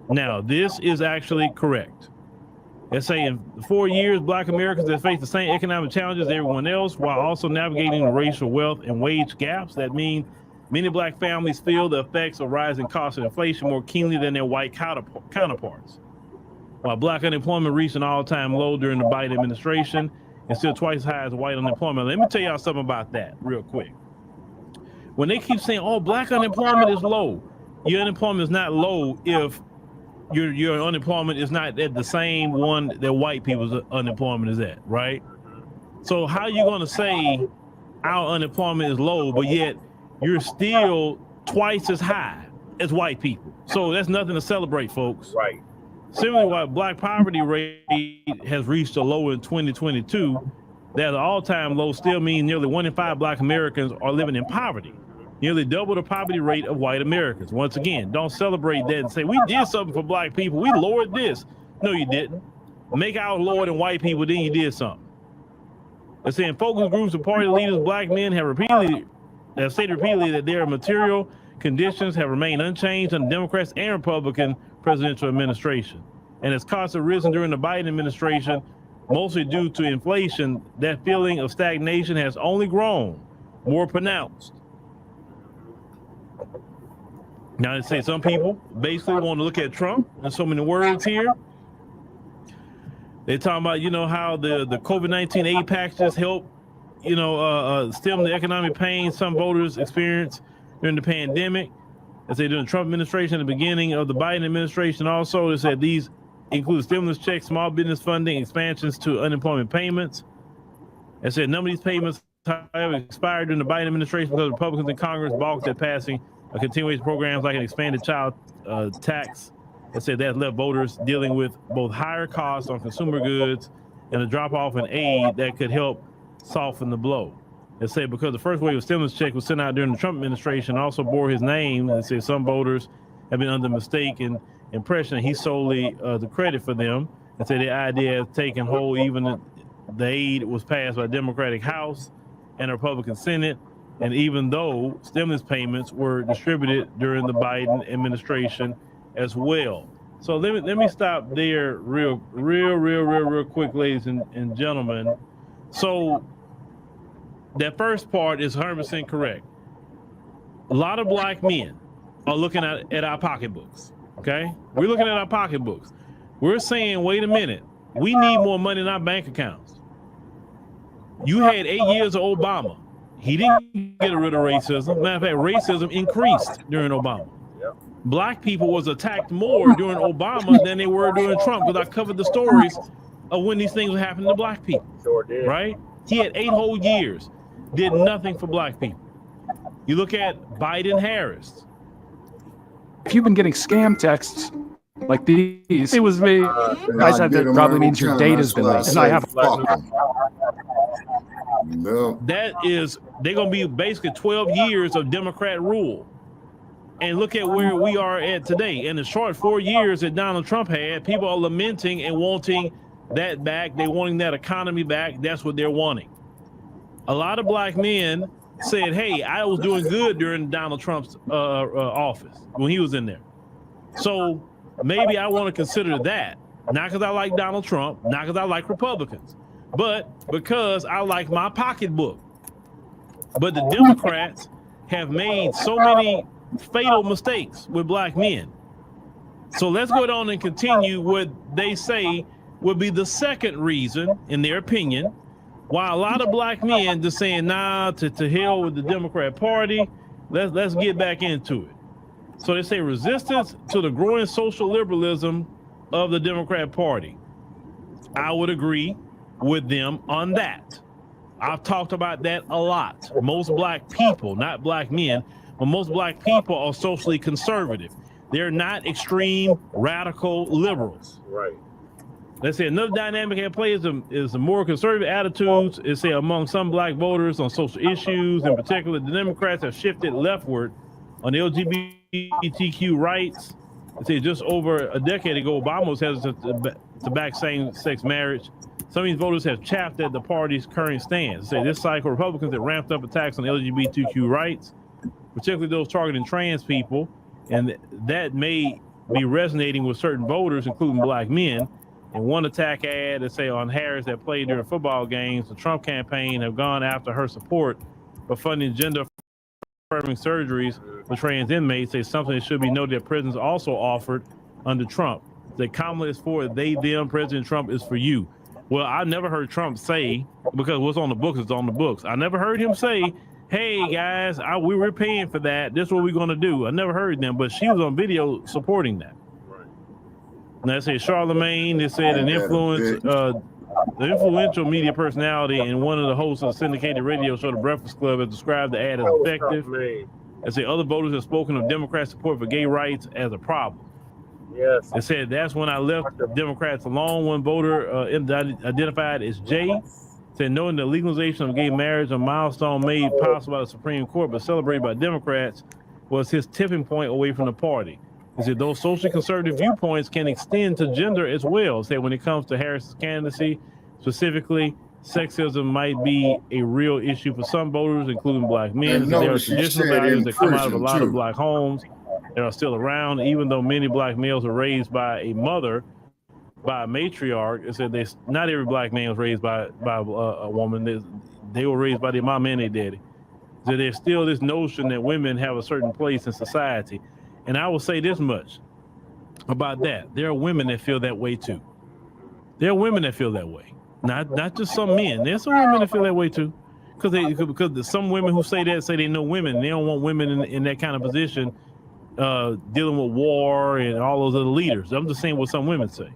Now, this is actually correct. They say in 4 years, black Americans have faced the same economic challenges as everyone else, while also navigating racial wealth and wage gaps. That means many black families feel the effects of rising costs and inflation more keenly than their white counterparts. While black unemployment reached an all-time low during the Biden administration and still twice as high as white unemployment. Let me tell y'all something about that real quick. When they keep saying, oh, black unemployment is low, your unemployment is not low if your unemployment is not at the same one that white people's unemployment is at, right? So how are you going to say our unemployment is low, but yet you're still twice as high as white people? So that's nothing to celebrate, folks. Right. Similarly, while black poverty rate has reached a low in 2022, that all-time low still means nearly 1 in 5 black Americans are living in poverty, nearly double the poverty rate of white Americans. Once again, don't celebrate that and say, we did something for black people. We lowered this. No, you didn't. Make out lower than white people, then you did something. They're saying focus groups of party leaders, black men have stated repeatedly that their material conditions have remained unchanged under Democrats and Republican presidential administration. And as costs have risen during the Biden administration, mostly due to inflation, that feeling of stagnation has only grown more pronounced. Now, they say some people basically want to look at Trump. There's so many words here. They're talking about, how the COVID-19 aid packages help, stem the economic pain some voters experienced during the pandemic. They say during the Trump administration, at the beginning of the Biden administration also, they said these include stimulus checks, small business funding, expansions to unemployment payments. They said none of these payments, however, expired during the Biden administration because Republicans in Congress balked at passing a continuation programs like an expanded child tax. They said that left voters dealing with both higher costs on consumer goods and a drop off in aid that could help soften the blow. They say because the first wave of stimulus check was sent out during the Trump administration also bore his name. They say some voters have been under mistaken impression that he's solely the credit for them. They say the idea has taken hold even the aid was passed by the Democratic House and the Republican Senate. And even though stimulus payments were distributed during the Biden administration as well. So let me stop there real quick, ladies and gentlemen. So that first part is 100% correct. A lot of black men are looking at our pocketbooks, okay? We're looking at our pocketbooks. We're saying, wait a minute, we need more money in our bank accounts. You had 8 years of Obama. He didn't get rid of racism. Matter of fact, racism increased during Obama. Black people was attacked more during Obama than they were during Trump, because I covered the stories of when these things were happening to black people. Sure did. Right? He had 8 whole years, did nothing for black people. You look at Biden Harris. If you've been getting scam texts like these, it was me. I said that probably means your data's been leaked, and I have. No. That is, they're gonna be basically 12 years of Democrat rule. And look at where we are at today. In the short 4 years that Donald Trump had, people are lamenting and wanting that back. They're wanting that economy back. That's what they're wanting. A lot of black men said, hey, I was doing good during Donald Trump's office when he was in there. So maybe I want to consider that. Not because I like Donald Trump, not because I like Republicans, but because I like my pocketbook. But the Democrats have made so many fatal mistakes with black men. So let's go on and continue what they say would be the second reason, in their opinion, why a lot of black men just saying, nah, to hell with the Democrat Party. Let's get back into it. So they say resistance to the growing social liberalism of the Democrat Party. I would agree with them on that. I've talked about that a lot. Most black people, not black men, but most black people are socially conservative. They're not extreme radical liberals. Right. Let's say another dynamic at play is the more conservative attitudes, is say among some black voters on social issues. In particular, the Democrats have shifted leftward on LGBTQ rights. They say just over a decade ago, Obama was hesitant to back same-sex marriage. Some of these voters have chaffed at the party's current stance. They say this cycle, Republicans have ramped up attacks on LGBTQ rights, particularly those targeting trans people, and that may be resonating with certain voters, including black men. And one attack ad that say on Harris that played during football games, the Trump campaign have gone after her support for funding gender-affirming surgeries for trans inmates. Say something that should be noted that prisons also offered under Trump. That Kamala is for they, them, President Trump is for you. Well, I never heard Trump say, because what's on the books is on the books. I never heard him say, hey guys, we were paying for that. This is what we're gonna do. I never heard them, but she was on video supporting that. And they say Charlemagne, they said an the influential media personality and one of the hosts of the syndicated radio show, The Breakfast Club, has described the ad as effective. They say other voters have spoken of Democrat support for gay rights as a problem. Yes. They said that's when I left the Democrats alone. One voter identified as Jay said knowing the legalization of gay marriage, a milestone made possible by the Supreme Court but celebrated by Democrats, was his tipping point away from the party. He said those socially conservative viewpoints can extend to gender as well. Say when it comes to Harris's candidacy, specifically, sexism might be a real issue for some voters, including black men. There are traditional values that come out of a lot of black homes that are still around, even though many black males are raised by a mother, by a matriarch. It said not every black man was raised by a woman. They were raised by their mom and their daddy. So there's still this notion that women have a certain place in society. And I will say this much about that. There are women that feel that way too. There are women that feel that way. Not just some men. There's some women that feel that way too. Because some women who say they know women, they don't want women in that kind of position dealing with war and all those other leaders. I'm just saying what some women say.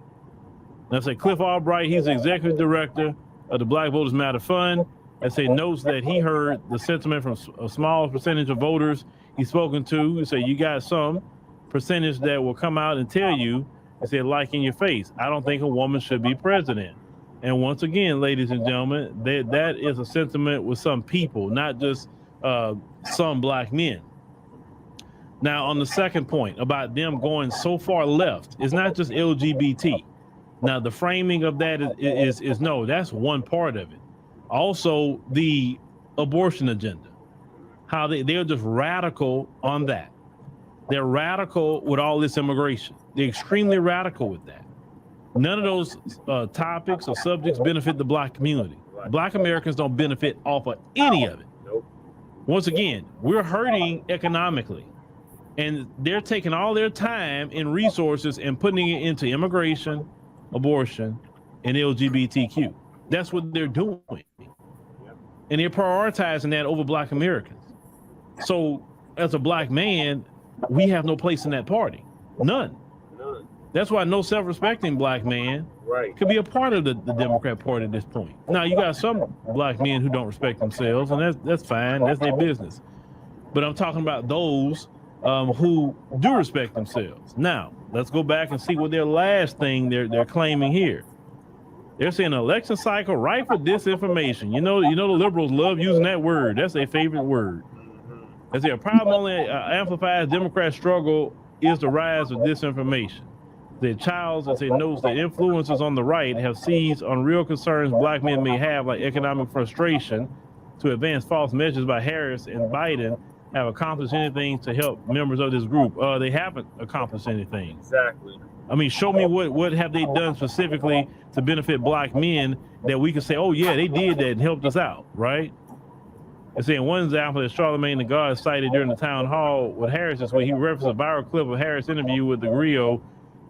And I say Cliff Albright, he's the executive director of the Black Voters Matter Fund. I say notes that he heard the sentiment from a small percentage of voters he's spoken to. He said you got some percentage that will come out and tell you, I said, like in your face, I don't think a woman should be president. And once again, ladies and gentlemen, that is a sentiment with some people, not just some black men. Now, on the second point about them going so far left, it's not just LGBT. Now, the framing of that is no, that's one part of it. Also, the abortion agenda, how they're just radical on that. They're radical with all this immigration. They're extremely radical with that. None of those topics or subjects benefit the black community. Black Americans don't benefit off of any of it. Once again, we're hurting economically, and they're taking all their time and resources and putting it into immigration, abortion, and LGBTQ. That's what they're doing. And they're prioritizing that over black Americans. So as a black man, we have no place in that party. None. That's why no self-respecting black man could be a part of the Democrat Party at this point. Now, you got some black men who don't respect themselves, and that's fine. That's their business. But I'm talking about those who do respect themselves. Now, let's go back and see what their last thing they're claiming here. They're saying election cycle rife with disinformation. You know the liberals love using that word. That's their favorite word. They say a problem only amplifies Democrat struggle is the rise of disinformation. The Childs notes that influencers on the right have seized on real concerns black men may have, like economic frustration, to advance false messages by Harris and Biden have accomplished anything to help members of this group. They haven't accomplished anything. Exactly. I mean, show me what have they done specifically to benefit black men that we can say, oh yeah, they did that and helped us out, right? And saying one example that Charlemagne the God cited during the town hall with Harris is when he referenced a viral clip of Harris' interview with the Griot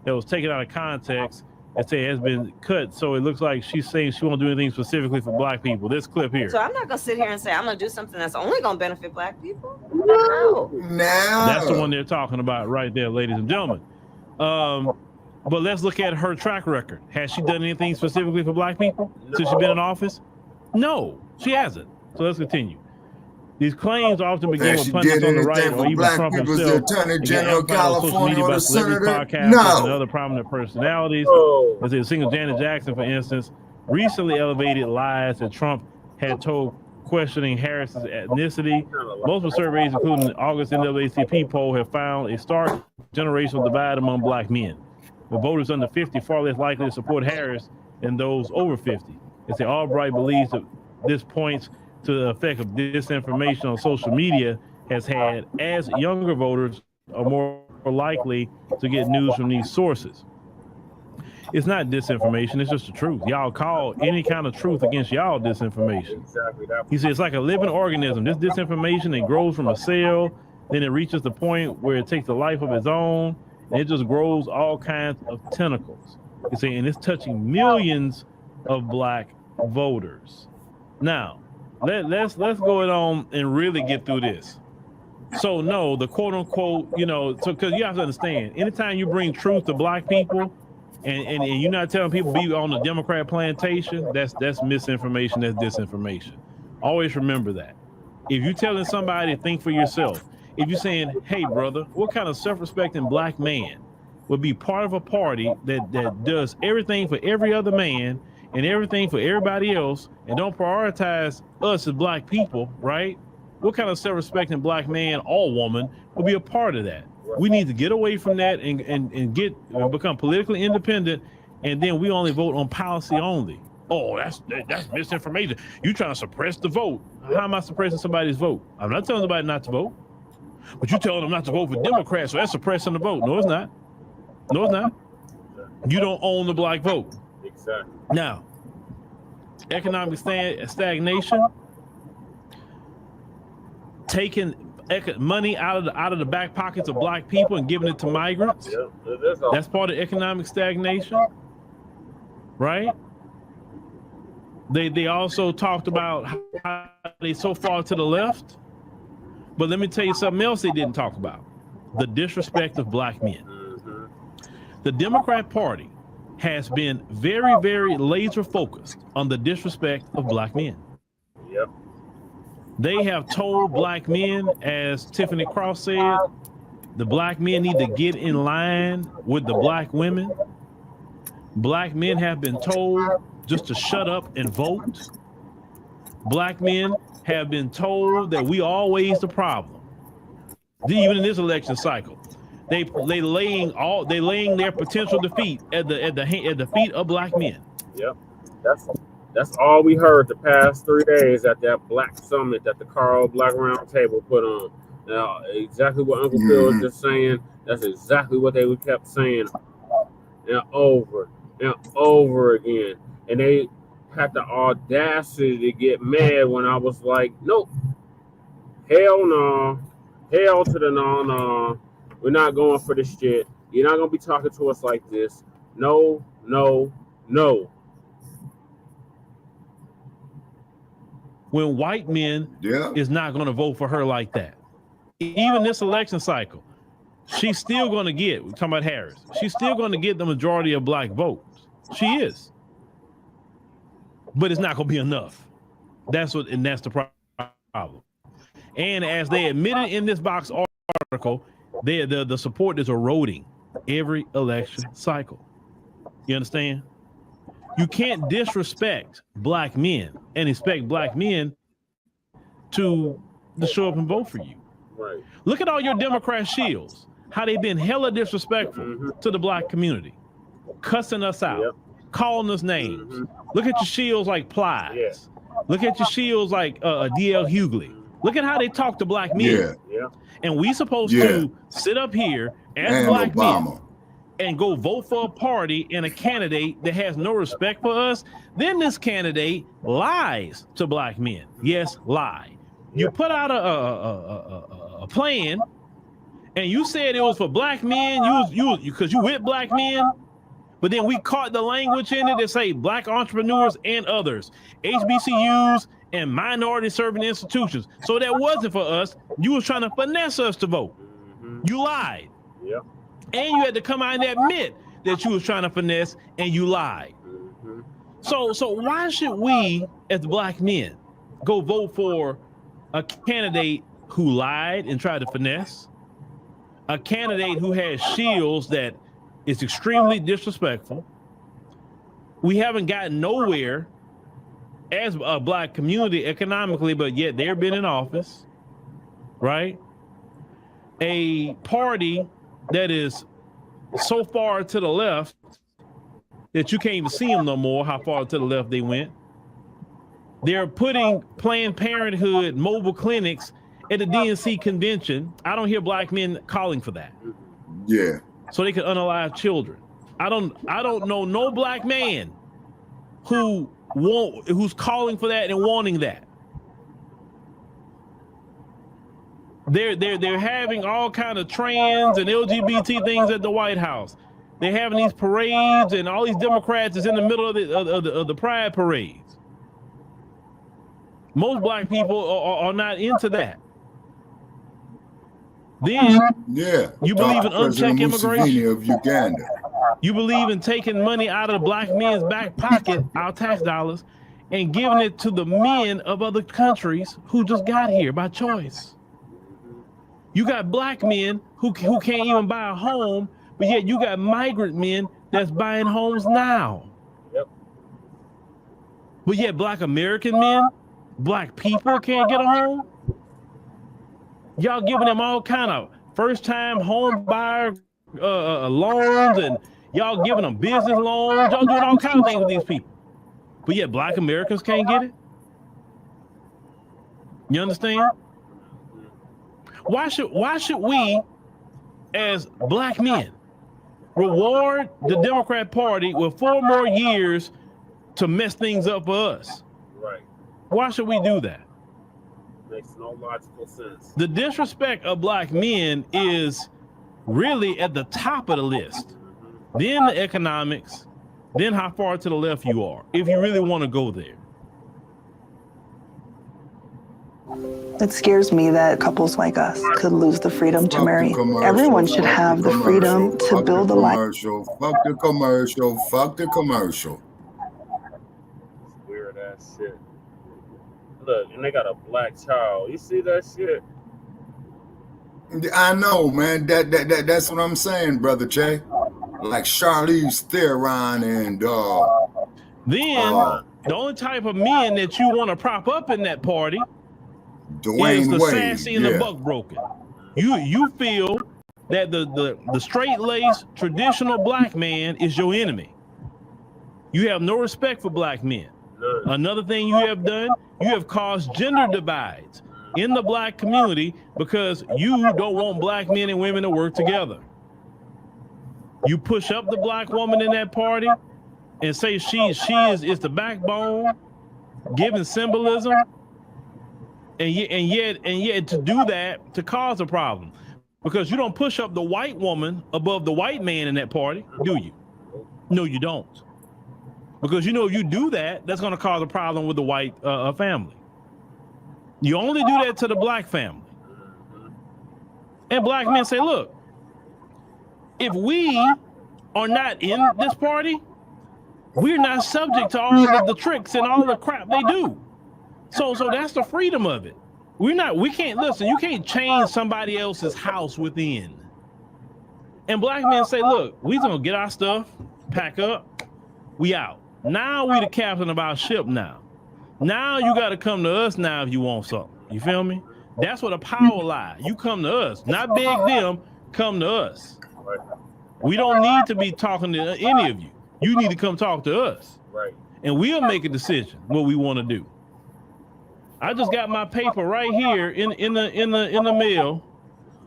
that was taken out of context and say it has been cut. So it looks like she's saying she won't do anything specifically for black people. This clip here. So I'm not gonna sit here and say I'm gonna do something that's only gonna benefit black people. No. That's the one they're talking about right there, ladies and gentlemen. But let's look at her track record. Has she done anything specifically for black people since she's been in office? No, she hasn't. So let's continue. These claims often begin with pundits on the right or even Trump himself. The Attorney General of California or the Senator? Podcasts No. and other prominent personalities. As a single Janet Jackson, for instance, recently elevated lies that Trump had told questioning Harris's ethnicity. Multiple surveys, including the August NAACP poll, have found a stark generational divide among black men, with voters under 50 far less likely to support Harris than those over 50. As Albright believes that this points to the effect of disinformation on social media has had, as younger voters are more likely to get news from these sources. It's not disinformation, it's just the truth. Y'all call any kind of truth against y'all disinformation. Exactly. He says it's like a living organism. This disinformation, it grows from a cell, then it reaches the point where it takes a life of its own, and it just grows all kinds of tentacles. He's saying it's touching millions of black voters. Now, let's go on and really get through this. So no, the quote unquote, so because you have to understand, anytime you bring truth to black people and you're not telling people be on the Democrat plantation, that's misinformation, that's disinformation. Always remember that. If you're telling somebody to think for yourself, if you're saying, hey brother, what kind of self-respecting black man would be part of a party that does everything for every other man and everything for everybody else and don't prioritize us as black people, right? What kind of self-respecting black man or woman will be a part of that? We need to get away from that and become politically independent, and then we only vote on policy only. Oh, that's misinformation. You trying to suppress the vote. How am I suppressing somebody's vote? I'm not telling somebody not to vote, but you telling them not to vote for Democrats, so that's suppressing the vote. No, it's not. No, it's not. You don't own the black vote. Exactly. Now, economic stagnation, taking money out of the back pockets of black people and giving it to migrants. That's part of economic stagnation, right? They also talked about how they so far to the left, but let me tell you something else they didn't talk about: the disrespect of black men. The Democrat Party has been very, very laser focused on the disrespect of black men. Yep. They have told black men, as Tiffany Cross said, the black men need to get in line with the black women. Black men have been told just to shut up and vote. Black men have been told that we always the problem. Even in this election cycle, they laying their potential defeat at the feet of black men. Yep. That's all we heard the past 3 days at that Black Summit that the Carl Black Round Table put on. Now, exactly what Uncle Phil was just saying, that's exactly what they kept saying and over and over again. And they had the audacity to get mad when I was like, nope, hell no, hell to the no. We're not going for this shit. You're not going to be talking to us like this. No, no, no. When white men is not going to vote for her like that. Even this election cycle, she's still going to get, we're talking about Harris, she's still going to get the majority of black votes. She is. But it's not going to be enough. That's the problem. And as they admitted in this Box article, the support is eroding every election cycle. You understand? You can't disrespect black men and expect black men to show up and vote for you. Right. Look at all your Democrat shills, how they've been hella disrespectful to the black community, cussing us out, calling us names. Look at your shills like Plies. Look at your shills like D.L. Hughley. Look at how they talk to black men. And we supposed to sit up here as black men and go vote for a party and a candidate that has no respect for us. Then this candidate lies to black men. Yes, lie. You put out a plan and you said it was for black men, because you with black men, but then we caught the language in it that say black entrepreneurs and others, HBCUs and minority serving institutions. So that wasn't for us. You was trying to finesse us to vote. You lied. Yep. And you had to come out and admit that you was trying to finesse and you lied. So why should we, as black men, go vote for a candidate who lied and tried to finesse, a candidate who has shields that is extremely disrespectful? We haven't gotten nowhere as a black community economically, but yet they've been in office, right? A party that is so far to the left that you can't even see them no more, how far to the left they went. They're putting Planned Parenthood mobile clinics at the DNC convention. I don't hear black men calling for that. Yeah. So they can unalive children. I don't know no black man who's calling for that and wanting that. They're having all kind of trans and LGBT things at the White House. They're having these parades, and all these Democrats is in the middle of the pride parades. Most black people are not into that. Then you believe in unchecked immigration of Uganda. You believe in taking money out of the black men's back pocket, our tax dollars, and giving it to the men of other countries who just got here by choice. You got black men who can't even buy a home, but yet you got migrant men that's buying homes now. Yep. But yet black American men, black people can't get a home. Y'all giving them all kind of first-time home buyer loans, and y'all giving them business loans. Y'all doing all kinds of things with these people. But yet black Americans can't get it. You understand? Why should we, as black men, reward the Democrat Party with 4 more years to mess things up for us? Right. Why should we do that? Makes no logical sense. The disrespect of black men is really at the top of the list. Then the economics, then how far to the left you are, if you really want to go there. It scares me that couples like us could lose the freedom to marry. Everyone should have the freedom to build a life. Fuck the commercial. Fuck the commercial. Weird ass shit. Look, and they got a black child. You see that shit? I know, man. That's what I'm saying, brother Jay. Like Charlize Theron and then the only type of men that you want to prop up in that party Dwayne is the Wade, sassy and the buck broken. You feel that the straight-laced traditional black man is your enemy. You have no respect for black men. Another thing you have done, you have caused gender divides in the black community because you don't want black men and women to work together. You push up the black woman in that party and say she is the backbone, giving symbolism, and yet to do that to cause a problem, because you don't push up the white woman above the white man in that party, do you? No, you don't. Because you know if you do that, that's going to cause a problem with the white family. You only do that to the black family. And black men say, look, if we are not in this party, we're not subject to all of the tricks and all the crap they do. So that's the freedom of it. We can't listen, you can't change somebody else's house within. And black men say, look, we gonna get our stuff, pack up, we out. Now we the captain of our ship now. Now you gotta come to us now if you want something. You feel me? That's where the power lies. You come to us, not beg them, come to us. We don't need to be talking to any of you. You need to come talk to us. Right. And we'll make a decision what we want to do. I just got my paper right here in the mail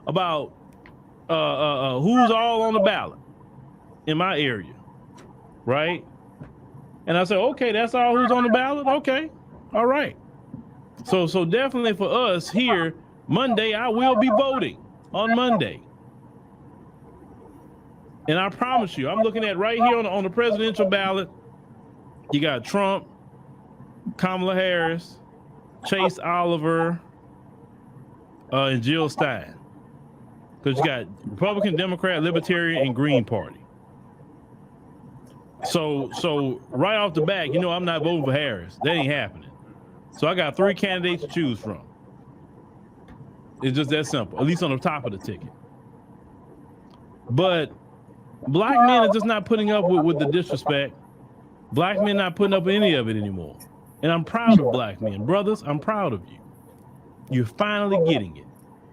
about who's all on the ballot in my area, right? And I said, okay, that's all who's on the ballot. Okay, all right. So definitely for us here, Monday I will be voting on Monday. And I promise you, I'm looking at right here on the presidential ballot. You got Trump, Kamala Harris, Chase Oliver, and Jill Stein. Because you got Republican, Democrat, Libertarian, and Green Party. So right off the bat, you know I'm not voting for Harris. That ain't happening. So I got 3 candidates to choose from. It's just that simple, at least on the top of the ticket. But black men are just not putting up with the disrespect. Black men not putting up with any of it anymore. And I'm proud of black men. Brothers, I'm proud of you. You're finally getting it.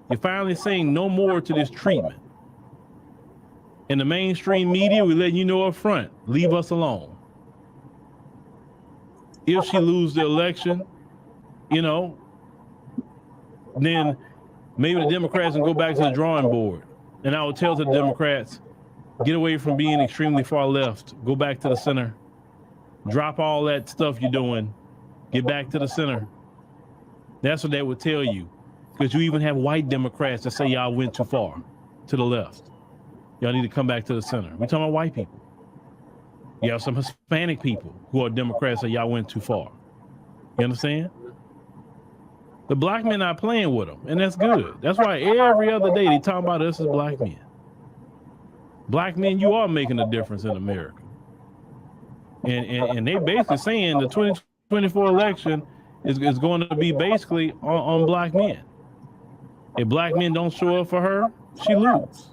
You're finally saying no more to this treatment. In the mainstream media, we letting you know up front, leave us alone. If she loses the election, you know, then maybe the Democrats can go back to the drawing board. And I would tell the Democrats, get away from being extremely far left, go back to the center, drop all that stuff you're doing, get back to the center. That's what they would tell you. Because you even have white Democrats that say y'all went too far to the left. Y'all need to come back to the center. We're talking about white people. You have some Hispanic people who are Democrats that y'all went too far. You understand? The black men not playing with them, and that's good. That's why every other day they talk about us as black men. Black men, you are making a difference in America. And they basically saying the 2024 election is going to be basically on black men. If black men don't show up for her, she lose.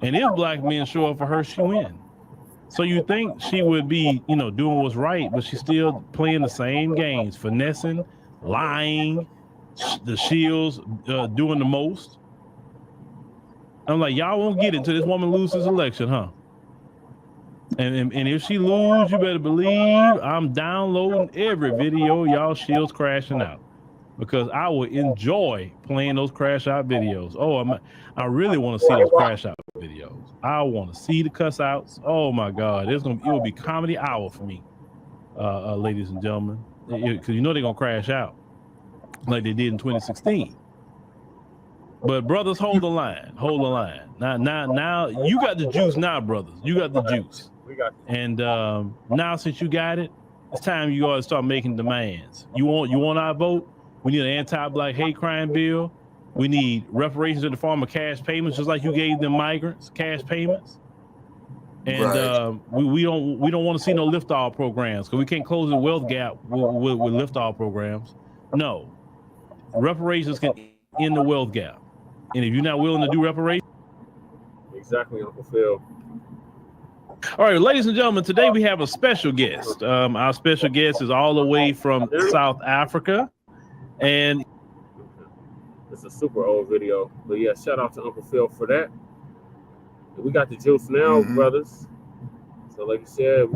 And if black men show up for her, she win. So you think she would be, you know, doing what's right, but she's still playing the same games, finessing, lying, the Shills doing the most. I'm like, y'all won't get it until this woman loses election, huh? And if she lose, you better believe I'm downloading every video y'all Shills crashing out, because I will enjoy playing those crash out videos. Oh, I really want to see those crash out videos. I want to see the cuss outs. Oh my God, it will be comedy hour for me, ladies and gentlemen, because you know they're gonna crash out. like they did in 2016. But brothers, hold the line. Hold the line. Now you got the juice now, brothers. You got the juice. We got and now since you got it, it's time you gotta start making demands. You want our vote? We need an anti-black hate crime bill. We need reparations in the form of cash payments, just like you gave them migrants cash payments. And we don't want to see no lift-off programs, because we can't close the wealth gap with lift-off programs. No, reparations can end the wealth gap. And if you're not willing to do reparations, exactly, Uncle Phil. All right, ladies and gentlemen, today we have a special guest. Our special guest is all the way from South Africa, and it's a super old video. But yeah, shout out to Uncle Phil for that. We got the juice now, brothers. So like you said,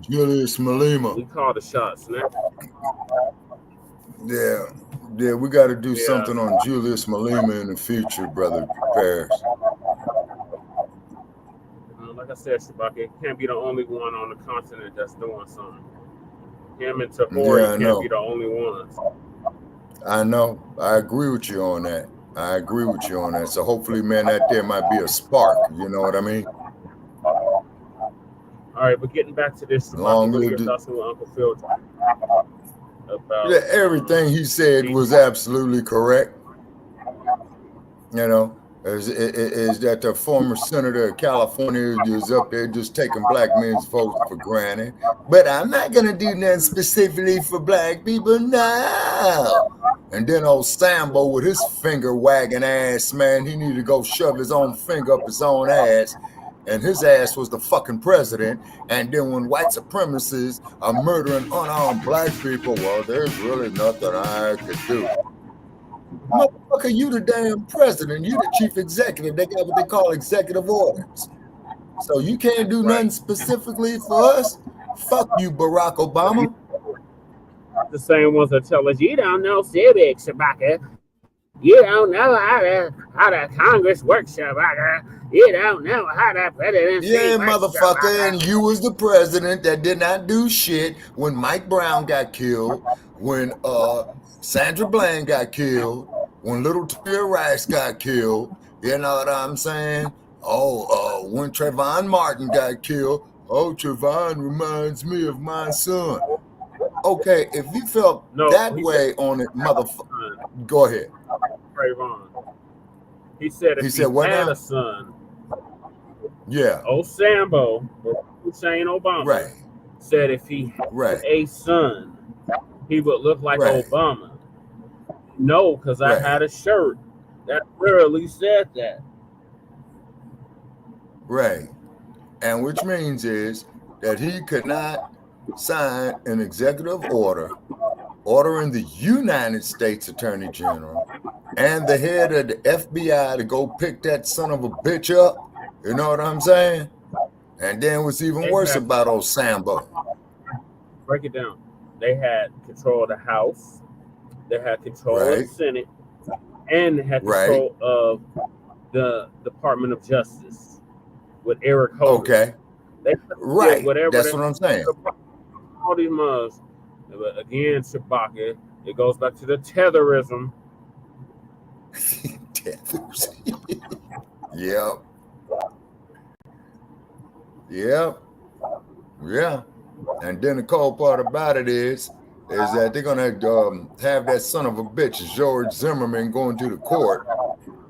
Julius Malema. We call the shots now. Yeah, we got to do something on Julius Malema in the future, brother Paris. Like I said, Shabaka can't be the only one on the continent that's doing something. Him and Tahori can't be the only ones. I know. I agree with you on that. So hopefully, man, that there might be a spark. You know what I mean? All right, but getting back to this, Long what are your thoughts on what Uncle Phil about? Everything he said was absolutely correct. You know, is that the former senator of California is up there just taking black men's votes for granted. But I'm not going to do nothing specifically for black people now. And then old Sambo with his finger wagging ass, man, he needed to go shove his own finger up his own ass. And his ass was the fucking president. And then when white supremacists are murdering unarmed black people, well, there's really nothing I could do. Motherfucker, you the damn president. You the chief executive. They got what they call executive orders. So you can't do nothing specifically for us? Fuck you, Barack Obama. The same ones that tell us, you don't know civics, Shabaka. You don't know how the Congress works, Shabaka. You don't know how the presidency works, motherfucker, Shabaka. and you was the president that did not do shit when Mike Brown got killed, when Sandra Bland got killed, when Little Toya Rice got killed, you know what I'm saying? When Trayvon Martin got killed, Trayvon reminds me of my son. Okay, if you felt that way on it, motherfucker, go ahead. Trayvon. He said if he had a son, Sambo, Hussein Obama, said if he had a son, he would look like Obama. No, because I had a shirt that rarely said that. Right. And which means is that he could not sign an executive order ordering the United States Attorney General and the head of the FBI to go pick that son of a bitch up. You know what I'm saying? And then what's even worse about old Sambo? Break it down. They had control of the House. They had control of the Senate, and they had control of the Department of Justice with Eric Holder. Okay. Whatever. That's what I'm saying. All these mugs. But again, Shabaka, it goes back to the tetherism. Yep. Yeah. And then the cold part about it is that they're gonna have that son of a bitch, George Zimmerman, going to the court,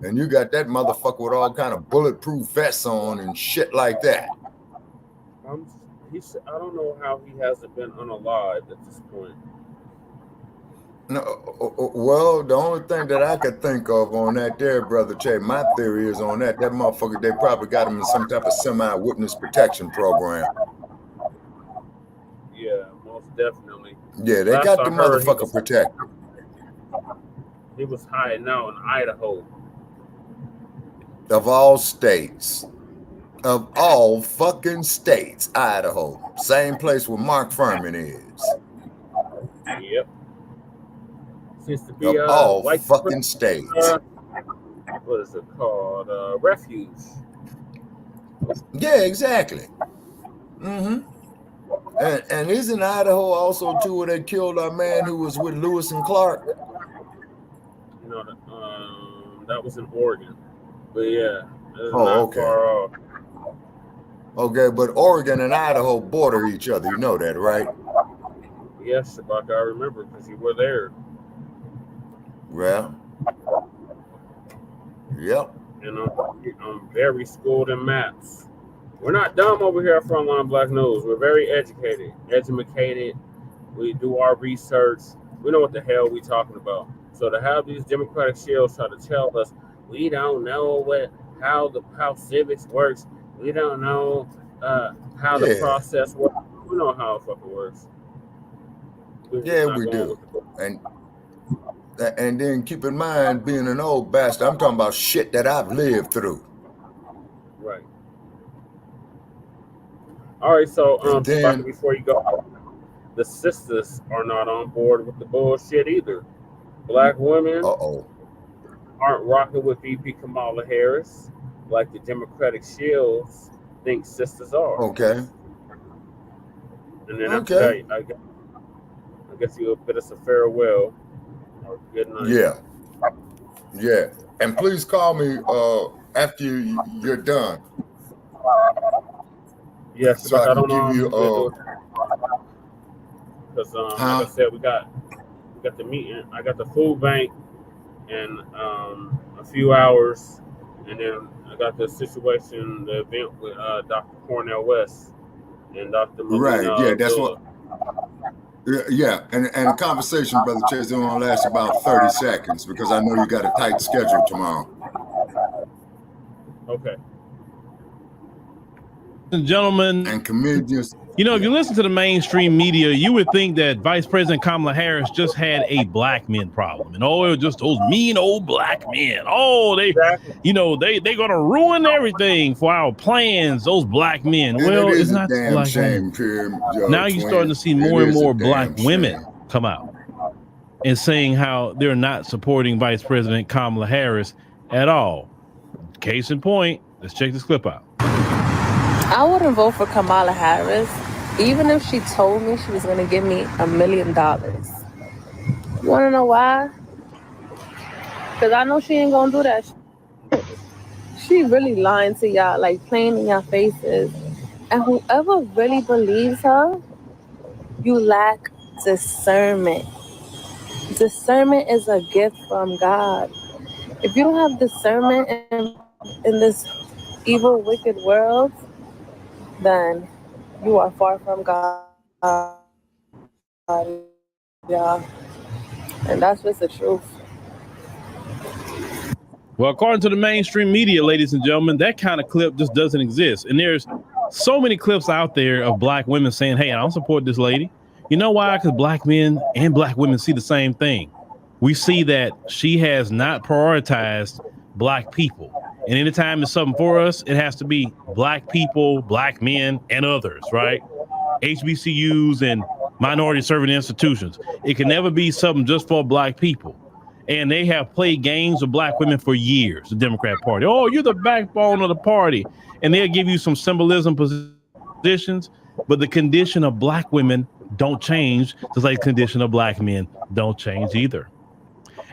and you got that motherfucker with all kind of bulletproof vests on and shit like that. I don't know how he hasn't been unalived at this point. No, well, the only thing that I could think of on that there, Brother Che, my theory is on that motherfucker, they probably got him in some type of semi-witness protection program. Yeah, most definitely. Yeah, they got the motherfucker protected. He was hiding out in Idaho. Of all states. Of all fucking states, Idaho. Same place where Mark Furman is. Yep. Seems to be of all fucking states. What is it called? Refuge. Yeah, exactly. Mm-hmm. And isn't Idaho also too where they killed our man who was with Lewis and Clark? That was in Oregon. But yeah, it's Oh, not okay. far off. Okay, but Oregon and Idaho border each other. You know that, right? Yes, Bacc, I remember because you were there. Well, yep. And I'm very schooled in maths. We're not dumb over here at Frontline Black News. We're very educated. We do our research. We know what the hell we talking about. So to have these Democratic shills try to tell us we don't know how civics works, we don't know how the process works. We know how it fucking works. We do. And then keep in mind, being an old bastard, I'm talking about shit that I've lived through. Right. All right, so Bacc, before you go, the sisters are not on board with the bullshit either. Black women aren't rocking with VP Kamala Harris like the Democratic shills think sisters are. Okay. And then after that, I guess you'll bid us a farewell or good night. Yeah. And please call me after you're done. Yes, so I don't know. Because like I said, we got the meeting. I got the food bank in a few hours, and then I got the event with Dr. Cornel West and Dr. Melina. Right. Yeah, that's what. Yeah, and the conversation, Brother Tracy, will last about 30 seconds because I know you got a tight schedule tomorrow. Okay. And gentlemen and comedians. You know, if you listen to the mainstream media, you would think that Vice President Kamala Harris just had a black men problem. And it was just those mean old black men. Oh, they're gonna ruin everything for our plans, those black men. And well, it it's is not a damn black shame, men. Now you're starting to see more and more black women come out and saying how they're not supporting Vice President Kamala Harris at all. Case in point, let's check this clip out. I wouldn't vote for Kamala Harris, even if she told me she was going to give me $1 million. You want to know why? Because I know she ain't going to do that. She really lying to y'all, like playing in your faces. And whoever really believes her, you lack discernment. Discernment is a gift from God. If you don't have discernment in this evil, wicked world, then you are far from God. Yeah. And that's just the truth. Well, according to the mainstream media, ladies and gentlemen, that kind of clip just doesn't exist. And there's so many clips out there of black women saying, hey, I don't support this lady. You know why? Because black men and black women see the same thing. We see that she has not prioritized black people. And anytime it's something for us, it has to be black people, black men, and others, right? HBCUs and minority serving institutions. It can never be something just for black people. And they have played games with black women for years, the Democrat Party. Oh, you're the backbone of the party. And they'll give you some symbolism positions, but the condition of black women don't change, just like the condition of black men don't change either.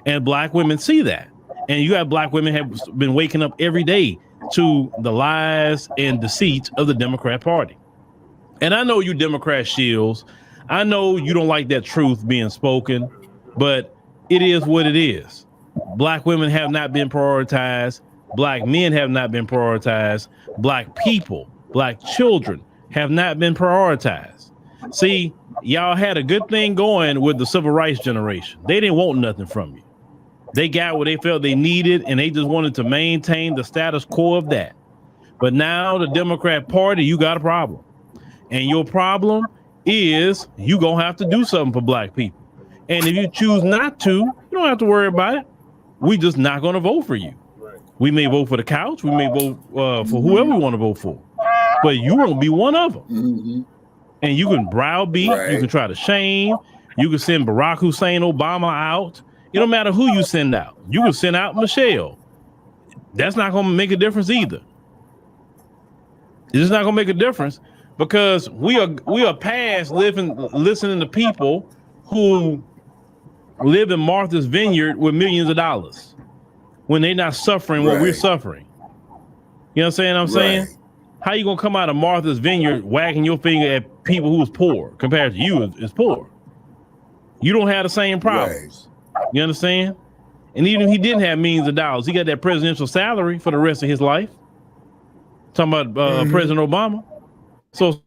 And black women see that. And you have black women have been waking up every day to the lies and deceit of the Democrat Party. And I know you Democrat shills, I know you don't like that truth being spoken, but it is what it is. Black women have not been prioritized. Black men have not been prioritized. Black people, black children have not been prioritized. See, y'all had a good thing going with the civil rights generation. They didn't want nothing from you. They got what they felt they needed, and they just wanted to maintain the status quo of that. But now the Democrat Party, you got a problem. And your problem is you going to have to do something for black people. And if you choose not to, you don't have to worry about it. We just not going to vote for you. We may vote for the couch. We may vote for whoever we want to vote for. But you won't be one of them. Mm-hmm. And you can browbeat. Right. You can try to shame. You can send Barack Hussein Obama out. It don't matter who you send out. You can send out Michelle. That's not going to make a difference either. It's just not going to make a difference because we are past listening to people who live in Martha's Vineyard with millions of dollars. when they're not suffering what we're suffering? You know what I'm saying? How you gonna come out of Martha's Vineyard wagging your finger at people who's poor compared to you is poor? You don't have the same problems. You understand? And even if he didn't have millions of dollars, he got that presidential salary for the rest of his life. Talking about President Obama. So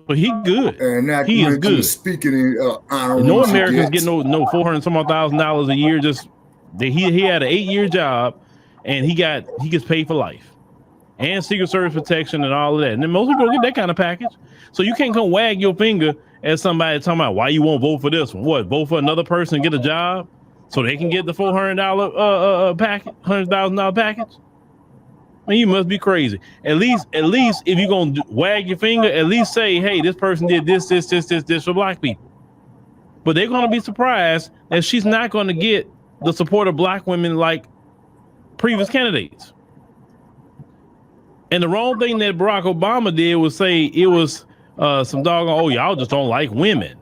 he good. And he is good. Speaking in no Americans get no $400,000 a year. Just he had an 8-year job, and he gets paid for life, and Secret Service protection and all of that. And then most people don't get that kind of package. So you can't come wag your finger at somebody talking about why you won't vote for this one. What, vote for another person and get a job so they can get the $400 package, $100,000 package? Man, you must be crazy. At least if you're gonna wag your finger, at least say, hey, this person did this for black people. But they're gonna be surprised that she's not gonna get the support of black women like previous candidates. And the wrong thing that Barack Obama did was say it was some doggone, oh, y'all just don't like women.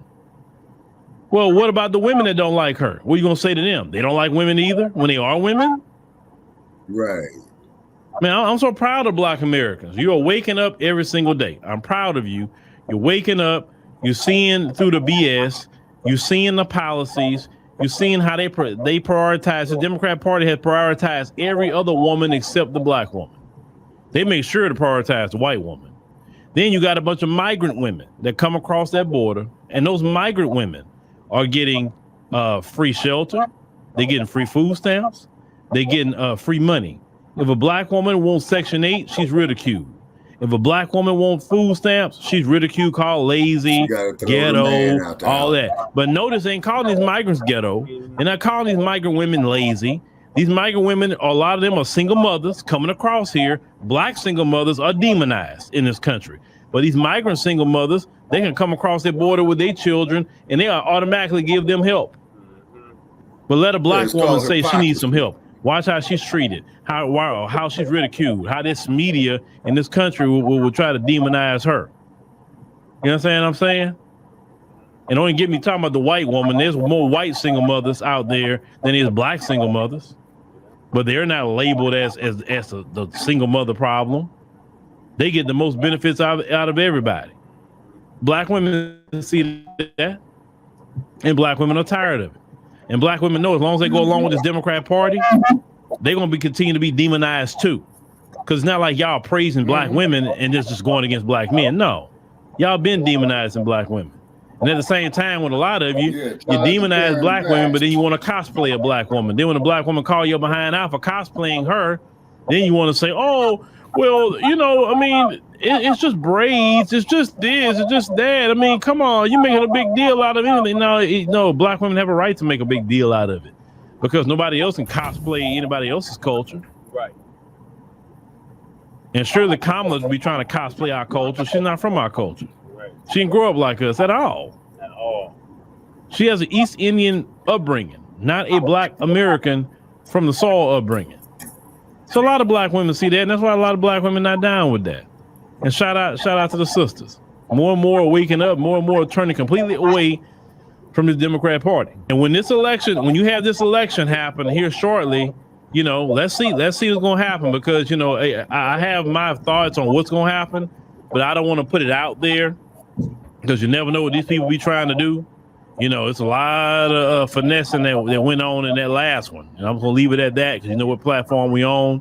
Well, what about the women that don't like her? What are you gonna say to them? They don't like women either when they are women? Right. Man, I'm so proud of black Americans. You are waking up every single day. I'm proud of you. You're waking up. You're seeing through the BS. You're seeing the policies. You're seeing how they prioritize. The Democrat Party has prioritized every other woman except the black woman. They make sure to prioritize the white woman. Then you got a bunch of migrant women that come across that border, and those migrant women are getting free shelter. They're getting free food stamps. They're getting free money. If a black woman wants Section 8, she's ridiculed. If a black woman wants food stamps, she's ridiculed, called lazy, ghetto, all that. But notice they ain't calling these migrants ghetto. They're not calling these migrant women lazy. These migrant women, a lot of them are single mothers coming across here. Black single mothers are demonized in this country. But these migrant single mothers, they can come across their border with their children and they automatically give them help. But let a black woman say she needs some help. Watch how she's treated, how she's ridiculed, how this media in this country will try to demonize her. You know what I'm saying? And don't even get me talking about the white woman. There's more white single mothers out there than there's black single mothers. But they're not labeled as the single mother problem. They get the most benefits out of everybody. Black women see that, and black women are tired of it. And black women know as long as they go along with this Democrat Party, they're going to continue to be demonized too. Because it's not like y'all praising black women and just going against black men. No, y'all been demonizing black women. And at the same time, with a lot of you, you demonize black women, but then you want to cosplay a black woman. Then when a black woman call you behind out for cosplaying her, then you want to say, oh, well, you know, I mean, it's just braids. It's just this. It's just that. I mean, come on. You're making a big deal out of anything. No, black women have a right to make a big deal out of it because nobody else can cosplay anybody else's culture. Right. And surely Kamala would be trying to cosplay our culture. She's not from our culture. Right. She didn't grow up like us at all. At all. She has an East Indian upbringing, not a black American from the soil upbringing. So a lot of black women see that, and that's why a lot of black women not down with that. And shout out to the sisters. More and more are waking up, more and more are turning completely away from the Democrat Party. And when you have this election happen here shortly, you know, let's see what's gonna happen because, you know, I have my thoughts on what's gonna happen, but I don't want to put it out there because you never know what these people be trying to do. You know, it's a lot of finessing that went on in that last one. And I'm going to leave it at that because you know what platform we on.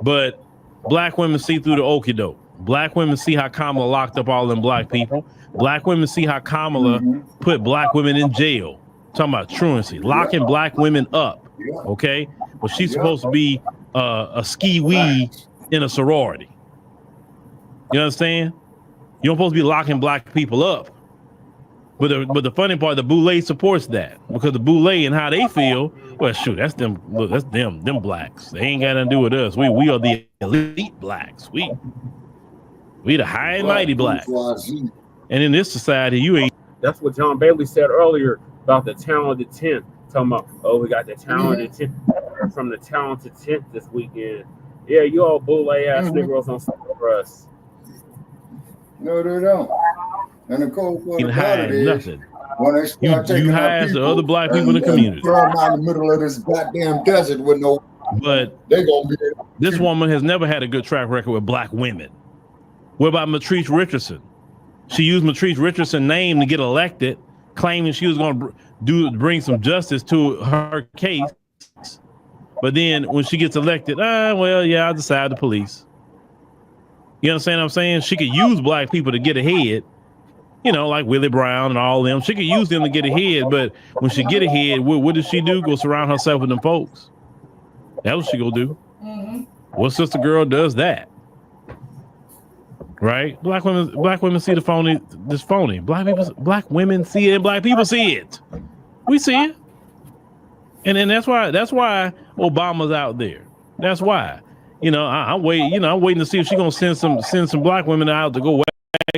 But black women see through the okie doke. Black women see how Kamala locked up all them black people. Black women see how Kamala put black women in jail. Talking about truancy, locking black women up. Okay? But she's supposed to be a ski-wee in a sorority. You understand? You're supposed to be locking black people up. But the funny part, the Boule supports that because the Boule and how they feel, well, shoot, that's them blacks. They ain't got nothing to do with us. We are the elite blacks. We the high and mighty blacks. And in this society, you ain't. That's what John Bailey said earlier about the talented 10th. Talking about, oh, we got the talented 10th from the talented 10th this weekend. Yeah, you all Boule ass Negroes on for us. No, they don't. And the cold part about it is, nothing. when they start taking hide the other black people in the community. Throw them out in the middle of this goddamn desert with no But this woman has never had a good track record with black women. What about Matrice Richardson? She used Matrice Richardson's name to get elected, claiming she was going to bring some justice to her case. But then when she gets elected, I'll decide the police. You understand what I'm saying? She could use black people to get ahead, like Willie Brown and all them. She could use them to get ahead, but when she get ahead, what does she do? Go surround herself with them folks. That's what she gonna do. What sister girl does that? Right? Black women see this phony. Black women see it, and black people see it. We see it. And then that's why Obama's out there. That's why. I'm waiting to see if she's gonna send some black women out to go wag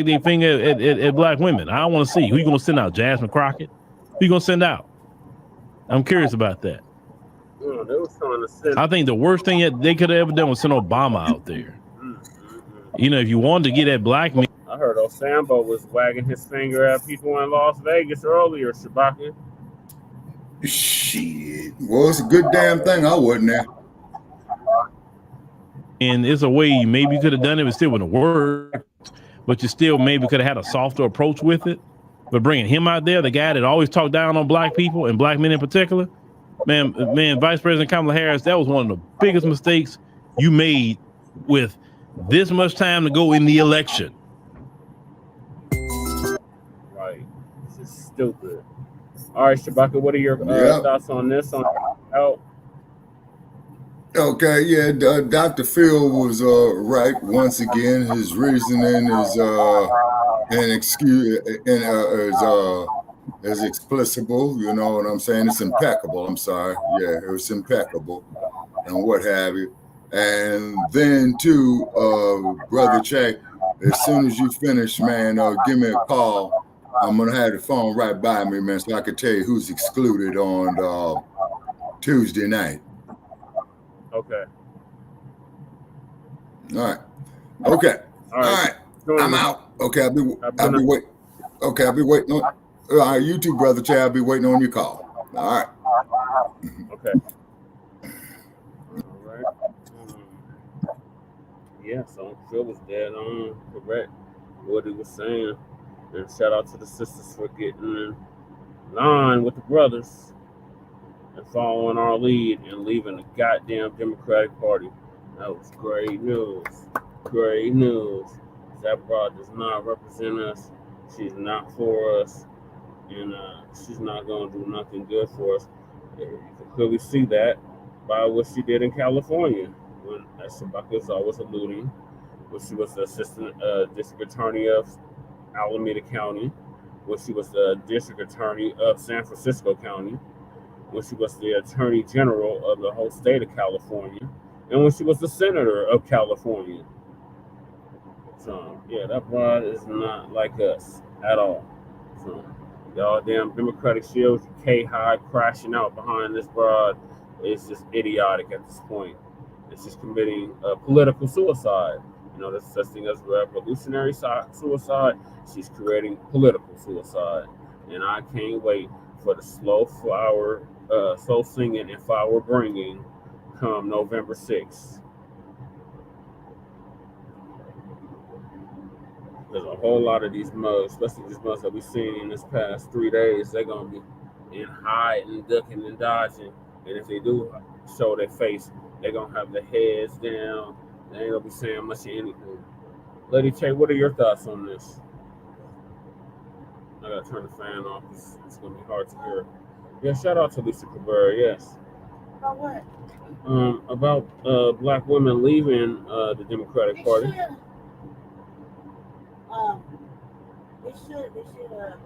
their finger at black women. I want to see who you gonna send out. Jasmine Crockett? Who you gonna send out? I'm curious about that. They was trying to send. I think the worst thing that they could have ever done was send Obama out there. If you wanted to get at black men. I heard Osambo was wagging his finger at people in Las Vegas earlier, Shabaka. Shit. Well, it's a good damn thing I wasn't there. And it's a way maybe you could have done it, but still wouldn't have worked. But you still maybe could have had a softer approach with it. But bringing him out there, the guy that always talked down on black people and black men in particular, man, Vice President Kamala Harris, that was one of the biggest mistakes you made with this much time to go in the election. Right. This is stupid. All right, Shabaka, what are your thoughts on this? Okay, yeah, Dr. Phil was right once again. His reasoning is is explicable. You know what I'm saying? It's impeccable. I'm sorry. Yeah, it was impeccable, and what have you. And then too, Brother Che, as soon as you finish, man, give me a call. I'm gonna have the phone right by me, man, so I can tell you who's excluded on Tuesday night. Okay. All right. Okay. All right. I'm out. Okay, I'll be waiting. Okay, I'll be waiting on. All right, you too, Brother Che. I'll be waiting on your call. All right. Okay. All right. Yeah, so Phil was dead on correct what he was saying. And shout out to the sisters for getting in line with the brothers and following our lead and leaving the goddamn Democratic Party. That was great news. Great news. That broad does not represent us. She's not for us. And she's not going to do nothing good for us. You can clearly see that by what she did in California, when, as Shabaka is always alluding, when she was the assistant district attorney of Alameda County, when she was the district attorney of San Francisco County, when she was the attorney general of the whole state of California, and when she was the senator of California. So, yeah, that broad is not like us at all. So, y'all damn Democratic Shills, K-High crashing out behind this broad is just idiotic at this point. It's just committing political suicide. You know, there's such thing as revolutionary suicide. She's creating political suicide. And I can't wait for the slow singing and flower bringing come November 6th. There's a whole lot of these mugs, especially these mugs that we've seen in this past 3 days, they're going to be in hiding, ducking, and dodging. And if they do show their face, they're going to have their heads down. They ain't going to be saying much of anything. Lady Che, what are your thoughts on this? I got to turn the fan off. It's going to be hard to hear. Yeah, shout out to Lisa Cabrera, yes. About what? About black women leaving the Democratic Party. They should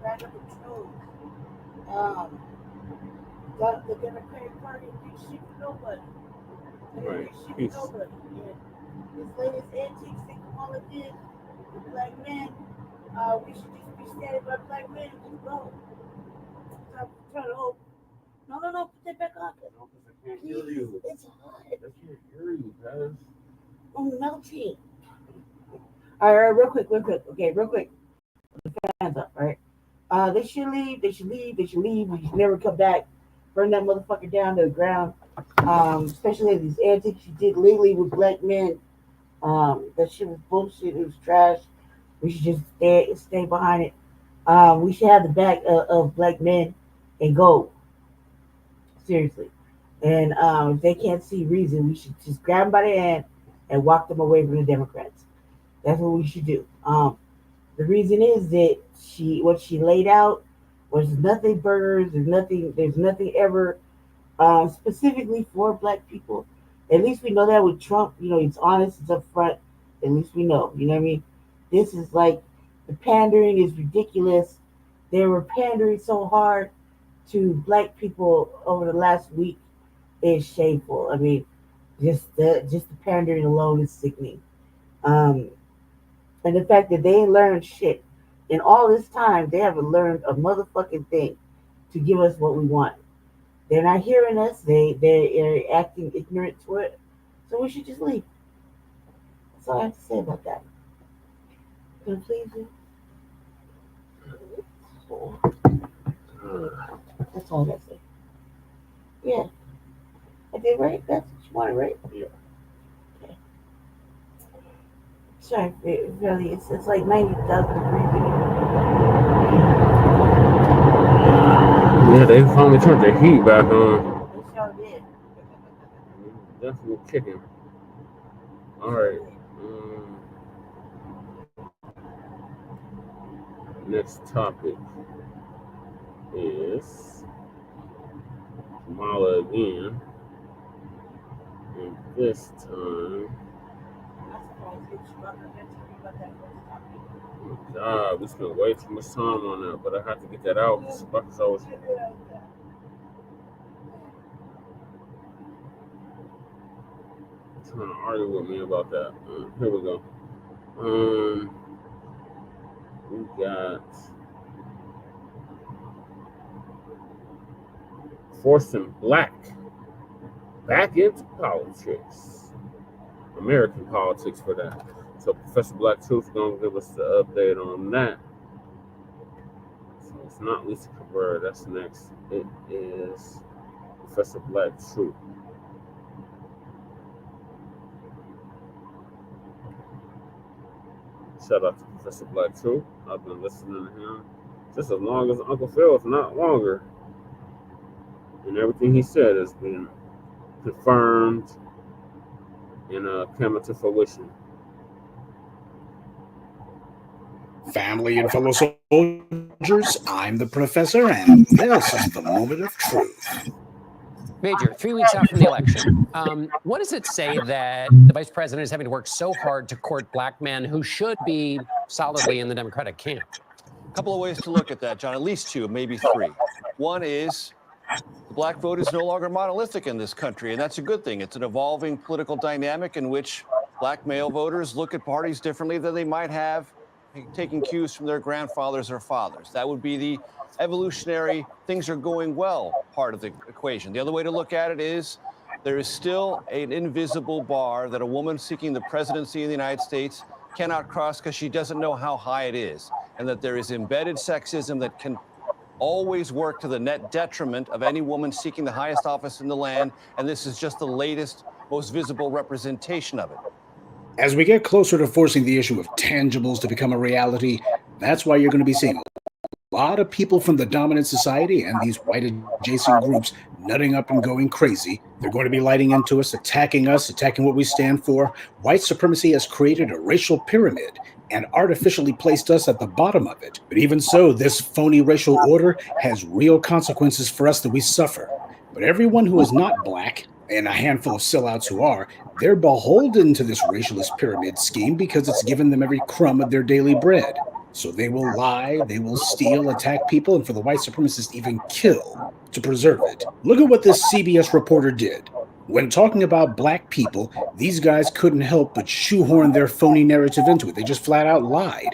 back up the troops. The Democratic Party did shit for nobody. Right. Shit for nobody. Yeah. This latest antics that Kamala did with black men, we should just be standing by black men and just go. Try to hope. No, put that back on. No, because I can't hear you. It's hot. I can't hear you, guys. I'm melting. All right, real quick. Okay, real quick. The fans up, right? They should leave. They should leave. We should never come back. Burn that motherfucker down to the ground. Especially these antics she did lately with black men. That shit was bullshit. It was trash. We should just stay behind it. We should have the back of black men and go. Seriously. And if they can't see reason, we should just grab them by the hand and walk them away from the Democrats. That's what we should do. The reason is that what she laid out was nothing burgers. There's nothing ever specifically for black people. At least we know that with Trump, it's honest, it's upfront. At least we know, you know what I mean? This is like the pandering is ridiculous. They were pandering so hard to black people over the last week is shameful. I mean, just the pandering alone is sickening. And the fact that they ain't learned shit in all this time, they haven't learned a motherfucking thing to give us what we want. They're not hearing us. They're acting ignorant to it. So we should just leave. That's all I have to say about that. Can I please you? That's all I gotta say. Yeah. I did right? That's what you wanted, right? Yeah. Okay. Sorry, it really it's like 90,000 degrees. Yeah, they finally turned the heat back on. They sure did. Definitely kicking. All right. Next topic is Kamala again. And this time, oh God, we spent way too much time on that, but I have to get that out. Buck's always trying to argue with me about that. Here we go. We got forcing Blacc back into politics, American politics for that. So Professor Blacc Truth gonna give us the update on that. So it's not Lisa Cabrera, that's next. It is Professor Blacc Truth. Shout out to Professor Blacc Truth. I've been listening to him just as long as Uncle Phil, if not longer. And everything he said has been confirmed and come into fruition. Family and fellow soldiers, I'm the professor, and this is the moment of truth. Major, 3 weeks out from the election, what does it say that the vice president is having to work so hard to court black men who should be solidly in the Democratic camp? A couple of ways to look at that, John, at least two, maybe three. One is the black vote is no longer monolithic in this country, and that's a good thing. It's an evolving political dynamic in which black male voters look at parties differently than they might have taking cues from their grandfathers or fathers. That would be the evolutionary things are going well part of the equation. The other way to look at it is there is still an invisible bar that a woman seeking the presidency of the United States cannot cross because she doesn't know how high it is, and that there is embedded sexism that can always work to the net detriment of any woman seeking the highest office in the land, and this is just the latest, most visible representation of it. As we get closer to forcing the issue of tangibles to become a reality, that's why you're going to be seeing a lot of people from the dominant society and these white adjacent groups nutting up and going crazy. They're going to be lighting into us, attacking what we stand for. White supremacy has created a racial pyramid and artificially placed us at the bottom of it. But even so, this phony racial order has real consequences for us that we suffer. But everyone who is not black, and a handful of sellouts who are, they're beholden to this racialist pyramid scheme because it's given them every crumb of their daily bread. So they will lie, they will steal, attack people, and for the white supremacists even kill to preserve it. Look at what this CBS reporter did. When talking about black people, these guys couldn't help but shoehorn their phony narrative into it. They just flat out lied.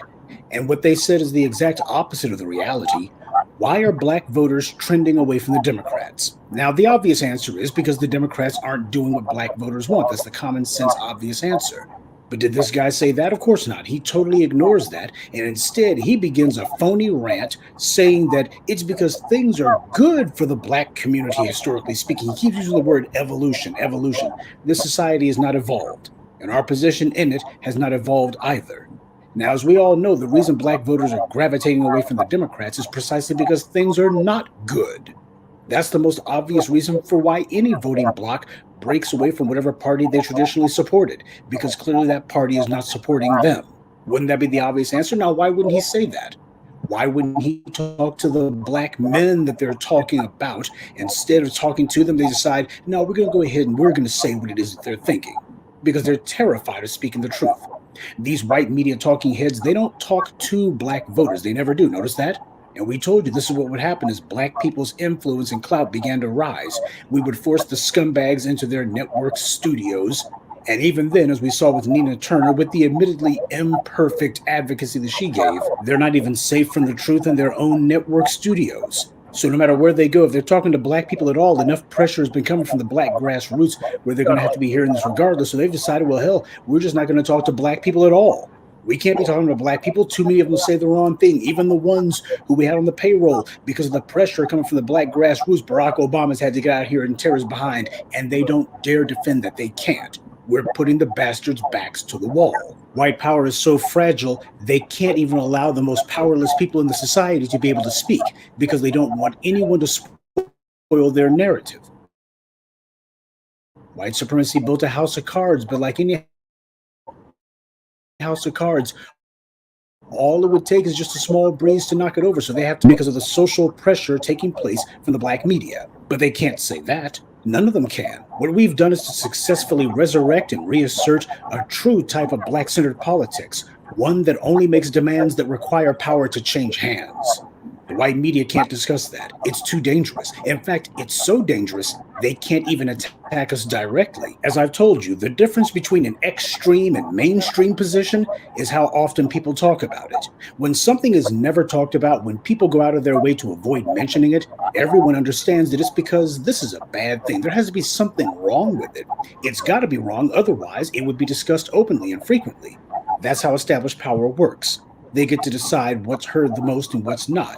And what they said is the exact opposite of the reality. Why are black voters trending away from the Democrats? Now, the obvious answer is because the Democrats aren't doing what black voters want. That's the common sense, obvious answer. But did this guy say that? Of course not. He totally ignores that, and instead he begins a phony rant saying that it's because things are good for the black community, historically speaking. He keeps using the word evolution, evolution. This society is not evolved, and our position in it has not evolved either. Now, as we all know, the reason black voters are gravitating away from the Democrats is precisely because things are not good. That's the most obvious reason for why any voting bloc breaks away from whatever party they traditionally supported, because clearly that party is not supporting them. Wouldn't that be the obvious answer? Now, why wouldn't he say that? Why wouldn't he talk to the black men that they're talking about? Instead of talking to them, they decide, no, we're going to go ahead and we're going to say what it is that they're thinking, because they're terrified of speaking the truth. These white media talking heads, they don't talk to black voters. They never do. Notice that? And we told you this is what would happen as black people's influence and clout began to rise. We would force the scumbags into their network studios. And even then, as we saw with Nina Turner, with the admittedly imperfect advocacy that she gave, they're not even safe from the truth in their own network studios. So no matter where they go, if they're talking to black people at all, enough pressure has been coming from the black grassroots where they're going to have to be hearing this regardless. So they've decided, well, hell, we're just not going to talk to black people at all. We can't be talking to black people. Too many of them say the wrong thing, even the ones who we had on the payroll, because of the pressure coming from the black grassroots. Barack Obama's had to get out here and tear us behind, and they don't dare defend that. They can't. We're putting the bastards' backs to the wall. White power is so fragile, they can't even allow the most powerless people in the society to be able to speak, because they don't want anyone to spoil their narrative. White supremacy built a house of cards, but like any house of cards, all it would take is just a small breeze to knock it over. So they have to, because of the social pressure taking place from the black media. But they can't say that. None of them can. What we've done is to successfully resurrect and reassert a true type of black-centered politics, one that only makes demands that require power to change hands. The white media can't discuss that. It's too dangerous. In fact, it's so dangerous, they can't even attack us directly. As I've told you, the difference between an extreme and mainstream position is how often people talk about it. When something is never talked about, when people go out of their way to avoid mentioning it, everyone understands that it's because this is a bad thing. There has to be something wrong with it. It's got to be wrong, otherwise it would be discussed openly and frequently. That's how established power works. They get to decide what's heard the most and what's not.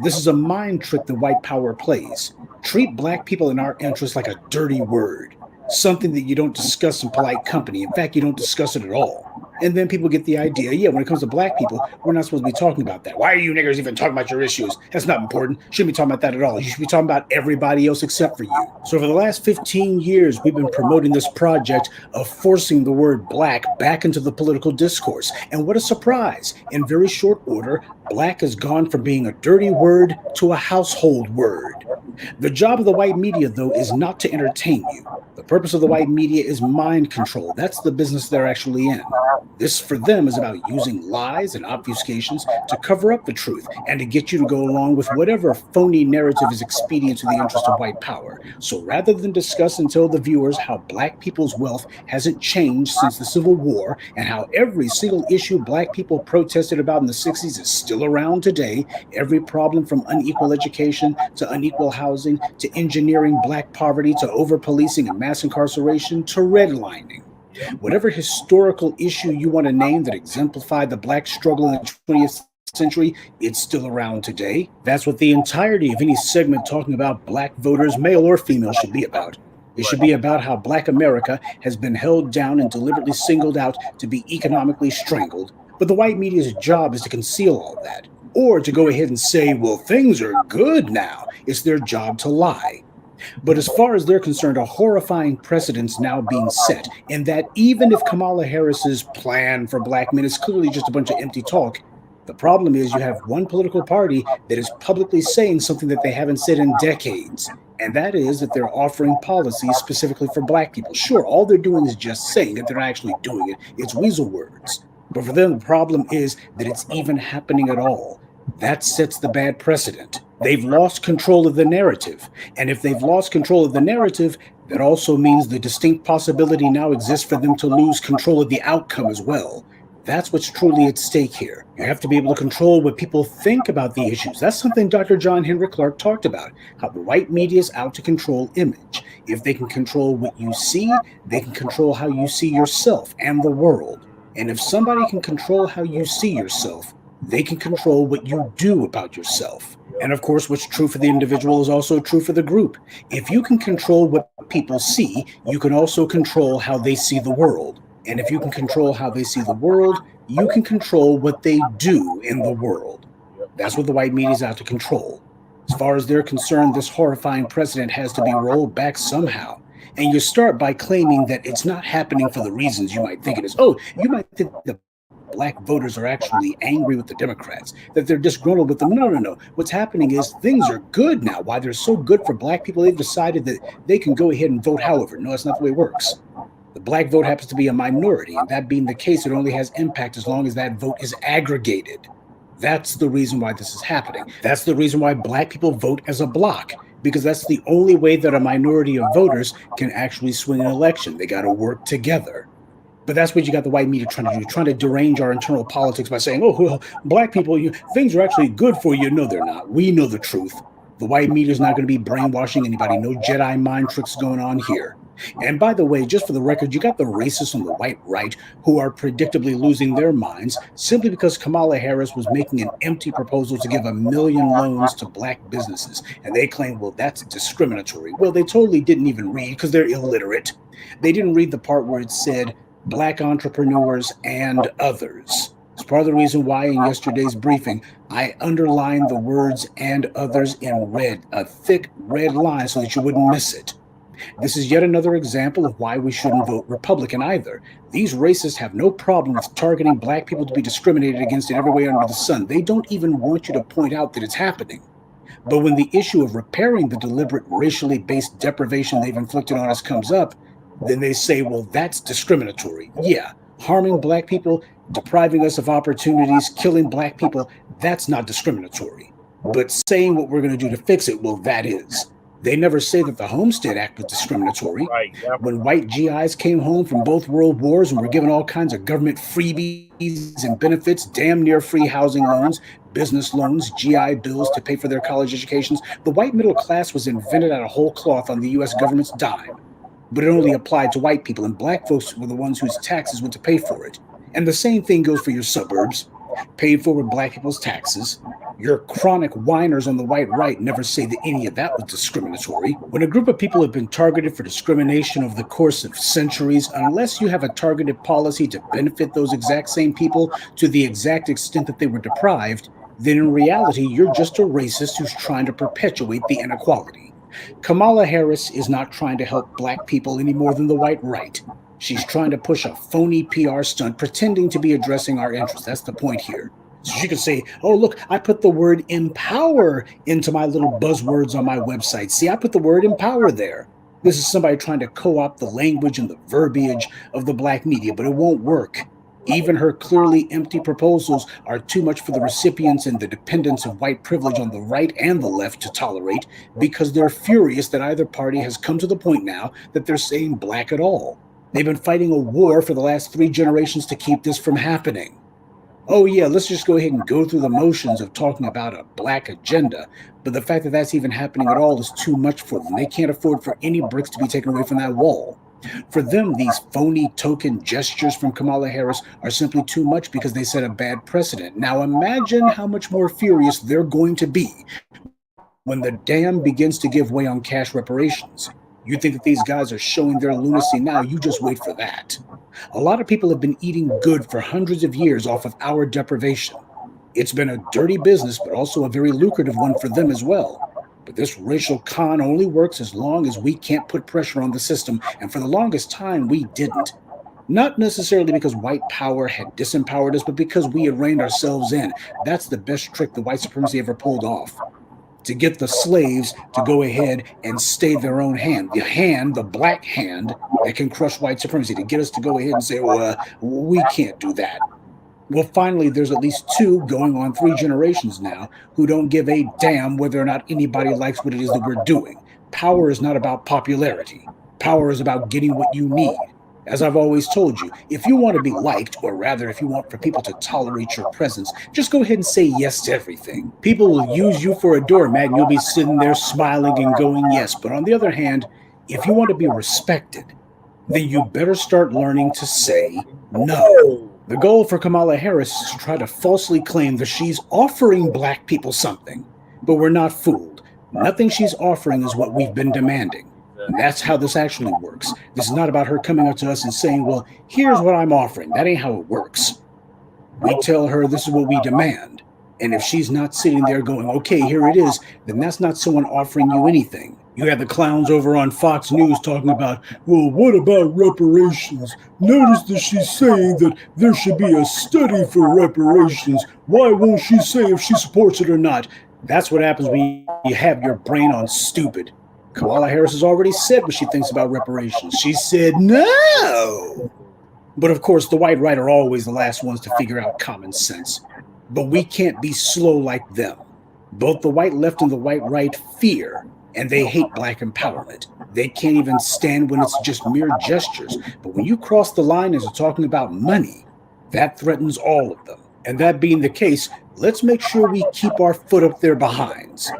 This is a mind trick that white power plays. Treat black people in our interest like a dirty word, something that you don't discuss in polite company. In fact, you don't discuss it at all. And then people get the idea, yeah, when it comes to black people, we're not supposed to be talking about that. Why are you niggers even talking about your issues? That's not important. Shouldn't be talking about that at all. You should be talking about everybody else except for you. So for the last 15 years, we've been promoting this project of forcing the word black back into the political discourse. And what a surprise. In very short order, black has gone from being a dirty word to a household word. The job of the white media, though, is not to entertain you. The purpose of the white media is mind control. That's the business they're actually in. This, for them, is about using lies and obfuscations to cover up the truth and to get you to go along with whatever phony narrative is expedient to the interest of white power. So rather than discuss and tell the viewers how black people's wealth hasn't changed since the Civil War and how every single issue black people protested about in the 60s is still around today, every problem from unequal education to unequal housing to engineering black poverty to over-policing and mass incarceration to redlining. Whatever historical issue you want to name that exemplified the black struggle in the 20th century, it's still around today. That's what the entirety of any segment talking about black voters, male or female, should be about. It should be about how black America has been held down and deliberately singled out to be economically strangled. But the white media's job is to conceal all that, or to go ahead and say, well, things are good now. It's their job to lie. But as far as they're concerned, a horrifying precedent's now being set, in that even if Kamala Harris's plan for black men is clearly just a bunch of empty talk, the problem is you have one political party that is publicly saying something that they haven't said in decades, and that is that they're offering policies specifically for black people. Sure, all they're doing is just saying it, they're not actually doing it. It's weasel words. But for them, the problem is that it's even happening at all. That sets the bad precedent. They've lost control of the narrative. And if they've lost control of the narrative, that also means the distinct possibility now exists for them to lose control of the outcome as well. That's what's truly at stake here. You have to be able to control what people think about the issues. That's something Dr. John Henrik Clarke talked about, how the white media is out to control image. If they can control what you see, they can control how you see yourself and the world. And if somebody can control how you see yourself, they can control what you do about yourself. And of course, what's true for the individual is also true for the group. If you can control what people see, you can also control how they see the world. And if you can control how they see the world, you can control what they do in the world. That's what the white media is out to control. As far as they're concerned, this horrifying precedent has to be rolled back somehow. And you start by claiming that it's not happening for the reasons you might think it is. Oh, you might think the black voters are actually angry with the Democrats, that they're disgruntled with them. No. What's happening is things are good now. Why they're so good for black people, they've decided that they can go ahead and vote however. No, that's not the way it works. The black vote happens to be a minority, and that being the case, it only has impact as long as that vote is aggregated. That's the reason why this is happening. That's the reason why black people vote as a block, because that's the only way that a minority of voters can actually swing an election. They got to work together. But that's what you got the white media trying to do, trying to derange our internal politics by saying, oh, well, black people, things are actually good for you. No, they're not. We know the truth. The white media is not going to be brainwashing anybody. No Jedi mind tricks going on here. And by the way, just for the record, you got the racists on the white right who are predictably losing their minds simply because Kamala Harris was making an empty proposal to give 1 million loans to black businesses. And they claim, well, that's discriminatory. Well, they totally didn't even read because they're illiterate. They didn't read the part where it said black entrepreneurs and others. It's part of the reason why in yesterday's briefing, I underlined the words and others in red, a thick red line so that you wouldn't miss it. This is yet another example of why we shouldn't vote Republican either. These racists have no problem with targeting black people to be discriminated against in every way under the sun. They don't even want you to point out that it's happening. But when the issue of repairing the deliberate racially based deprivation they've inflicted on us comes up, then they say, well, that's discriminatory. Yeah, harming black people, depriving us of opportunities, killing black people, that's not discriminatory. But saying what we're going to do to fix it, well, that is. They never say that the Homestead Act was discriminatory. Right, yep. When white GIs came home from both world wars and were given all kinds of government freebies and benefits, damn near free housing loans, business loans, GI bills to pay for their college educations, the white middle class was invented out of whole cloth on the U.S. government's dime. But it only applied to white people, and black folks were the ones whose taxes went to pay for it. And the same thing goes for your suburbs, paid for with black people's taxes. Your chronic whiners on the white right never say that any of that was discriminatory. When a group of people have been targeted for discrimination over the course of centuries, unless you have a targeted policy to benefit those exact same people to the exact extent that they were deprived, then in reality, you're just a racist who's trying to perpetuate the inequality. Kamala Harris is not trying to help black people any more than the white right. She's trying to push a phony PR stunt pretending to be addressing our interests. That's the point here. So she could say, oh, look, I put the word empower into my little buzzwords on my website. See, I put the word empower there. This is somebody trying to co-opt the language and the verbiage of the black media, but it won't work. Even her clearly empty proposals are too much for the recipients and the dependents of white privilege on the right and the left to tolerate because they're furious that either party has come to the point now that they're saying black at all. They've been fighting a war for the last 3 generations to keep this from happening. Oh yeah, let's just go ahead and go through the motions of talking about a black agenda. But the fact that that's even happening at all is too much for them. They can't afford for any bricks to be taken away from that wall. For them, these phony token gestures from Kamala Harris are simply too much because they set a bad precedent. Now imagine how much more furious they're going to be when the dam begins to give way on cash reparations. You think that these guys are showing their lunacy now, you just wait for that. A lot of people have been eating good for hundreds of years off of our deprivation. It's been a dirty business, but also a very lucrative one for them as well. But this racial con only works as long as we can't put pressure on the system, and for the longest time, we didn't. Not necessarily because white power had disempowered us, but because we had reined ourselves in. That's the best trick the white supremacy ever pulled off. To get the slaves to go ahead and stay their own hand, the black hand that can crush white supremacy, to get us to go ahead and say, well, we can't do that. Well, finally, there's at least 2 going on 3 generations now who don't give a damn whether or not anybody likes what it is that we're doing. Power is not about popularity. Power is about getting what you need. As I've always told you, if you want to be liked, or rather if you want for people to tolerate your presence, just go ahead and say yes to everything. People will use you for a doormat and you'll be sitting there smiling and going yes. But on the other hand, if you want to be respected, then you better start learning to say no. The goal for Kamala Harris is to try to falsely claim that she's offering black people something. But we're not fooled. Nothing she's offering is what we've been demanding. And that's how this actually works. This is not about her coming up to us and saying, well, here's what I'm offering. That ain't how it works. We tell her this is what we demand. And if she's not sitting there going, okay, here it is, then that's not someone offering you anything. You have the clowns over on Fox News talking about, well, what about reparations? Notice that she's saying that there should be a study for reparations. Why won't she say if she supports it or not? That's what happens when you have your brain on stupid. Kamala Harris has already said what she thinks about reparations. She said no. But of course, the white right are always the last ones to figure out common sense. But we can't be slow like them. Both the white left and the white right fear, and they hate black empowerment. They can't even stand when it's just mere gestures. But when you cross the line as you're talking about money, that threatens all of them. And that being the case, let's make sure we keep our foot up their behinds.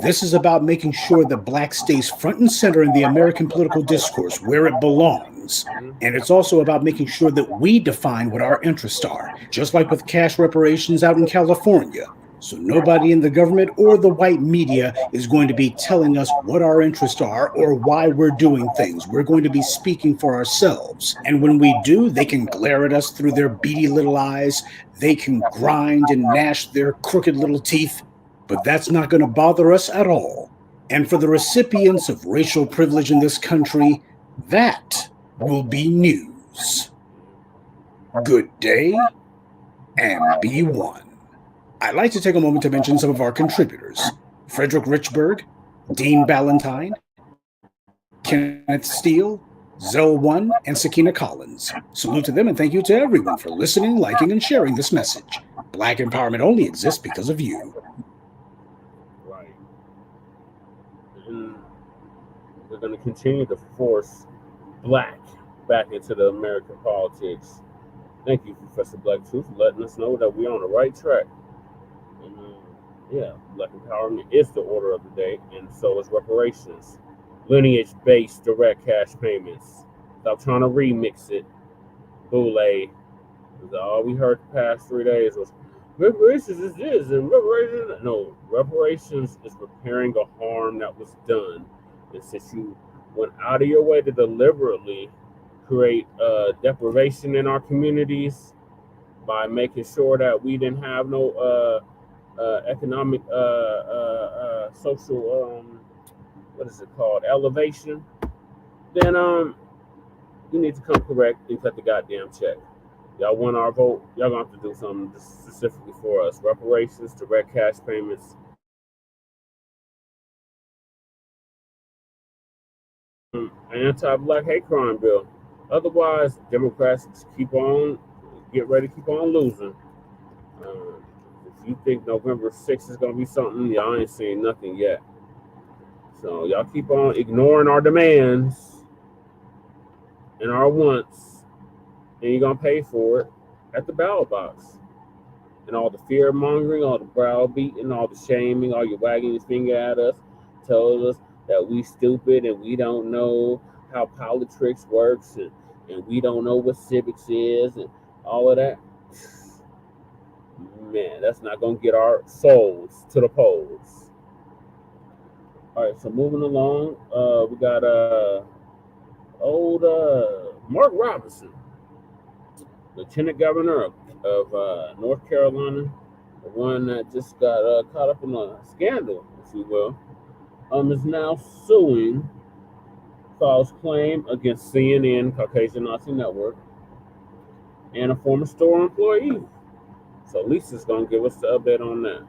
This is about making sure that black stays front and center in the American political discourse where it belongs. And it's also about making sure that we define what our interests are, just like with cash reparations out in California. So nobody in the government or the white media is going to be telling us what our interests are or why we're doing things. We're going to be speaking for ourselves. And when we do, they can glare at us through their beady little eyes. They can grind and gnash their crooked little teeth. But that's not going to bother us at all. And for the recipients of racial privilege in this country, that will be news. Good day, and be one. I'd like to take a moment to mention some of our contributors. Frederick Richburg, Dean Ballantyne, Kenneth Steele, Zell One, and Sakina Collins. Salute to them and thank you to everyone for listening, liking, and sharing this message. Black empowerment only exists because of you. We're going to continue to force black back into the American politics. Thank you, Professor Black Truth, for letting us know that we're on the right track. And, yeah, black empowerment is the order of the day, and so is reparations. Lineage-based direct cash payments. Stop trying to remix it. Boule. All we heard the past 3 days was reparations is this and reparations. No, reparations is repairing a harm that was done. And since you went out of your way to deliberately create deprivation in our communities by making sure that we didn't have no economic, social, what is it called, elevation, then you need to come correct and cut the goddamn check. Y'all want our vote? Y'all gonna have to do something specifically for us. Reparations, direct cash payments. An anti-black hate crime bill. Otherwise, Democrats keep on, get ready to keep on losing. If you think November 6th is going to be something, y'all ain't seen nothing yet. So y'all keep on ignoring our demands and our wants, and you're going to pay for it at the ballot box. And all the fear mongering, all the browbeating, all the shaming, all your wagging your finger at us, telling us that we stupid and we don't know how politics works and we don't know what civics is and all of that. Man, that's not going to get our souls to the polls. All right, so moving along, we got old Mark Robinson, Lieutenant Governor of North Carolina, the one that just got caught up in a scandal, if you will, is now suing false claim against CNN, Caucasian Nazi Network, and a former store employee. So Lisa's going to give us the update on that.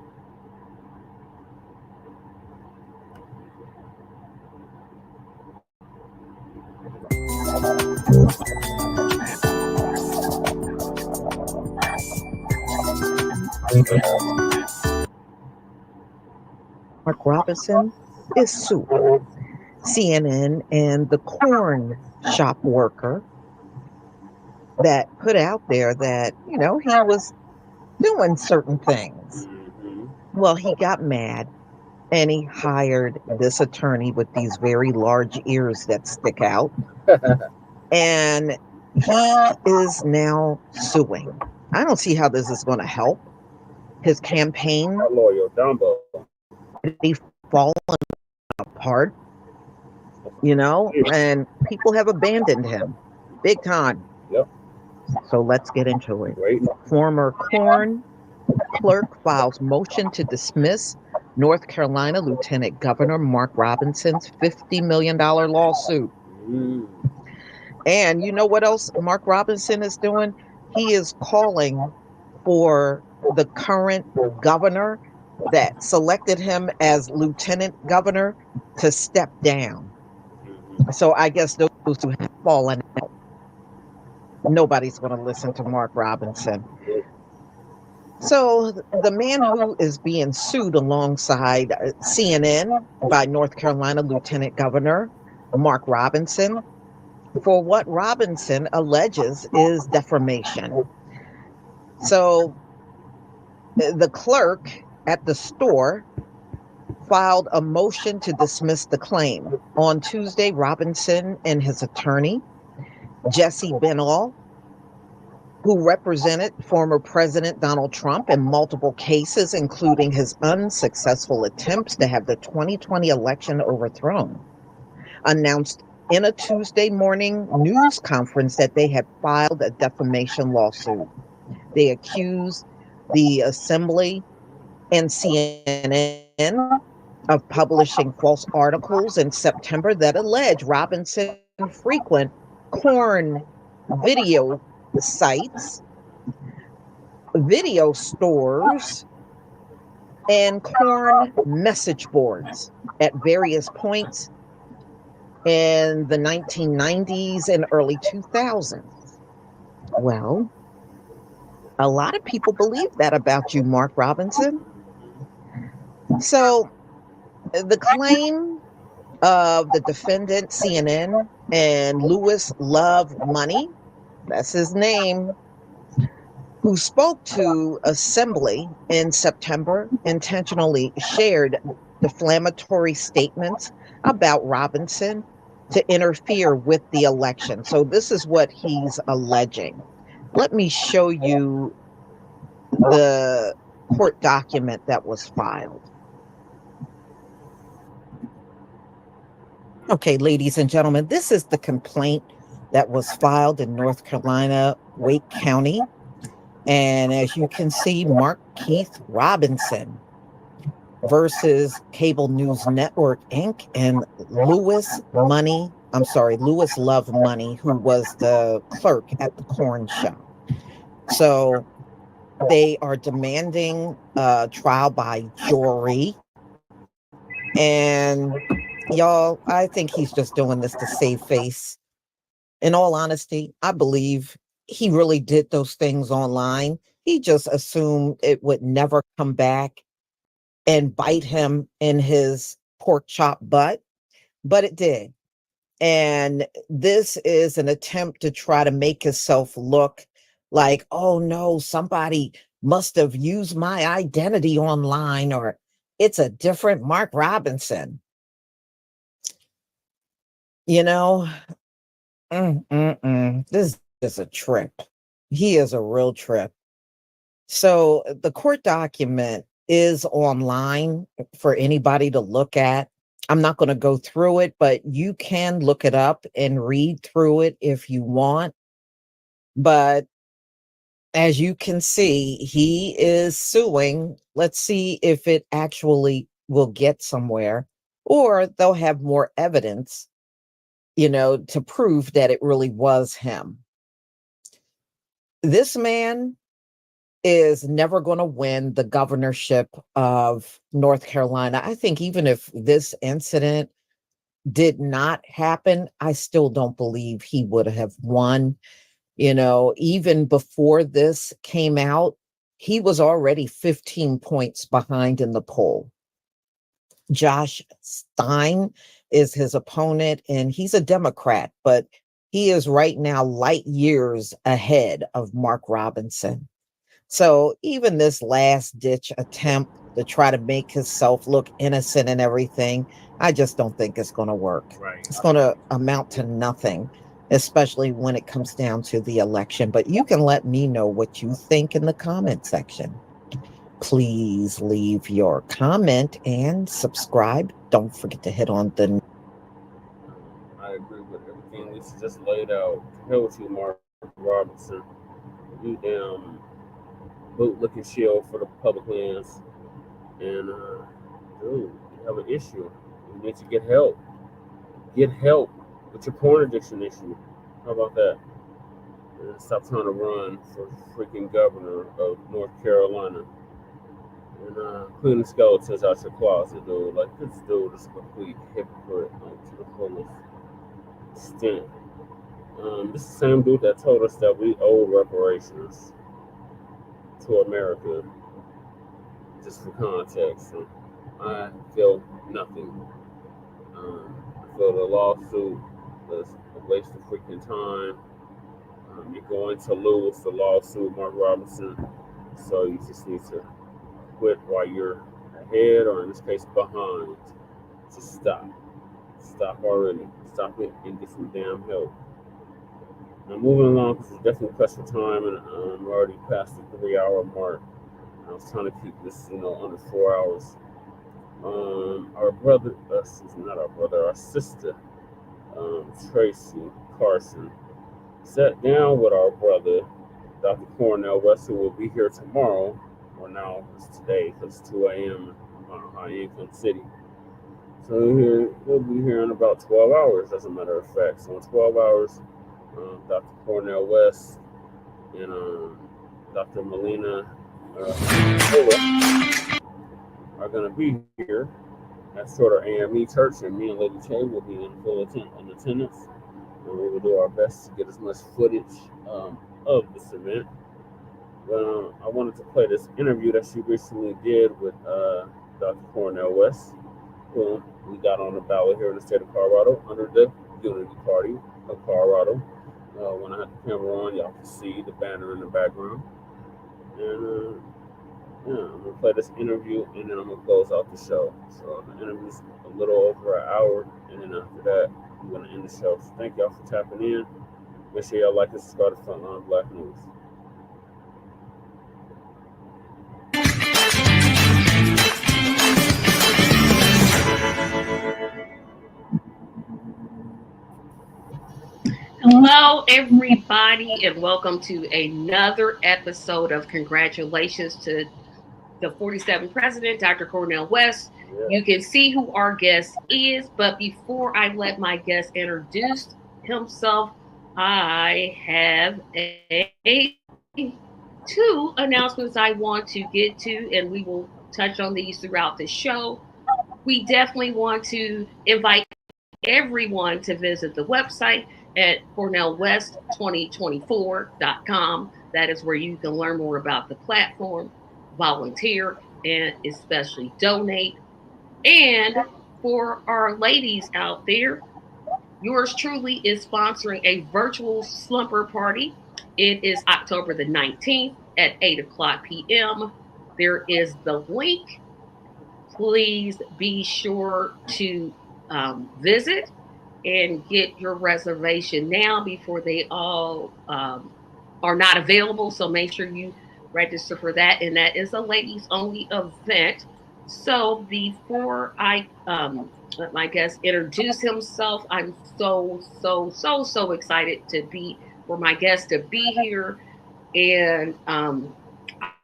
Mark Robinson is suing CNN and the corn shop worker that put out there that, he was doing certain things. Well, he got mad and he hired this attorney with these very large ears that stick out. And he is now suing. I don't see how this is going to help his campaign. Lawyer Dumbo. He's fallen apart, and people have abandoned him big time. Yep. So let's get into it. Former Corn clerk files motion to dismiss North Carolina Lieutenant Governor Mark Robinson's $50 million lawsuit. And you know what else Mark Robinson is doing? He is calling for the current governor that selected him as lieutenant governor to step down. So I guess those who have fallen out, nobody's going to listen to Mark Robinson. So the man who is being sued alongside CNN by North Carolina Lieutenant Governor Mark Robinson for what Robinson alleges is defamation. So the clerk at the store filed a motion to dismiss the claim. On Tuesday, Robinson and his attorney, Jesse Benall, who represented former President Donald Trump in multiple cases, including his unsuccessful attempts to have the 2020 election overthrown, announced in a Tuesday morning news conference that they had filed a defamation lawsuit. They accused the Assembly and CNN of publishing false articles in September that allege Robinson frequent Corn video sites, video stores, and Corn message boards at various points in the 1990s and early 2000s. Well, a lot of people believe that about you, Mark Robinson. So the claim of the defendant, CNN, and Louis Love Money, that's his name, who spoke to Assembly in September, intentionally shared defamatory statements about Robinson to interfere with the election. So this is what he's alleging. Let me show you the court document that was filed. Okay, ladies and gentlemen, this is the complaint that was filed in North Carolina, Wake County. And as you can see, Mark Keith Robinson versus Cable News Network, Inc. and Louis Love Money, who was the clerk at the Corn shop. So they are demanding trial by jury. And y'all, I think he's just doing this to save face. In all honesty, I believe he really did those things online. He just assumed it would never come back and bite him in his pork chop butt, but it did. And this is an attempt to try to make himself look like, oh no, somebody must have used my identity online, or it's a different Mark Robinson. This is a trip. He is a real trip. So the court document is online for anybody to look at. I'm not going to go through it, but you can look it up and read through it if you want. But as you can see, he is suing. Let's see if it actually will get somewhere, or they'll have more evidence, to prove that it really was him. This man is never going to win the governorship of North Carolina. I think even if this incident did not happen, I still don't believe he would have won. Even before this came out, he was already 15 points behind in the poll. Josh Stein is his opponent, and he's a Democrat, but He is right now light years ahead of Mark Robinson. So even this last ditch attempt to try to make himself look innocent and everything, I just don't think it's going to work. Right. It's going to amount to nothing, especially when it comes down to the election. But you can let me know what you think in the comment section. Please leave your comment and subscribe. Don't forget to hit on the... I agree with everything Lisa just laid out. Hell with you, Mark Robinson. You damn boot-looking shield for the public lands. And, dude, you have an issue. You need to get help. Get help with your porn addiction issue. How about that? And stop trying to run for freaking governor of North Carolina. And clean the skeletons out your closet, dude. Like, this dude is a complete hypocrite, like, to the fullest extent. This is the same dude that told us that we owe reparations to America. Just for context, and I feel nothing. I feel the lawsuit was a waste of freaking time. You're going to lose the lawsuit, Mark Robinson. So you just need to quit while you're ahead, or in this case, behind. Just stop. Stop already. Stop it and get some damn help. Now, moving along, because it's definitely pressed for time, and I'm already past the 3-hour mark. I was trying to keep this, under 4 hours. Our brother, not our brother, our sister, Tracy, Carson, sat down with our brother, Dr. Cornel West, who will be here tomorrow, or now it's today, because it's 2 a.m. in high-income city. So he'll be here in about 12 hours, as a matter of fact. So in 12 hours, Dr. Cornel West and Dr. Melina are going to be here at Shorter AME Church, and me and Lady Che will be in full attendance, and we will do our best to get as much footage of this event. But I wanted to play this interview that she recently did with Dr. Cornel West, who we got on the ballot here in the state of Colorado under the Unity Party of Colorado. When I had the camera on, y'all can see the banner in the background. And I'm gonna play this interview, and then I'm gonna close out the show. So the interview's a little over an hour, and then after that, I'm gonna end the show. So thank y'all for tapping in. Make sure y'all like and subscribe to Frontline Black News. Hello, everybody, and welcome to another episode of Congratulations to the 47th President, Dr. Cornel West. You can see who our guest is, but before I let my guest introduce himself, I have two announcements I want to get to, and we will touch on these throughout the show. We definitely want to invite everyone to visit the website at CornelWest2024.com. That is where you can learn more about the platform, volunteer, and especially donate. And for our ladies out there, yours truly is sponsoring a virtual slumber party. It is October the 19th at 8:00 p.m. There is the link. Please be sure to visit and get your reservation now before they all are not available. So make sure you register for that. And that is a ladies only event. So before I let my guest introduce himself, I'm so excited for my guest to be here. And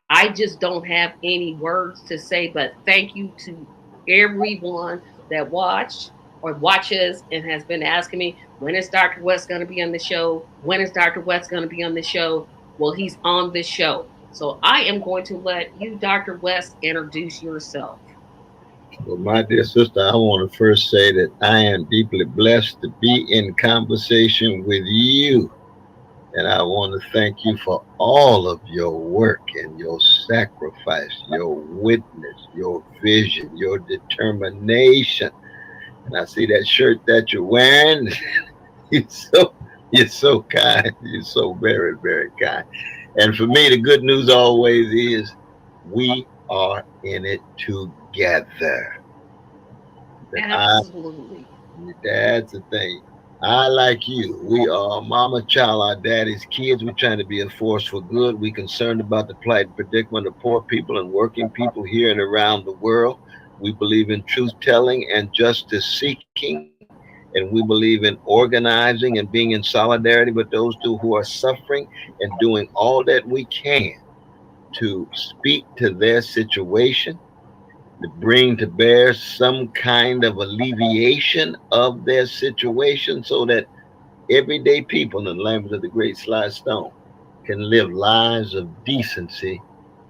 I just don't have any words to say, but thank you to everyone that watched or watches and has been asking me, when is Dr. West going to be on the show? When is Dr. West going to be on the show? Well, he's on the show. So I am going to let you, Dr. West, introduce yourself. Well, my dear sister, I want to first say that I am deeply blessed to be in conversation with you. And I want to thank you for all of your work and your sacrifice, your witness, your vision, your determination. And I see that shirt that you're wearing. You're so You're so kind. You're so very, very kind. And for me, the good news always is we are in it together. Absolutely. That's the thing. I, like you, we are mama, child, our daddy's kids. We're trying to be a force for good. We're concerned about the plight and predicament of poor people and working people here and around the world. We believe in truth telling and justice seeking. And we believe in organizing and being in solidarity with those who are suffering and doing all that we can to speak to their situation, to bring to bear some kind of alleviation of their situation so that everyday people, in the language of the great Sly Stone, can live lives of decency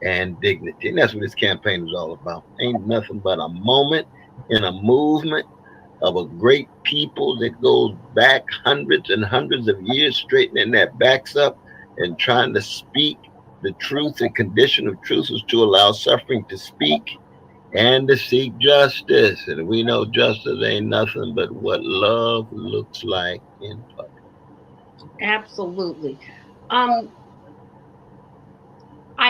and dignity. And that's what this campaign is all about. Ain't nothing but a moment in a movement of a great people that goes back hundreds and hundreds of years, straightening their backs up and trying to speak the truth. And condition of truth is to allow suffering to speak and to seek justice. And we know justice ain't nothing but what love looks like in public. Absolutely. I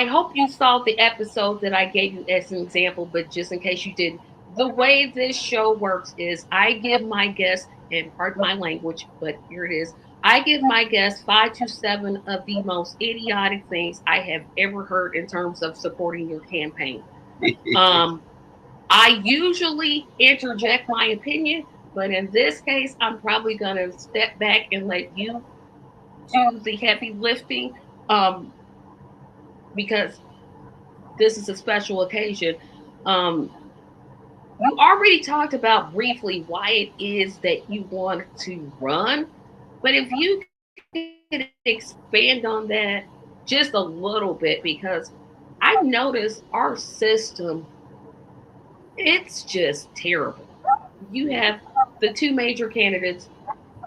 hope you saw the episode that I gave you as an example, but just in case you didn't, the way this show works is I give my guests, and pardon my language, but here it is. I give my guests 5 to 7 of the most idiotic things I have ever heard in terms of supporting your campaign. I usually interject my opinion, but in this case, I'm probably going to step back and let you do the heavy lifting because this is a special occasion. You already talked about briefly why it is that you want to run, but if you could expand on that just a little bit, because I've noticed our system, it's just terrible. You have the two major candidates.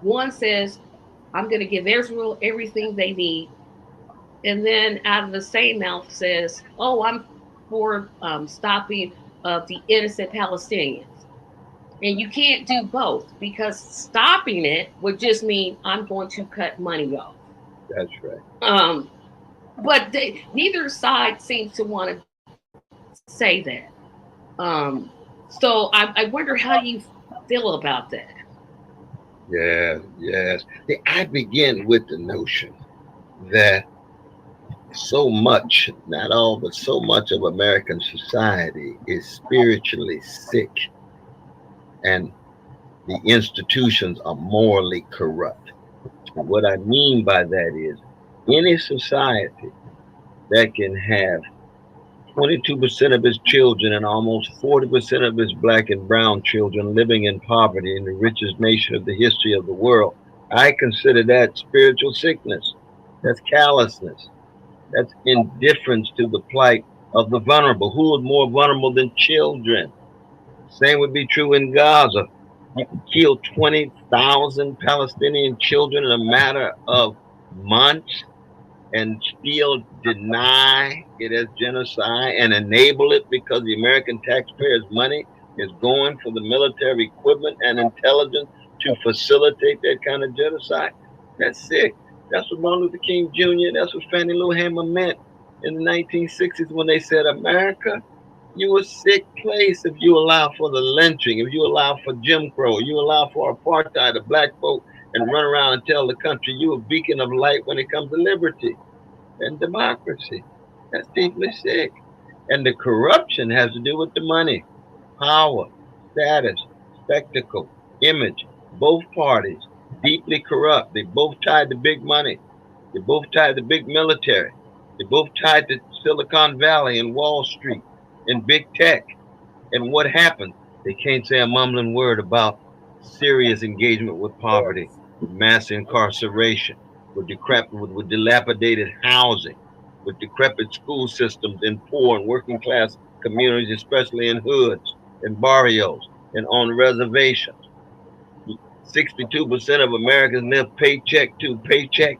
One says, I'm going to give Israel everything they need. And then out of the same mouth says, oh, I'm for stopping the innocent Palestinians. And you can't do both because stopping it would just mean I'm going to cut money off. That's right. But neither side seems to want to say that. So I wonder how you feel about that. Yes. I begin with the notion that so much, not all, but so much of American society is spiritually sick, and the institutions are morally corrupt. And what I mean by that is any society that can have 22% of its children and almost 40% of its black and brown children living in poverty in the richest nation of the history of the world, I consider that spiritual sickness. That's callousness. That's indifference to the plight of the vulnerable. Who is more vulnerable than children? Same would be true in Gaza. You can kill 20,000 Palestinian children in a matter of months and still deny it as genocide and enable it because the American taxpayers' money is going for the military equipment and intelligence to facilitate that kind of genocide. That's sick. That's what Martin Luther King Jr., that's what Fannie Lou Hamer meant in the 1960s when they said, America, you a sick place if you allow for the lynching, if you allow for Jim Crow, you allow for apartheid of black folk, and run around and tell the country you a beacon of light when it comes to liberty and democracy. That's deeply sick. And the corruption has to do with the money, power, status, spectacle, image. Both parties deeply corrupt. They both tied to big money. They both tied to big military. They both tied to Silicon Valley and Wall Street and big tech. And what happened? They can't say a mumbling word about serious engagement with poverty, with mass incarceration, with dilapidated housing, with decrepit school systems in poor and working class communities, especially in hoods and barrios and on reservations. 62% of Americans live paycheck to paycheck,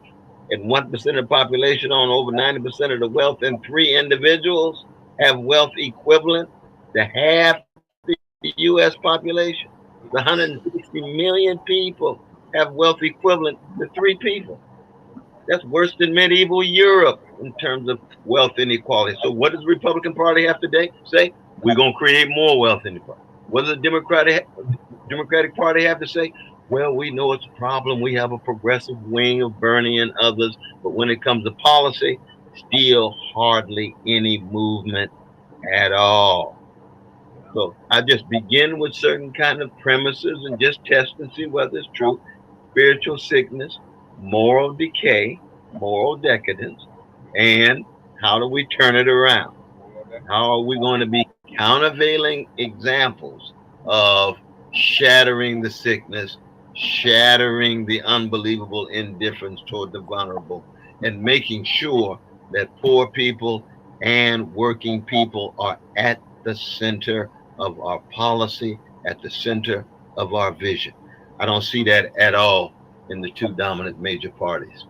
and 1% of the population own over 90% of the wealth, and 3 individuals have wealth equivalent to half the U.S. population. It's 160 million people have wealth equivalent to 3 people. That's worse than medieval Europe in terms of wealth inequality. So what does the Republican Party have today? Say, we're going to create more wealth inequality. What does the Democratic Party have to say? Well, we know it's a problem. We have a progressive wing of Bernie and others. But when it comes to policy, still hardly any movement at all. So I just begin with certain kind of premises and just test and see whether it's true. Spiritual sickness, moral decay, moral decadence, and how do we turn it around? How are we going to be countervailing examples of shattering the sickness, shattering the unbelievable indifference toward the vulnerable, and making sure that poor people and working people are at the center of our policy, at the center of our vision. I don't see that at all in the 2 dominant major parties.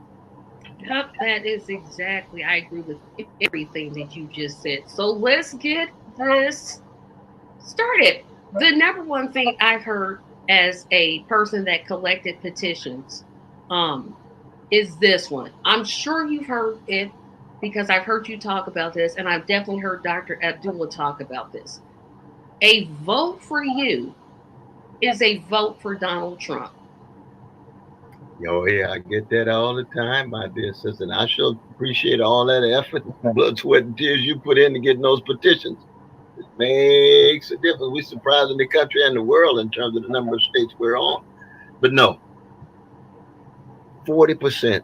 Yep, that is exactly. I agree with everything that you just said. So let's get this started. The number one thing I've heard as a person that collected petitions is this one. I'm sure you've heard it because I've heard you talk about this, and I've definitely heard Dr. Abdullah talk about this. A vote for you is a vote for Donald Trump. Oh yeah, I get that all the time, my dear sister. And I sure appreciate all that effort, blood, sweat, and tears you put in to getting those petitions. It makes a difference. We're surprising the country and the world in terms of the number of states we're on. But no, 40%,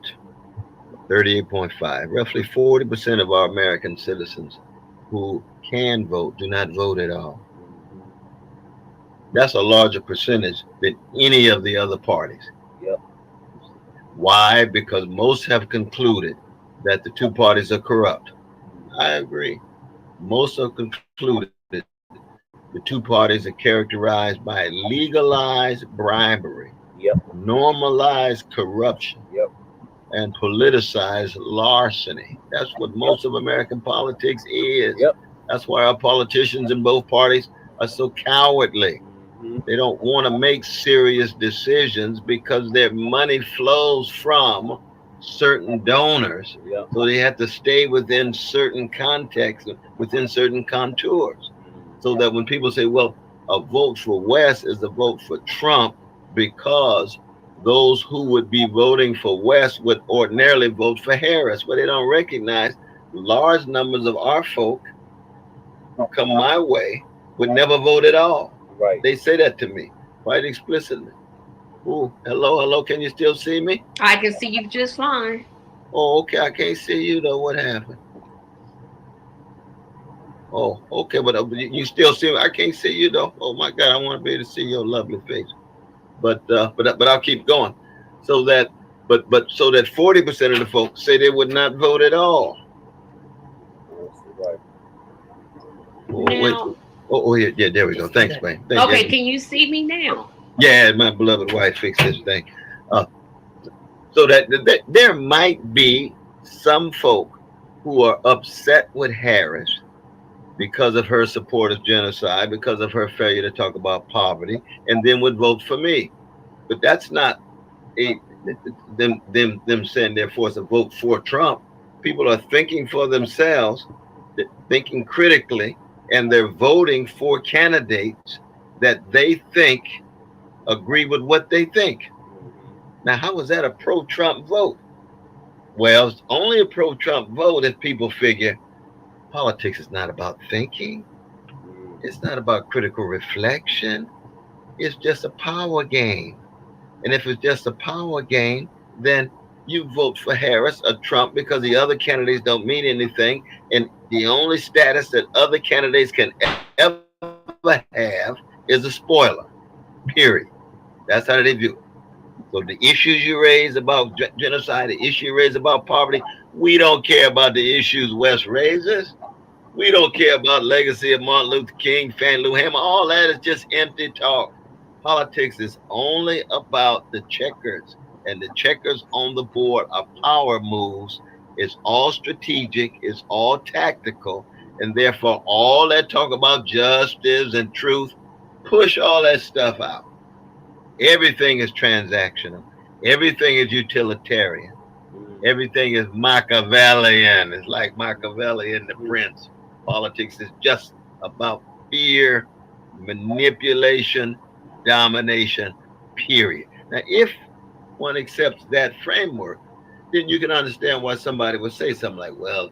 38.5, roughly 40% of our American citizens who can vote do not vote at all. That's a larger percentage than any of the other parties. Yep. Why? Because most have concluded that the 2 parties are corrupt. I agree. Most have concluded that the 2 parties are characterized by legalized bribery, normalized corruption, and politicized larceny. That's what most of American politics is. That's why our politicians in both parties are so cowardly. They don't want to make serious decisions because their money flows from certain donors. So they have to stay within certain contexts, within certain contours. So that when people say, well, a vote for West is a vote for Trump because those who would be voting for West would ordinarily vote for Harris, but they don't recognize large numbers of our folk who come my way would never vote at all. Right. They say that to me quite explicitly. Ooh, hello, can you still see me? I can see you just fine. Oh, okay, I can't see you though. What happened? Oh, okay, but you still see me. I can't see you though. Oh my God, I want to be able to see your lovely face. But I'll keep going. So that 40% of the folks say they would not vote at all. Right. Oh, wait. Oh, yeah, there we go. Thanks, man. Okay, can you see me now? Yeah, my beloved wife fixed this thing. So that there might be some folk who are upset with Harris because of her support of genocide, because of her failure to talk about poverty, and then would vote for me. But that's not them saying they're forced to vote for Trump. People are thinking for themselves, thinking critically, and they're voting for candidates that they think agree with what they think. Now, how is that a pro-Trump vote? Well, it's only a pro-Trump vote if people figure politics is not about thinking. It's not about critical reflection. It's just a power game. And if it's just a power game, then you vote for Harris or Trump because the other candidates don't mean anything. And the only status that other candidates can ever have is a spoiler, period. That's how they view it. So the issues you raise about genocide, the issue you raise about poverty, we don't care about the issues West raises. We don't care about legacy of Martin Luther King, Fannie Lou Hamer. All that is just empty talk. Politics is only about the checkers, and the checkers on the board are power moves. It's all strategic, it's all tactical, and therefore all that talk about justice and truth, push all that stuff out. Everything is transactional. Everything is utilitarian. Everything is Machiavellian. It's like Machiavelli in The Prince. Politics is just about fear, manipulation, domination, period. Now, if one accepts that framework, then you can understand why somebody would say something like, well,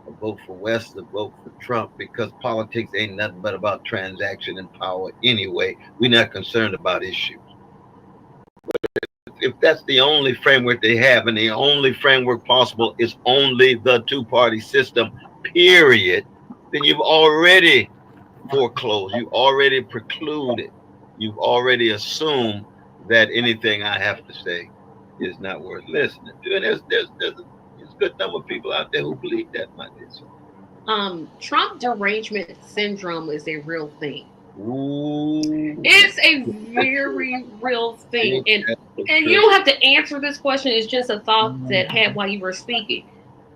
a vote for West, a vote for Trump, because politics ain't nothing but about transaction and power anyway. We're not concerned about issues. If that's the only framework they have, and the only framework possible is only the two-party system, period, then you've already foreclosed, you already precluded, you've already assumed that anything I have to say is not worth listening to. And there's a good number of people out there who believe that, my dear son. Trump derangement syndrome is a real thing. Ooh. It's a very real thing. And you don't have to answer this question. It's just a thought that I had while you were speaking.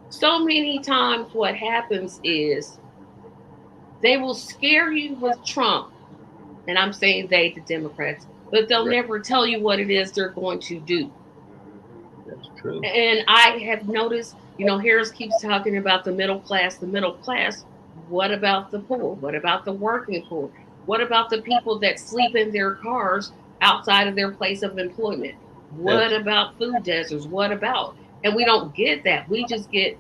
So many times what happens is they will scare you with Trump. And I'm saying they, the Democrats, but they'll never tell you what it is they're going to do. That's true. And I have noticed, Harris keeps talking about the middle class, the middle class. What about the poor? What about the working poor? What about the people that sleep in their cars outside of their place of employment? What about food deserts? What about? And we don't get that. We just get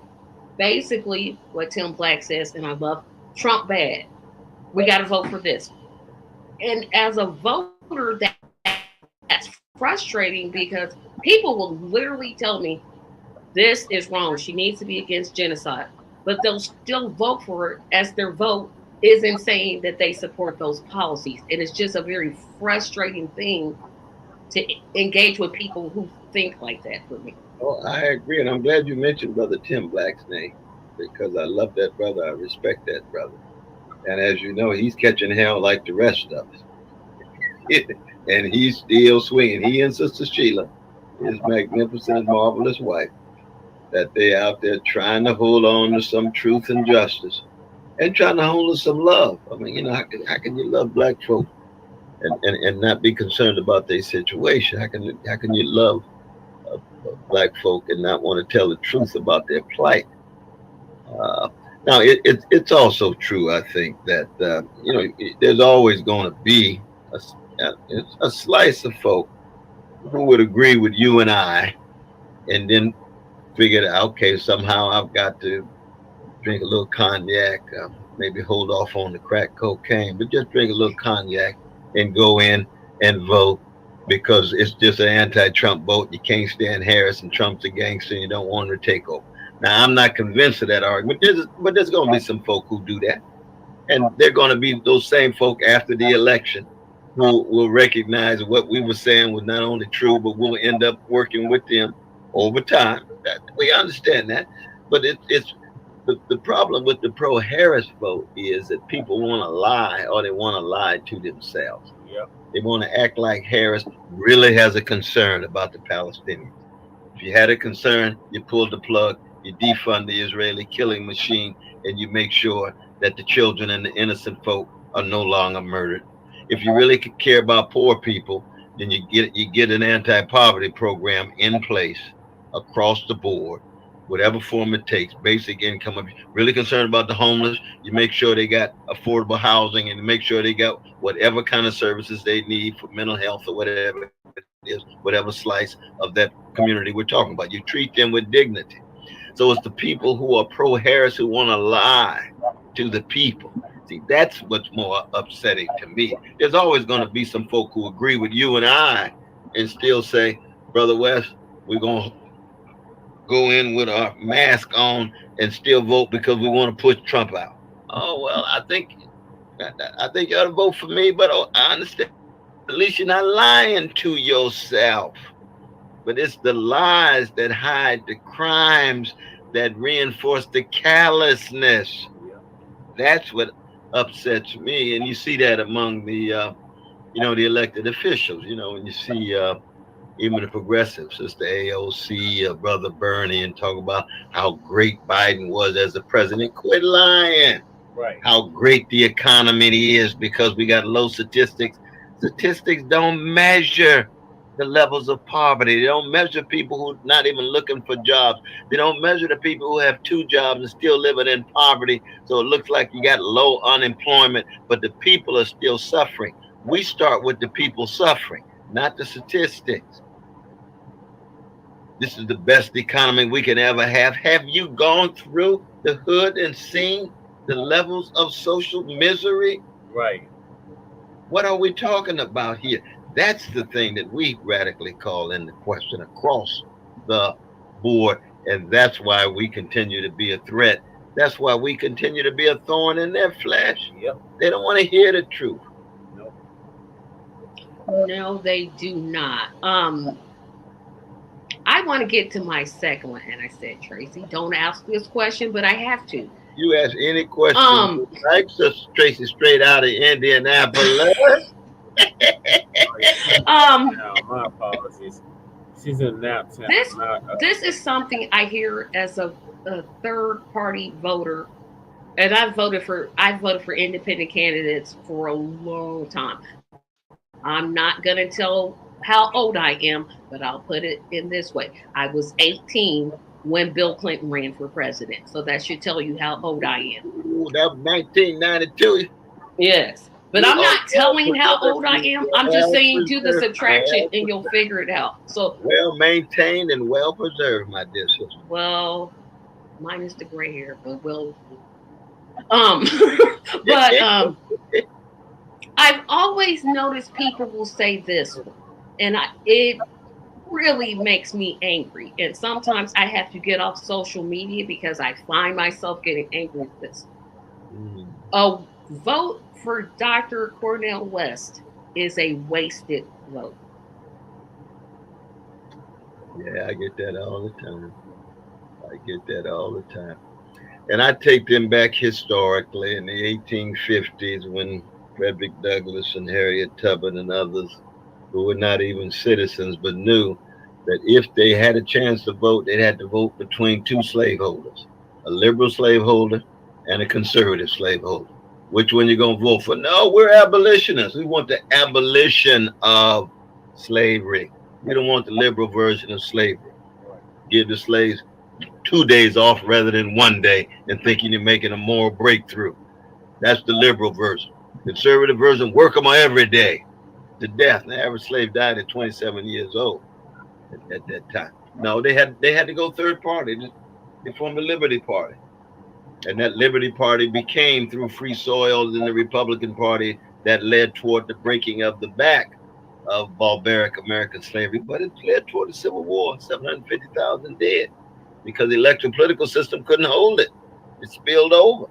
basically what Tim Blacc says, and I love Trump bad. We got to vote for this. And as a voter, that's frustrating because people will literally tell me this is wrong. She needs to be against genocide, but they'll still vote for it as their vote isn't saying that they support those policies. And it's just a very frustrating thing to engage with people who think like that for me. Oh, I agree. And I'm glad you mentioned Brother Tim Black's name, because I love that brother. I respect that brother. And as you know, he's catching hell like the rest of us. And he's still swinging. He and Sister Sheila, his magnificent, marvelous wife, that they out there trying to hold on to some truth and justice and trying to hold us some love. I mean, how can you love black folk and not be concerned about their situation? How can you love black folk and not want to tell the truth about their plight? Now, it's also true, I think, that there's always going to be a slice of folk who would agree with you and I, and then figure out, okay, somehow I've got to drink a little cognac, maybe hold off on the crack cocaine, but just drink a little cognac and go in and vote because it's just an anti-Trump vote. You can't stand Harris and Trump's a gangster and you don't want him to take over. Now, I'm not convinced of that argument, but there's going to be some folk who do that. And they're going to be those same folk after the election who will recognize what we were saying was not only true, but we'll end up working with them over time. We understand that. But it's the problem with the pro-Harris vote is that people want to lie, or they want to lie to themselves. Yep. They want to act like Harris really has a concern about the Palestinians. If you had a concern, you pulled the plug, you defund the Israeli killing machine, and you make sure that the children and the innocent folk are no longer murdered. If you really could care about poor people, then you get an anti-poverty program in place across the board, whatever form it takes, basic income. If you're really concerned about the homeless, you make sure they got affordable housing and make sure they got whatever kind of services they need for mental health or whatever it is, whatever slice of that community we're talking about. You treat them with dignity. So it's the people who are pro-Harris who want to lie to the people. See, that's what's more upsetting to me. There's always going to be some folk who agree with you and I and still say, Brother West, we're going to go in with our mask on and still vote because we want to push Trump out. Oh, well, I think you ought to vote for me, but I understand. At least you're not lying to yourself. But it's the lies that hide the crimes that reinforce the callousness. That's what upsets me. And you see that among the, the elected officials, when you see even the progressives, Sister AOC, Brother Bernie, and talk about how great Biden was as a president. Quit lying. Right. How great the economy is because we got low statistics. Statistics don't measure the levels of poverty. They don't measure people who are not even looking for jobs. They don't measure the people who have 2 jobs and still living in poverty. So it looks like you got low unemployment, but the people are still suffering. We start with the people suffering, not the statistics. This is the best economy we can ever have. Have you gone through the hood and seen the levels of social misery? Right. What are we talking about here? That's the thing that we radically call into question across the board. And that's why we continue to be a threat. That's why we continue to be a thorn in their flesh. Yep. They don't want to hear the truth. Nope. No, they do not. I want to get to my second one. And I said, Tracy, don't ask this question, but I have to. You ask any question, like Tracy straight out of Indianapolis. My apologies. She's in nap time. This is something I hear as a third party voter, and I've voted for independent candidates for a long time. I'm not gonna tell how old I am, but I'll put it in this way: I was 18 when Bill Clinton ran for president, so that should tell you how old I am. Ooh, that was 1992. Yes. But I'm not telling how old I am. I'm just saying do the subtraction and you'll figure it out. So well maintained and well preserved, my dear sister. Well, minus the gray hair, but I've always noticed people will say this, and it really makes me angry. And sometimes I have to get off social media because I find myself getting angry with this. A vote for Dr. Cornel West is a wasted vote. Yeah, I get that all the time. And I take them back historically in the 1850s when Frederick Douglass and Harriet Tubman and others who were not even citizens but knew that if they had a chance to vote, they'd have to vote between 2 slaveholders, a liberal slaveholder and a conservative slaveholder. Which one you gonna vote for? No, we're abolitionists. We want the abolition of slavery. We don't want the liberal version of slavery. Give the slaves 2 days off rather than 1 day and thinking you're making a moral breakthrough. That's the liberal version. Conservative version, work them every day to death. The average slave died at 27 years old at that time. No, they had to go third party. They formed the Liberty Party. And that Liberty Party became, through free soils in the Republican Party, that led toward the breaking of the back of barbaric American slavery. But it led toward the Civil War, 750,000 dead, because the electoral political system couldn't hold it. It spilled over.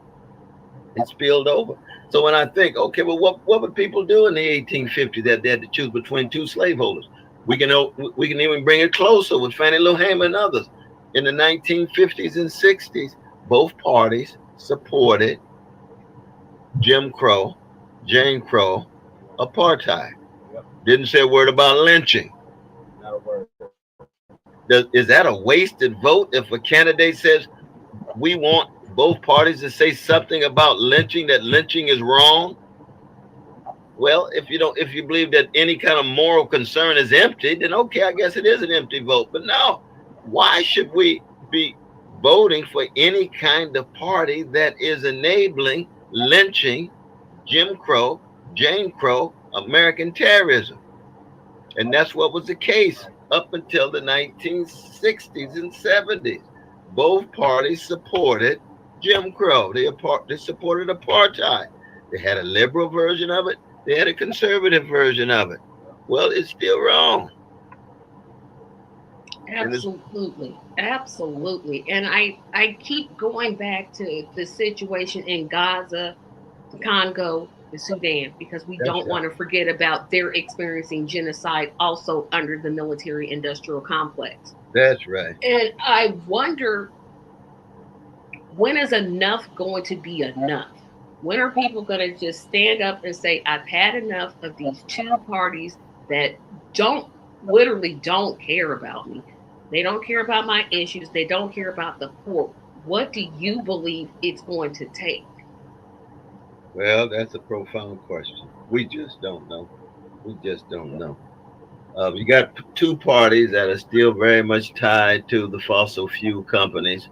So when I think, okay, well, what would people do in the 1850s that they had to choose between 2 slaveholders? We can even bring it closer with Fannie Lou Hamer and others. In the 1950s and 60s, both parties supported Jim Crow, Jane Crow, apartheid. Didn't say a word about lynching. Not a word. Is that a wasted vote if a candidate says we want both parties to say something about lynching, that lynching is wrong? Well, if you believe that any kind of moral concern is empty, then okay, I guess it is an empty vote. But no, why should we be voting for any kind of party that is enabling lynching, Jim Crow, Jane Crow, American terrorism? And that's what was the case up until the 1960s and 70s. Both parties supported Jim Crow. They supported apartheid. They had a liberal version of it. They had a conservative version of it. Well, it's still wrong. Absolutely. And I keep going back to the situation in Gaza, the Congo, the Sudan, because we don't want to forget about their experiencing genocide also under the military industrial complex. That's right. And I wonder, when is enough going to be enough? When are people going to just stand up and say, I've had enough of these 2 parties that literally don't care about me? They don't care about my issues. They don't care about the poor. What do you believe it's going to take? Well, that's a profound question. We just don't know. We just don't know. You got two parties that are still very much tied to the fossil fuel companies.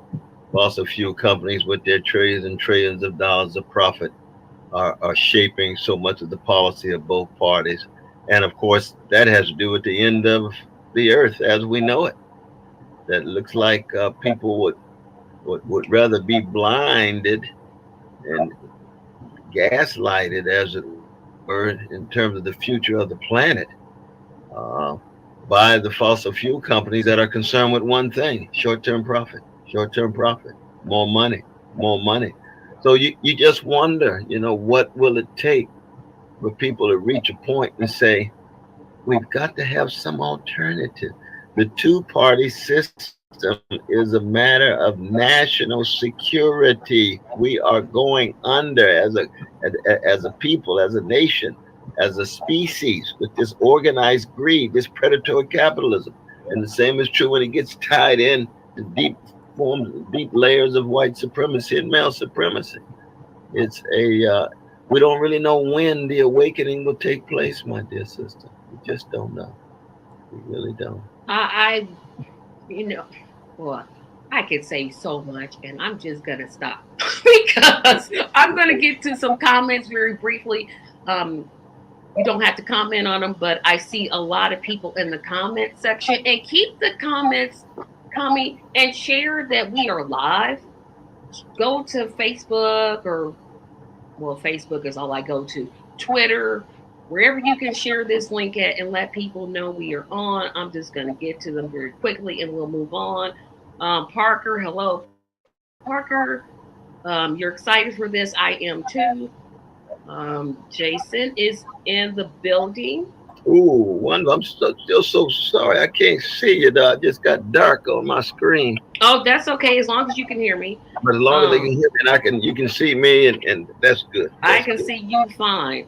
Fossil fuel companies with their trillions and trillions of dollars of profit are shaping so much of the policy of both parties. And of course, that has to do with the end of the earth as we know it. That looks like people would rather be blinded and gaslighted, as it were, in terms of the future of the planet by the fossil fuel companies that are concerned with one thing: short-term profit, more money, more money. So you just wonder, what will it take for people to reach a point and say, we've got to have some alternative. The two-party system is a matter of national security. We are going under as a people, as a nation, as a species, with this organized greed, this predatory capitalism. And the same is true when it gets tied in to deep layers of white supremacy and male supremacy. It's we don't really know when the awakening will take place, my dear sister. We just don't know. We really don't. Well, I could say so much, and I'm just gonna stop because I'm gonna get to some comments very briefly. You don't have to comment on them, but I see a lot of people in the comment section, and keep the comments coming and share that we are live. Go to Facebook Facebook is all I go to. Twitter, wherever you can share this link at and let people know we are on. I'm just going to get to them very quickly and we'll move on. Parker, hello. Parker, you're excited for this. I am too. Jason is in the building. Ooh, I'm still so sorry. I can't see you, though. It just got dark on my screen. Oh, that's okay, as long as you can hear me. But as long as they can hear me and you can see me, and that's good. I can see you fine.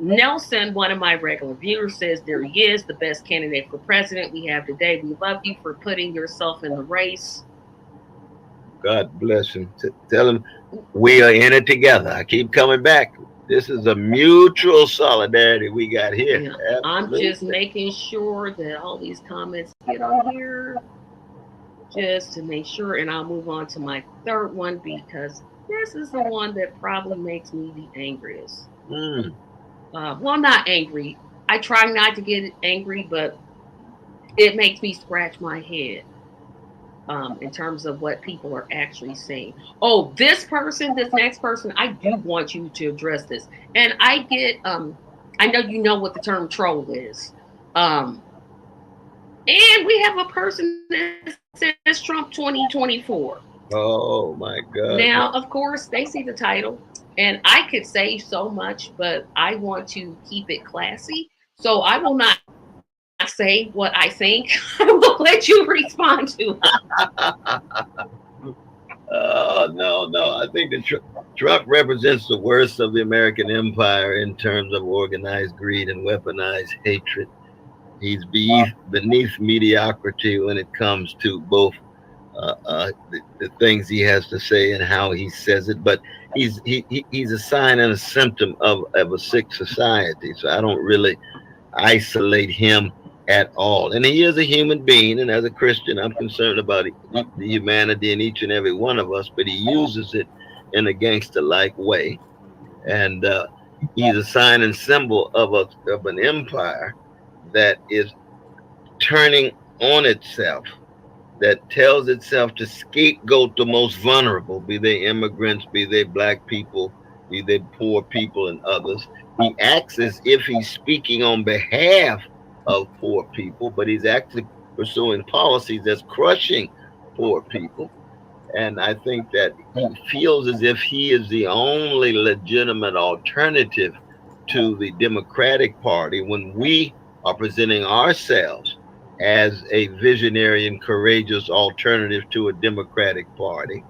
Nelson, one of my regular viewers, says there he is, the best candidate for president we have today. We love you for putting yourself in the race. God bless him. Tell him we are in it together. I keep coming back. This is a mutual solidarity we got here. Yeah, I'm just making sure that all these comments get on here just to make sure. And I'll move on to my third one because this is the one that probably makes me the angriest. Well, not angry. I try not to get angry, but it makes me scratch my head. In terms of what people are actually saying. Oh, this next person, I do want you to address this. And I get, I know you know what the term troll is. And we have a person that says Trump 2024. Oh my God. Now, of course, they see the title. And I could say so much, but I want to keep it classy. So I will not say what I think. I will let you respond to it. No. I think that Trump represents the worst of the American empire in terms of organized greed and weaponized hatred. He's beneath mediocrity when it comes to both the things he has to say and how he says it. But he's a sign and a symptom of a sick society. So I don't really isolate him at all. And he is a human being, and as a Christian, I'm concerned about the humanity in each and every one of us, but he uses it in a gangster-like way. And he's a sign and symbol of an empire that is turning on itself, that tells itself to scapegoat the most vulnerable, be they immigrants, be they Black people, be they poor people and others. He acts as if he's speaking on behalf of poor people, but he's actually pursuing policies that's crushing poor people. And I think that he feels as if he is the only legitimate alternative to the Democratic Party when we are presenting ourselves as a visionary and courageous alternative to a Democratic Party.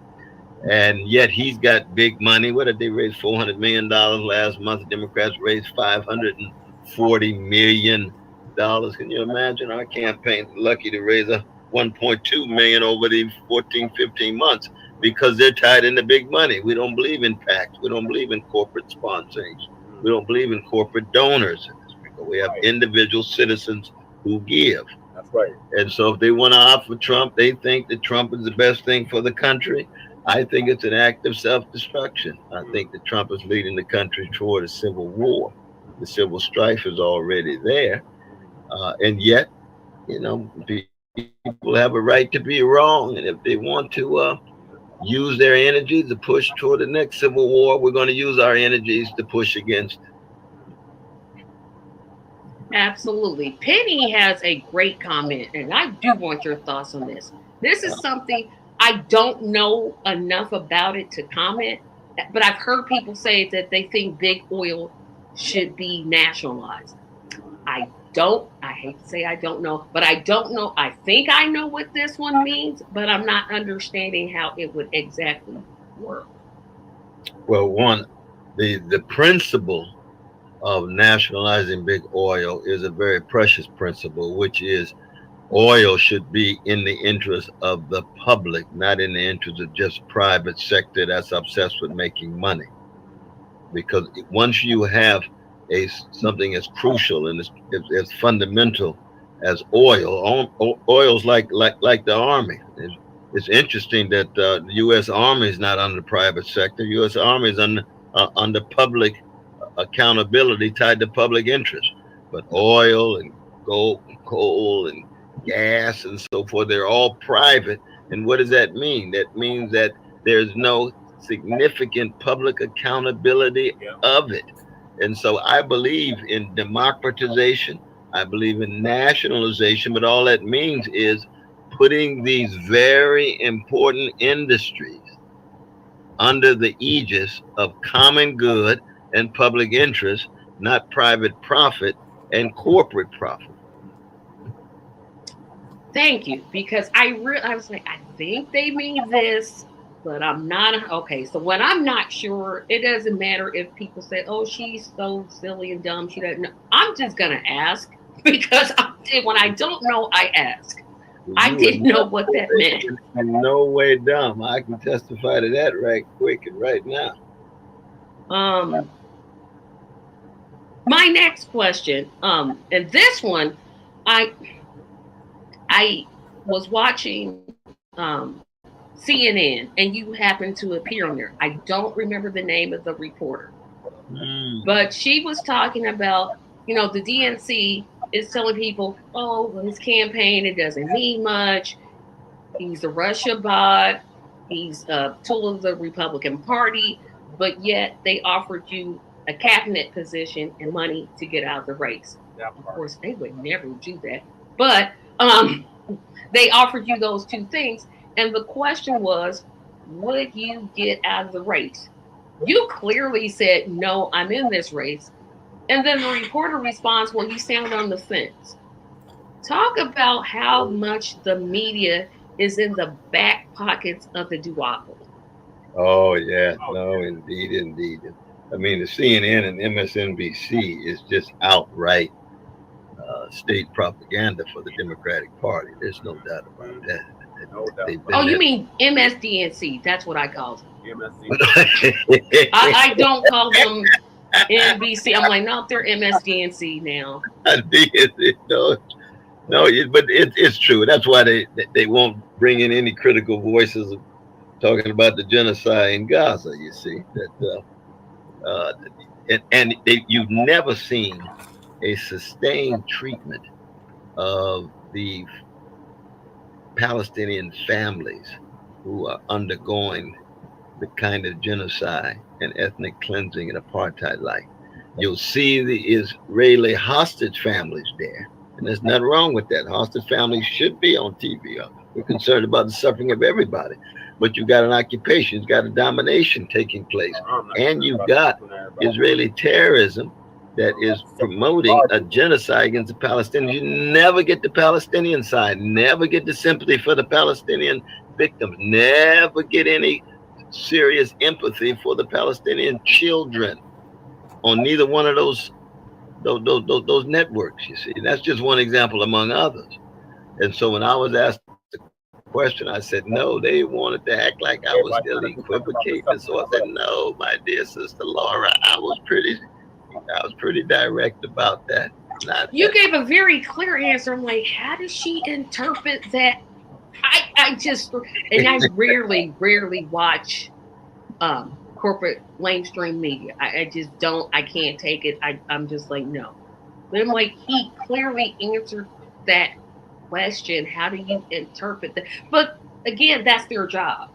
And yet he's got big money. What did they raise? $400 million last month. The Democrats raised $540 million. Can you imagine our campaign lucky to raise $1.2 million over the 15 months because they're tied into big money. We don't believe in PACs. We don't believe in corporate sponsorings. We don't believe in corporate donors. America. We have individual citizens who give. That's right. And so if they want to opt for Trump, they think that Trump is the best thing for the country. I think it's an act of self-destruction. I think that Trump is leading the country toward a civil war. The civil strife is already there. And yet, you know, people have a right to be wrong. And if they want to use their energy to push toward the next civil war, we're going to use our energies to push against it. Absolutely. Penny has a great comment, and I do want your thoughts on this. This is something I don't know enough about it to comment, but I've heard people say that they think big oil should be nationalized. I hate to say I don't know, but I don't know. I think I know what this one means, but I'm not understanding how it would exactly work. Well, one, the principle of nationalizing big oil is a very precious principle, which is oil should be in the interest of the public, not in the interest of just private sector that's obsessed with making money. Because once you have something as crucial and as fundamental as oil's like the Army. It's interesting that the U.S. Army is not under the private sector. U.S. Army is under public accountability tied to public interest. But oil and gold and coal and gas and so forth, they're all private. And what does that mean? That means that there's no significant public accountability of it. And so I believe in democratization. I believe in nationalization, but all that means is putting these very important industries under the aegis of common good and public interest, not private profit and corporate profit. Thank you, because I was like, I think they mean this, but I'm not. Okay, so when I'm not sure, it doesn't matter if people say, oh, she's so silly and dumb, she doesn't know. I'm just going to ask, because when I don't know, I ask. I didn't know what that meant. I'm no way dumb. I can testify to that right quick and right now. My next question, and this one, I was watching CNN, and you happened to appear on there. I don't remember the name of the reporter, but she was talking about, you know, the DNC is telling people, oh, well, his campaign, it doesn't mean much. He's a Russia bot. He's a tool of the Republican Party, but yet they offered you a cabinet position and money to get out of the race. Of course, they would never do that, but they offered you those two things. And the question was, would you get out of the race? You clearly said, no, I'm in this race. And then the reporter responds, well, you sound on the fence. Talk about how much the media is in the back pockets of the duopoly. Oh, yeah. No, indeed. I mean, the CNN and MSNBC is just outright state propaganda for the Democratic Party. There's no doubt about that. Oh, you mean MSDNC? That's what I call them. I don't call them NBC. I'm like, no, they're MSDNC now. No, but it's true. That's why they won't bring in any critical voices talking about the genocide in Gaza. You see that, you've never seen a sustained treatment of the Palestinian families who are undergoing the kind of genocide and ethnic cleansing and apartheid like. You'll see the Israeli hostage families there, and there's nothing wrong with that. Hostage families should be on TV. We're concerned about the suffering of everybody, but you've got an occupation, you've got a domination taking place, and you've got Israeli terrorism that is promoting a genocide against the Palestinians. You never get the Palestinian side, never get the sympathy for the Palestinian victims, never get any serious empathy for the Palestinian children on neither one of those networks. You see, that's just one example among others. And so when I was asked the question, I said no. They wanted to act like I was still equivocating. So I said, no, my dear sister Laura, I was pretty direct about that. You gave a very clear answer. I'm like, how does she interpret that? I just, and I rarely watch corporate mainstream media. I just don't, I can't take it. I'm just like, no. But I'm like, he clearly answered that question. How do you interpret that? But again, that's their job.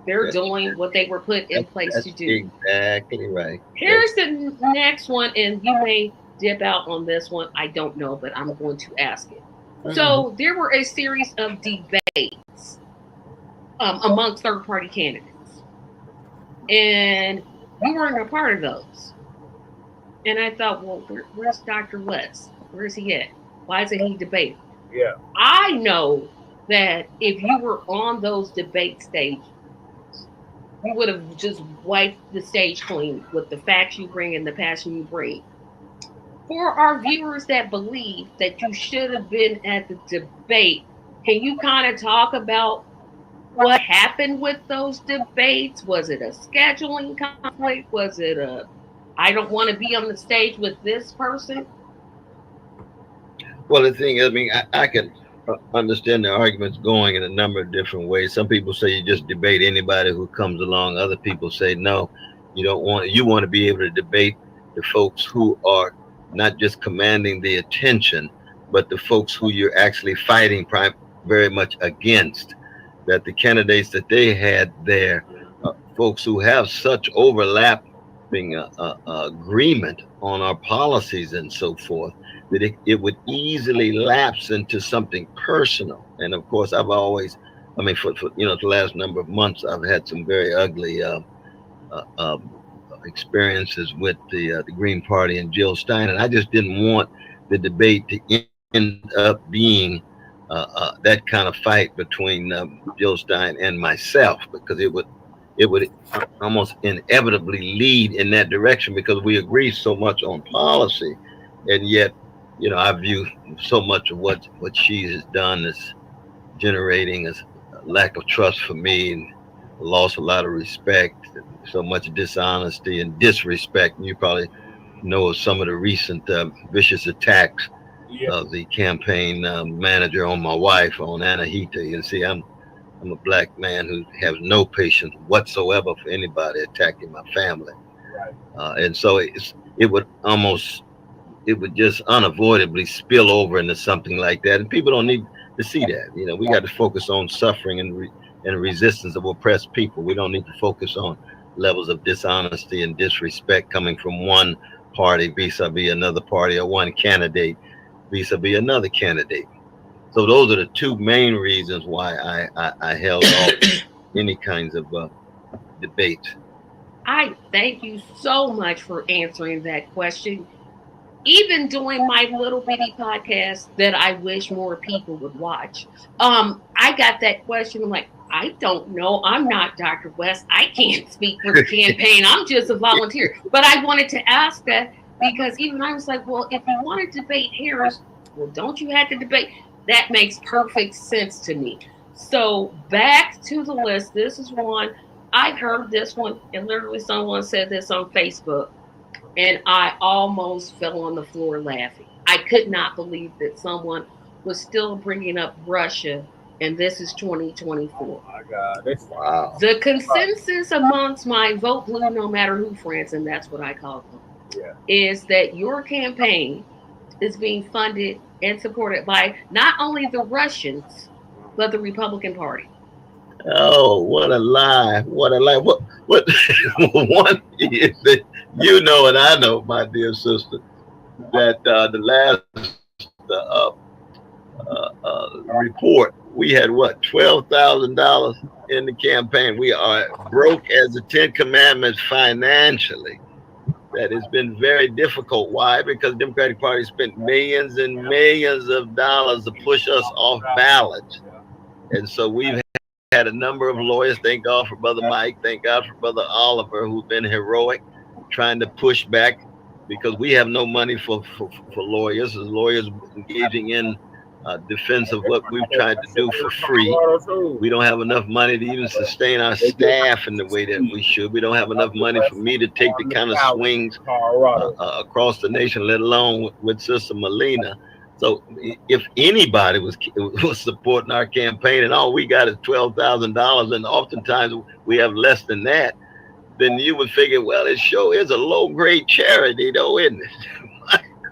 They're doing what they were put in place to do. Exactly right. Here's the next one, and you may dip out on this one. I don't know, but I'm going to ask it. So there were a series of debates among third-party candidates, and you weren't a part of those. And I thought, well, where's Dr. West? Where's he at? Why isn't he debating? Yeah. I know that if you were on those debate stages, you would have just wiped the stage clean with the facts you bring and the passion you bring. For our viewers that believe that you should have been at the debate, can you kind of talk about what happened with those debates? Was it a scheduling conflict? Was it a, I don't want to be on the stage with this person? Well, the thing is, I mean, I can understand the arguments going in a number of different ways. Some people say you just debate anybody who comes along. Other people say, no, you don't want, you want to be able to debate the folks who are not just commanding the attention, but the folks who you're actually fighting very much against. That the candidates that they had there, folks who have such overlapping agreement on our policies and so forth, that it would easily lapse into something personal. And of course, I've always, I mean, for the last number of months, I've had some very ugly experiences with the Green Party and Jill Stein, and I just didn't want the debate to end up being that kind of fight between Jill Stein and myself, because it would almost inevitably lead in that direction, because we agree so much on policy, and yet, I view so much of what she has done as generating a lack of trust for me, and lost a lot of respect, so much dishonesty and disrespect. And you probably know of some of the recent vicious attacks of the campaign manager on my wife, on Anahita. You see, I'm a black man who has no patience whatsoever for anybody attacking my family. And so it would just unavoidably spill over into something like that. And people don't need to see that. We got to focus on suffering and resistance of oppressed people. We don't need to focus on levels of dishonesty and disrespect coming from one party vis-a-vis another party, or one candidate vis-a-vis another candidate. So those are the two main reasons why I held off any kinds of debate. I thank you so much for answering that question. Even doing my little bitty podcast that I wish more people would watch, I got that question. I'm like, I don't know. I'm not Dr. West. I can't speak for the campaign. I'm just a volunteer. But I wanted to ask that because even I was like, well, if you want to debate Harris, well, don't you have to debate? That makes perfect sense to me. So back to the list. This is one. I heard this one, and literally someone said this on Facebook, and I almost fell on the floor laughing. I could not believe that someone was still bringing up Russia, and this is 2024. Oh my God, that's wow. The consensus amongst my vote blue, no matter who friends, and that's what I call them, is that your campaign is being funded and supported by not only the Russians, but the Republican Party. Oh, what a lie. What a lie. What one is that, and I know, my dear sister, that the last report, we had what, $12,000 in the campaign. We are broke as the 10 Commandments financially. That has been very difficult. Why? Because the Democratic Party spent millions and millions of dollars to push us off ballot. And so we've had a number of lawyers, thank God for Brother Mike, thank God for Brother Oliver, who've been heroic, trying to push back, because we have no money for lawyers. As lawyers engaging in defense of what we've tried to do for free. We don't have enough money to even sustain our staff in the way that we should. We don't have enough money for me to take the kind of swings across the nation, let alone with Sister Melina. So if anybody was supporting our campaign and all we got is $12,000, and oftentimes we have less than that, then you would figure, well, it sure is a low-grade charity, though, isn't it?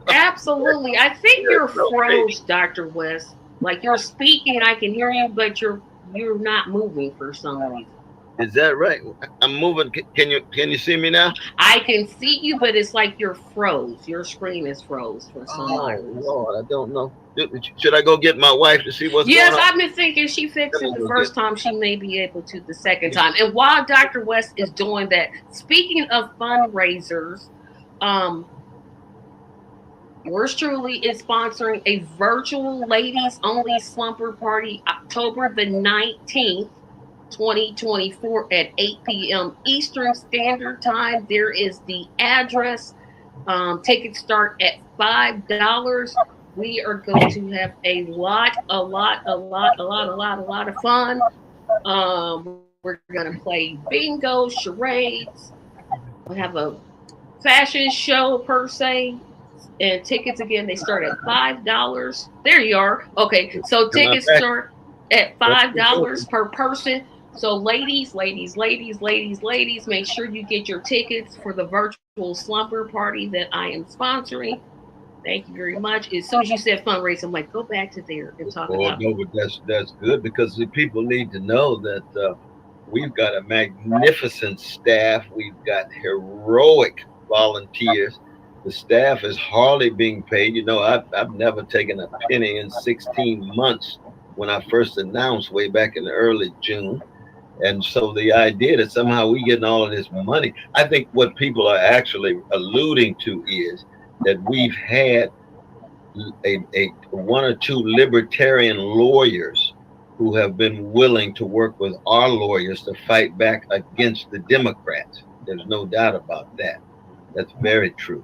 Absolutely. I think you're froze, Dr. West. Like you're speaking, I can hear you, but you're not moving for some reason. Is that right? I'm moving. Can you see me now? I can see you, but it's like you're froze. Your screen is froze for some reason. Oh, Lord, I don't know. Should I go get my wife to see what's going on? Yes, I've been thinking she fixed it the first time. She may be able to the second time. And while Dr. West is doing that, speaking of fundraisers, yours truly is sponsoring a virtual ladies only slumber party October the 19th, 2024 at 8 p.m. Eastern Standard Time. There is the address. Tickets start at $5. We are going to have a lot of fun. We're going to play bingo, charades. We have a fashion show per se. And tickets, again, they start at $5. There you are. Okay, so tickets start at $5 per person. So ladies, make sure you get your tickets for the virtual slumber party that I am sponsoring. Thank you very much. As soon as you said fundraising, I'm like, go back to there and talk about it. No, but that's good, because the people need to know that we've got a magnificent staff. We've got heroic volunteers. The staff is hardly being paid. You know, I've never taken a penny in 16 months when I first announced way back in early June. And so the idea that somehow we getting all of this money, I think what people are actually alluding to is that we've had a one or two libertarian lawyers who have been willing to work with our lawyers to fight back against the Democrats. There's no doubt about that. That's very true.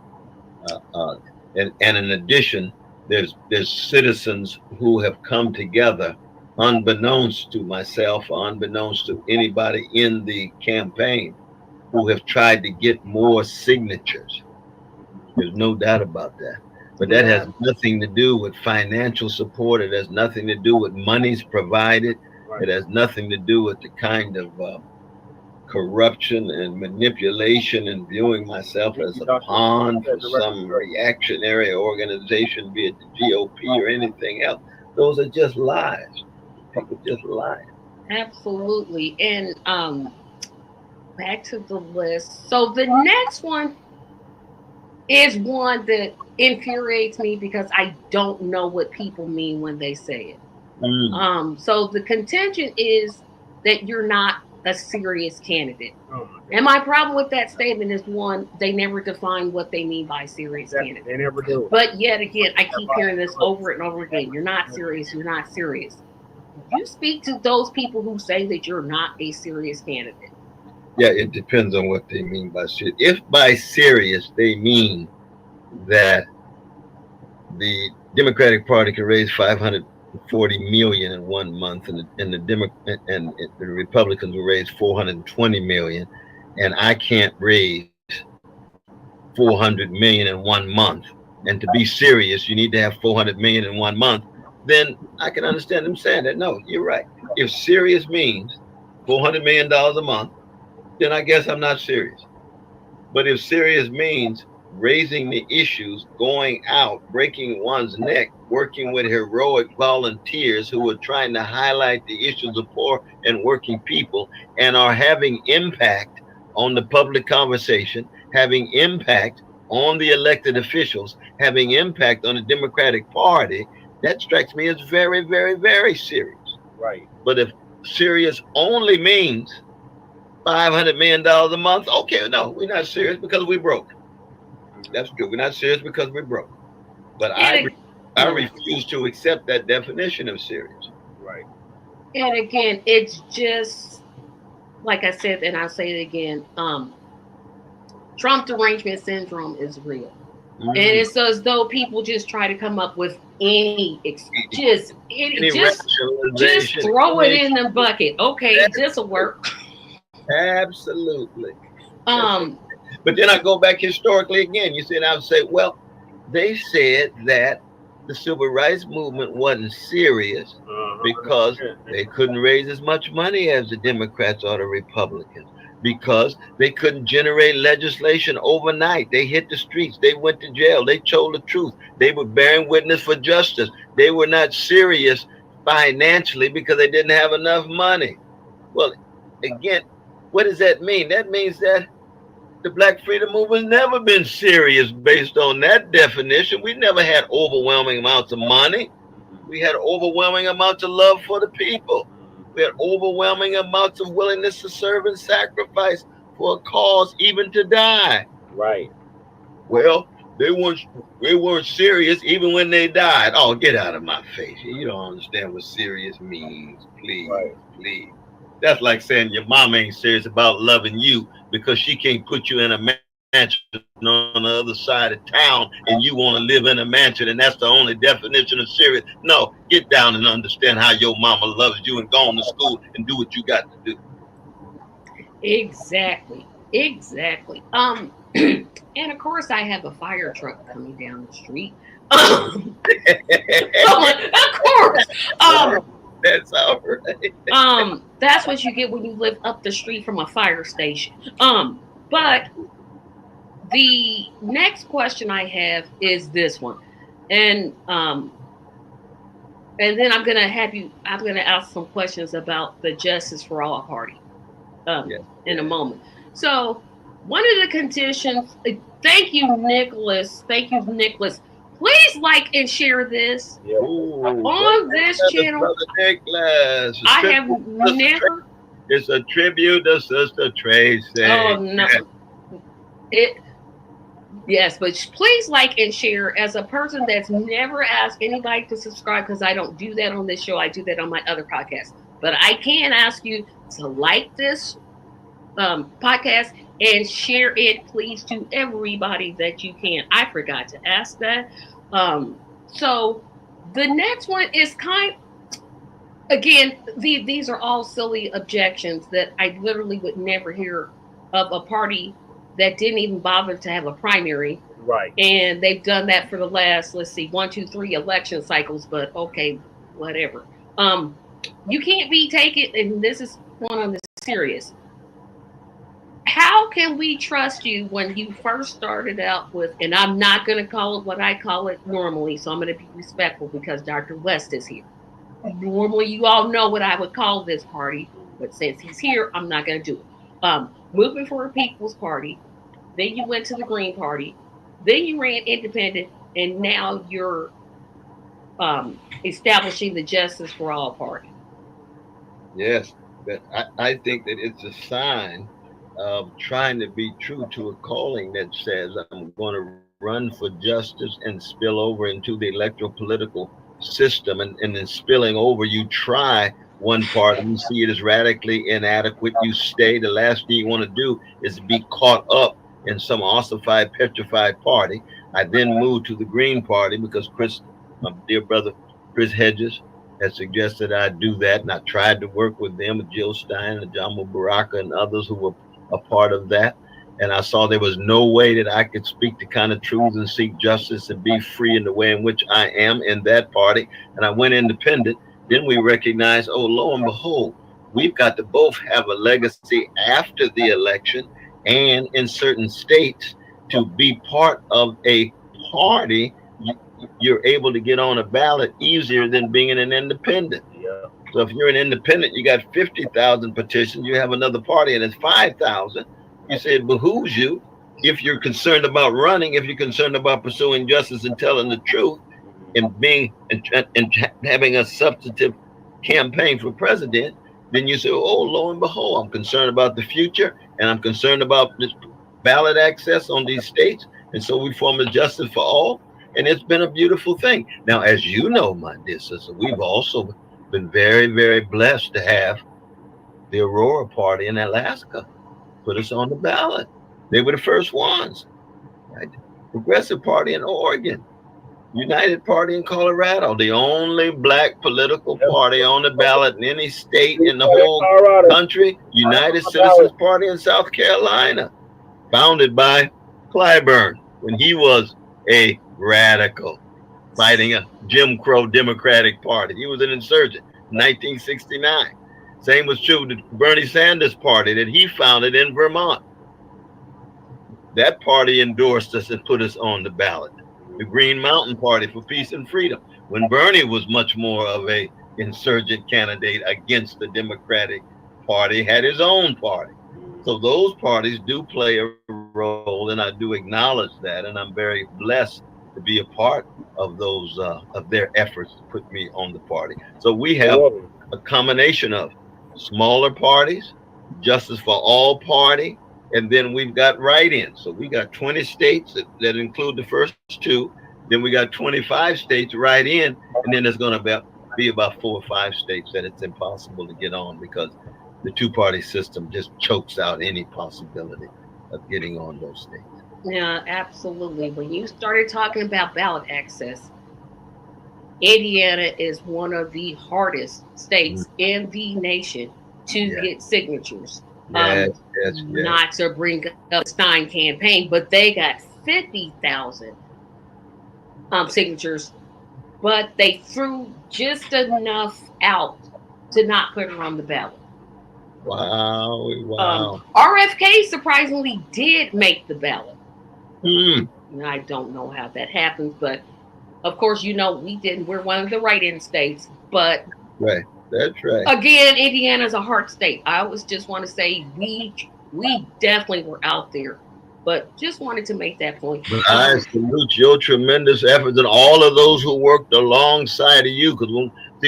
And in addition, there's citizens who have come together, unbeknownst to myself, unbeknownst to anybody in the campaign, who have tried to get more signatures. There's no doubt about that. But that has nothing to do with financial support. It has nothing to do with monies provided. It has nothing to do with the kind of corruption and manipulation and viewing myself as a pawn for some reactionary organization, be it the GOP or anything else. Those are just lies. People just lie. Absolutely. And back to the list. So the next one is one that infuriates me because I don't know what people mean when they say it. So the contention is that you're not a serious candidate. And my problem with that statement is, one, they never define what they mean by serious candidate. They never do. But yet again, I keep hearing this over and over again. You're not serious. You're not serious. You speak to those people who say that you're not a serious candidate. Yeah, it depends on what they mean by serious. If by serious they mean that the Democratic Party can raise $540 million in 1 month, and the Republicans will raise $420 million, and I can't raise $400 million in 1 month, and to be serious, you need to have $400 million in 1 month, then I can understand them saying that. No, you're right. If serious means $400 million a month, then I guess I'm not serious. But if serious means raising the issues, going out, breaking one's neck, working with heroic volunteers who are trying to highlight the issues of poor and working people and are having impact on the public conversation, having impact on the elected officials, having impact on the Democratic Party, that strikes me as very, very, very serious. Right. But if serious only means $500 million a month, okay, no, we're not serious because we broke. That's true. We're not serious because we're broke. But I refuse to accept that definition of serious. Right. And again, it's just like I said, and I'll say it again. Trump derangement syndrome is real. And it's as though people just try to come up with any just throw it in the bucket. Okay, this will work. Absolutely. But then I go back historically again. You see, and I would say, well, they said that the civil rights movement wasn't serious because they couldn't raise as much money as the Democrats or the Republicans, because they couldn't generate legislation overnight. They hit the streets. They went to jail. They told the truth. They were bearing witness for justice. They were not serious financially because they didn't have enough money. Well, again, what does that mean? That means that the Black freedom movement's never been serious based on that definition. We never had overwhelming amounts of money. We had overwhelming amounts of love for the people. We had overwhelming amounts of willingness to serve and sacrifice for a cause, even to die. Right. Well, they weren't serious even when they died. Oh, get out of my face. You don't understand what serious means. Please, please. That's like saying your mom ain't serious about loving you because she can't put you in a mansion on the other side of town and you want to live in a mansion, and that's the only definition of serious. No, get down and understand how your mama loves you and go on to school and do what you got to do. Exactly. And of course I have a fire truck coming down the street. Of course. That's all right. That's what you get when you live up the street from a fire station. But the next question I have is this one. And then I'm gonna ask some questions about the Justice for All Party in a moment. So one of the conditions, thank you, Nicholas. Please like and share this on this channel. Nicholas. I have never. It's a tribute to Sister Tracy. Oh no! Yes, but please like and share. As a person that's never asked anybody to subscribe, because I don't do that on this show. I do that on my other podcast. But I can ask you to like this podcast and share it, please, to everybody that you can. I forgot to ask that. So the next one is again, these are all silly objections that I literally would never hear of a party that didn't even bother to have a primary. Right. And they've done that for the last, 1, 2, 3 election cycles, but okay, whatever. You can't be taken, and this is one on the serious. How can we trust you when you first started out with, and I'm not going to call it what I call it normally, so I'm going to be respectful because Dr. West is here. Normally, you all know what I would call this party, but since he's here, I'm not going to do it. Moving for a People's Party, then you went to the Green Party, then you ran independent, and now you're establishing the Justice for All Party. Yes, but I think that it's a sign of trying to be true to a calling that says I'm going to run for justice and spill over into the electoral political system, and then spilling over, you try one part and you see it as radically inadequate, you stay. The last thing you want to do is be caught up in some ossified, petrified party. I then moved to the Green Party because Chris, my dear brother Chris Hedges, had suggested I do that, and I tried to work with them, with Jill Stein and Jamo Baraka and others who were a part of that. And I saw there was no way that I could speak the kind of truth and seek justice and be free in the way in which I am in that party. And I went independent. Then we recognized, oh, lo and behold, we've got to both have a legacy after the election and in certain states to be part of a party. You're able to get on a ballot easier than being an independent. Yeah. So if you're an independent, you got 50,000 petitions, you have another party and it's 5,000. You say it behooves you, if you're concerned about running, if you're concerned about pursuing justice and telling the truth and being and having a substantive campaign for president, then you say, oh, lo and behold, I'm concerned about the future and I'm concerned about this ballot access on these states. And so we form a Justice for All. And it's been a beautiful thing. Now, as you know, my dear sister, we've also been very, very blessed to have the Aurora Party in Alaska put us on the ballot. They were the first ones. Right? Progressive Party in Oregon, United Party in Colorado, the only black political party on the ballot in any state in the whole country, United Citizens Party in South Carolina, founded by Clyburn when he was a radical, fighting a Jim Crow Democratic Party. He was an insurgent in 1969. Same was true with the Bernie Sanders Party that he founded in Vermont. That party endorsed us and put us on the ballot. The Green Mountain Party for Peace and Freedom, when Bernie was much more of a insurgent candidate against the Democratic Party, had his own party. So those parties do play a role, and I do acknowledge that, and I'm very blessed to be a part of those of their efforts to put me on the party. So we have a combination of smaller parties, Justice for All Party, and then we've got write-ins. So we got 20 states that include the first two. Then we got 25 states write-in, and then there's going to be about 4 or 5 states that it's impossible to get on because the two-party system just chokes out any possibility of getting on those states. Yeah, absolutely. When you started talking about ballot access, Indiana is one of the hardest states in the nation to get signatures. Yes. Not to bring up Stein campaign, but they got 50,000 signatures, but they threw just enough out to not put her on the ballot. Wow. RFK surprisingly did make the ballot. I don't know how that happens, but of course, you know, we didn't. We're one of the write-in states, but right. That's right. Again, Indiana's a hard state. I always just want to say we definitely were out there, but just wanted to make that point. But I salute your tremendous efforts and all of those who worked alongside of you. Because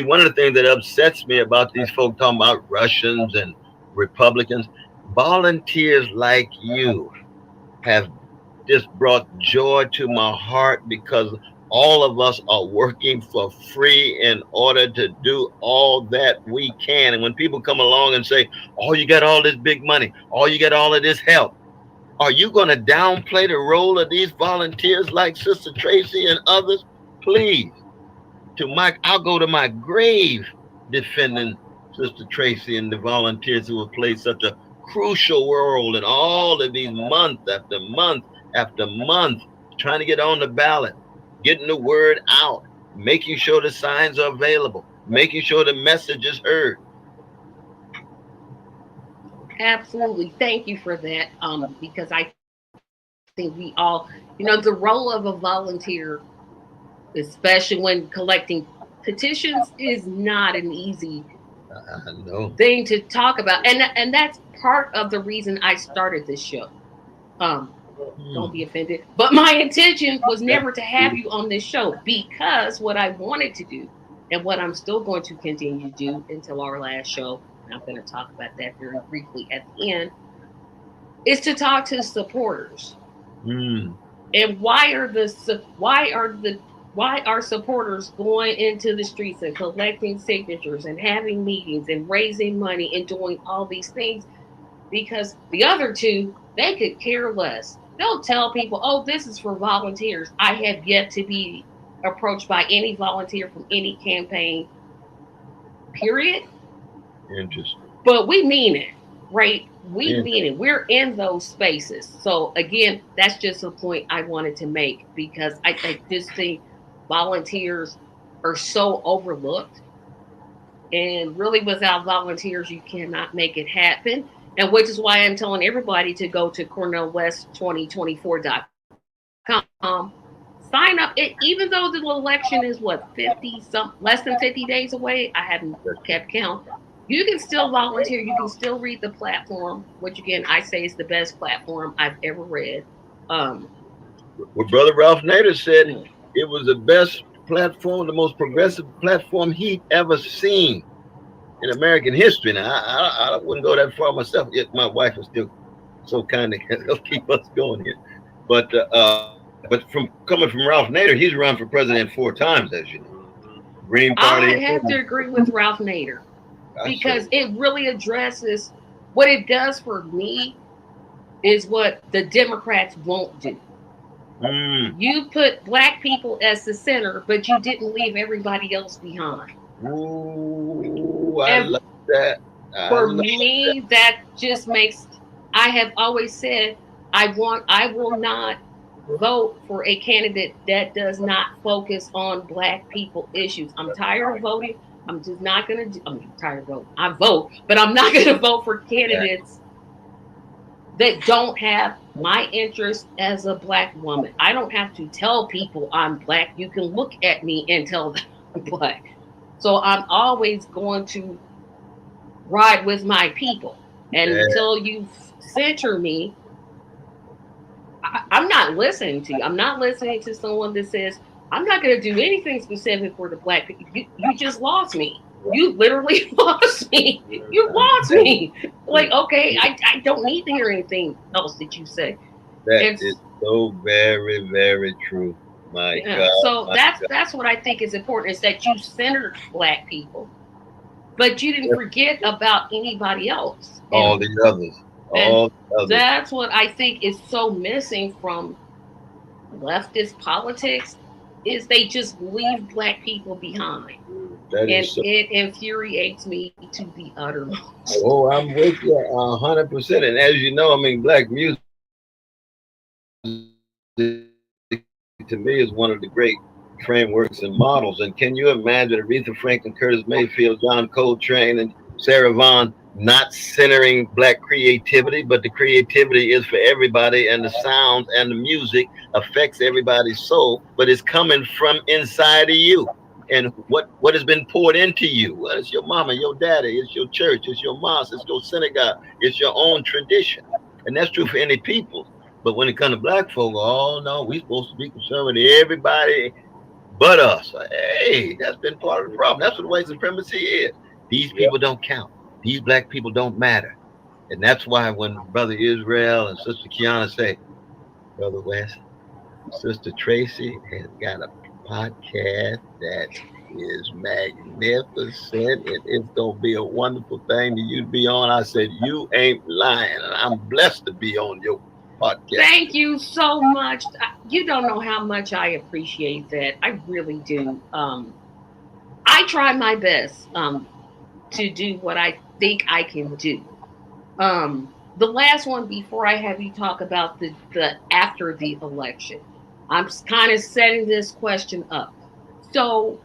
one of the things that upsets me about these folks talking about Russians and Republicans, volunteers like you have just brought joy to my heart because all of us are working for free in order to do all that we can. And when people come along and say, oh, you got all this big money, oh, you got all of this help, are you going to downplay the role of these volunteers like Sister Tracy and others? Please. I'll go to my grave defending Sister Tracy and the volunteers who have played such a crucial role in all of these month after month after month trying to get on the ballot, getting the word out, making sure the signs are available, making sure the message is heard. Absolutely. Thank you for that. Because I think we all, the role of a volunteer, especially when collecting petitions, is not an easy thing to talk about. And that's part of the reason I started this show. Don't be offended. But my intention was never to have you on this show, because what I wanted to do and what I'm still going to continue to do until our last show, and I'm going to talk about that very briefly at the end, is to talk to supporters. And why are supporters going into the streets and collecting signatures and having meetings and raising money and doing all these things? Because the other two, they could care less. They'll tell people, oh, this is for volunteers. I have yet to be approached by any volunteer from any campaign, period. Interesting. But we mean it, right? We mean it. We're in those spaces. So again, that's just a point I wanted to make, because I just think volunteers are so overlooked. And really, without volunteers, you cannot make it happen. And which is why I'm telling everybody to go to CornelWest2024.com. Sign up. Even though the election is less than 50 days away, I haven't kept count. You can still volunteer. You can still read the platform, which again, I say is the best platform I've ever read. What Brother Ralph Nader said, it was the best platform, the most progressive platform he'd ever seen in American history. Now, I wouldn't go that far myself, yet my wife is still so kind to help keep us going here. But from coming from Ralph Nader, he's run for president 4 times, as you know. Green Party. I have to agree with Ralph Nader, because it really addresses what it does for me is what the Democrats won't do. You put Black people as the center, but you didn't leave everybody else behind. Ooh, I love that. For me, that just makes. I have always said I will not vote for a candidate that does not focus on Black people issues. I'm tired of voting. I'm just not gonna. I'm tired of voting. I vote, but I'm not gonna vote for candidates that don't have my interest as a Black woman. I don't have to tell people I'm Black. You can look at me and tell them I'm Black. So I'm always going to ride with my people. And until you center me, I'm not listening to you. I'm not listening to someone that says, I'm not going to do anything specific for the Black people. You just lost me. You literally lost me. You lost me. Like, okay, I don't need to hear anything else that you say. That is so very, very true. My God. So that's what I think is important, is that you centered Black people, but you didn't forget about anybody else. All the others. All the others. That's what I think is so missing from leftist politics, is they just leave Black people behind. It infuriates me to the uttermost. Oh, I'm with you 100%. And as you know, I mean, Black music to me is one of the great frameworks and models. And can you imagine Aretha Franklin, Curtis Mayfield, John Coltrane, and Sarah Vaughan not centering Black creativity, but the creativity is for everybody, and the sounds and the music affects everybody's soul, but it's coming from inside of you. And what has been poured into you? Well, it's your mama, your daddy, it's your church, it's your mosque, it's your synagogue, it's your own tradition. And that's true for any people. But when it comes to Black folk, oh no, we're supposed to be conservative, everybody but us. Hey, that's been part of the problem. That's what the white supremacy is. These people don't count. These Black people don't matter. And that's why when Brother Israel and Sister Kiana say, Brother West, Sister Tracy has got a podcast that is magnificent, and it's gonna be a wonderful thing that you'd be on. I said, you ain't lying, and I'm blessed to be on your podcast. Thank you so much. You don't know how much I appreciate that. I really do. I try my best to do what I think I can do. The last one, before I have you talk about the after the election, I'm kind of setting this question up. So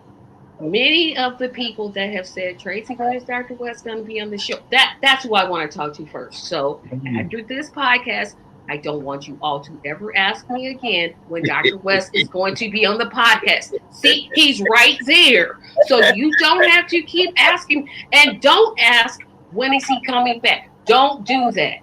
many of the people that have said Tracy, when is Dr. West going to be on the show? That's who I want to talk to first. So after this podcast, I don't want you all to ever ask me again when Dr. West is going to be on the podcast. See, he's right there. So you don't have to keep asking, and don't ask, when is he coming back? Don't do that.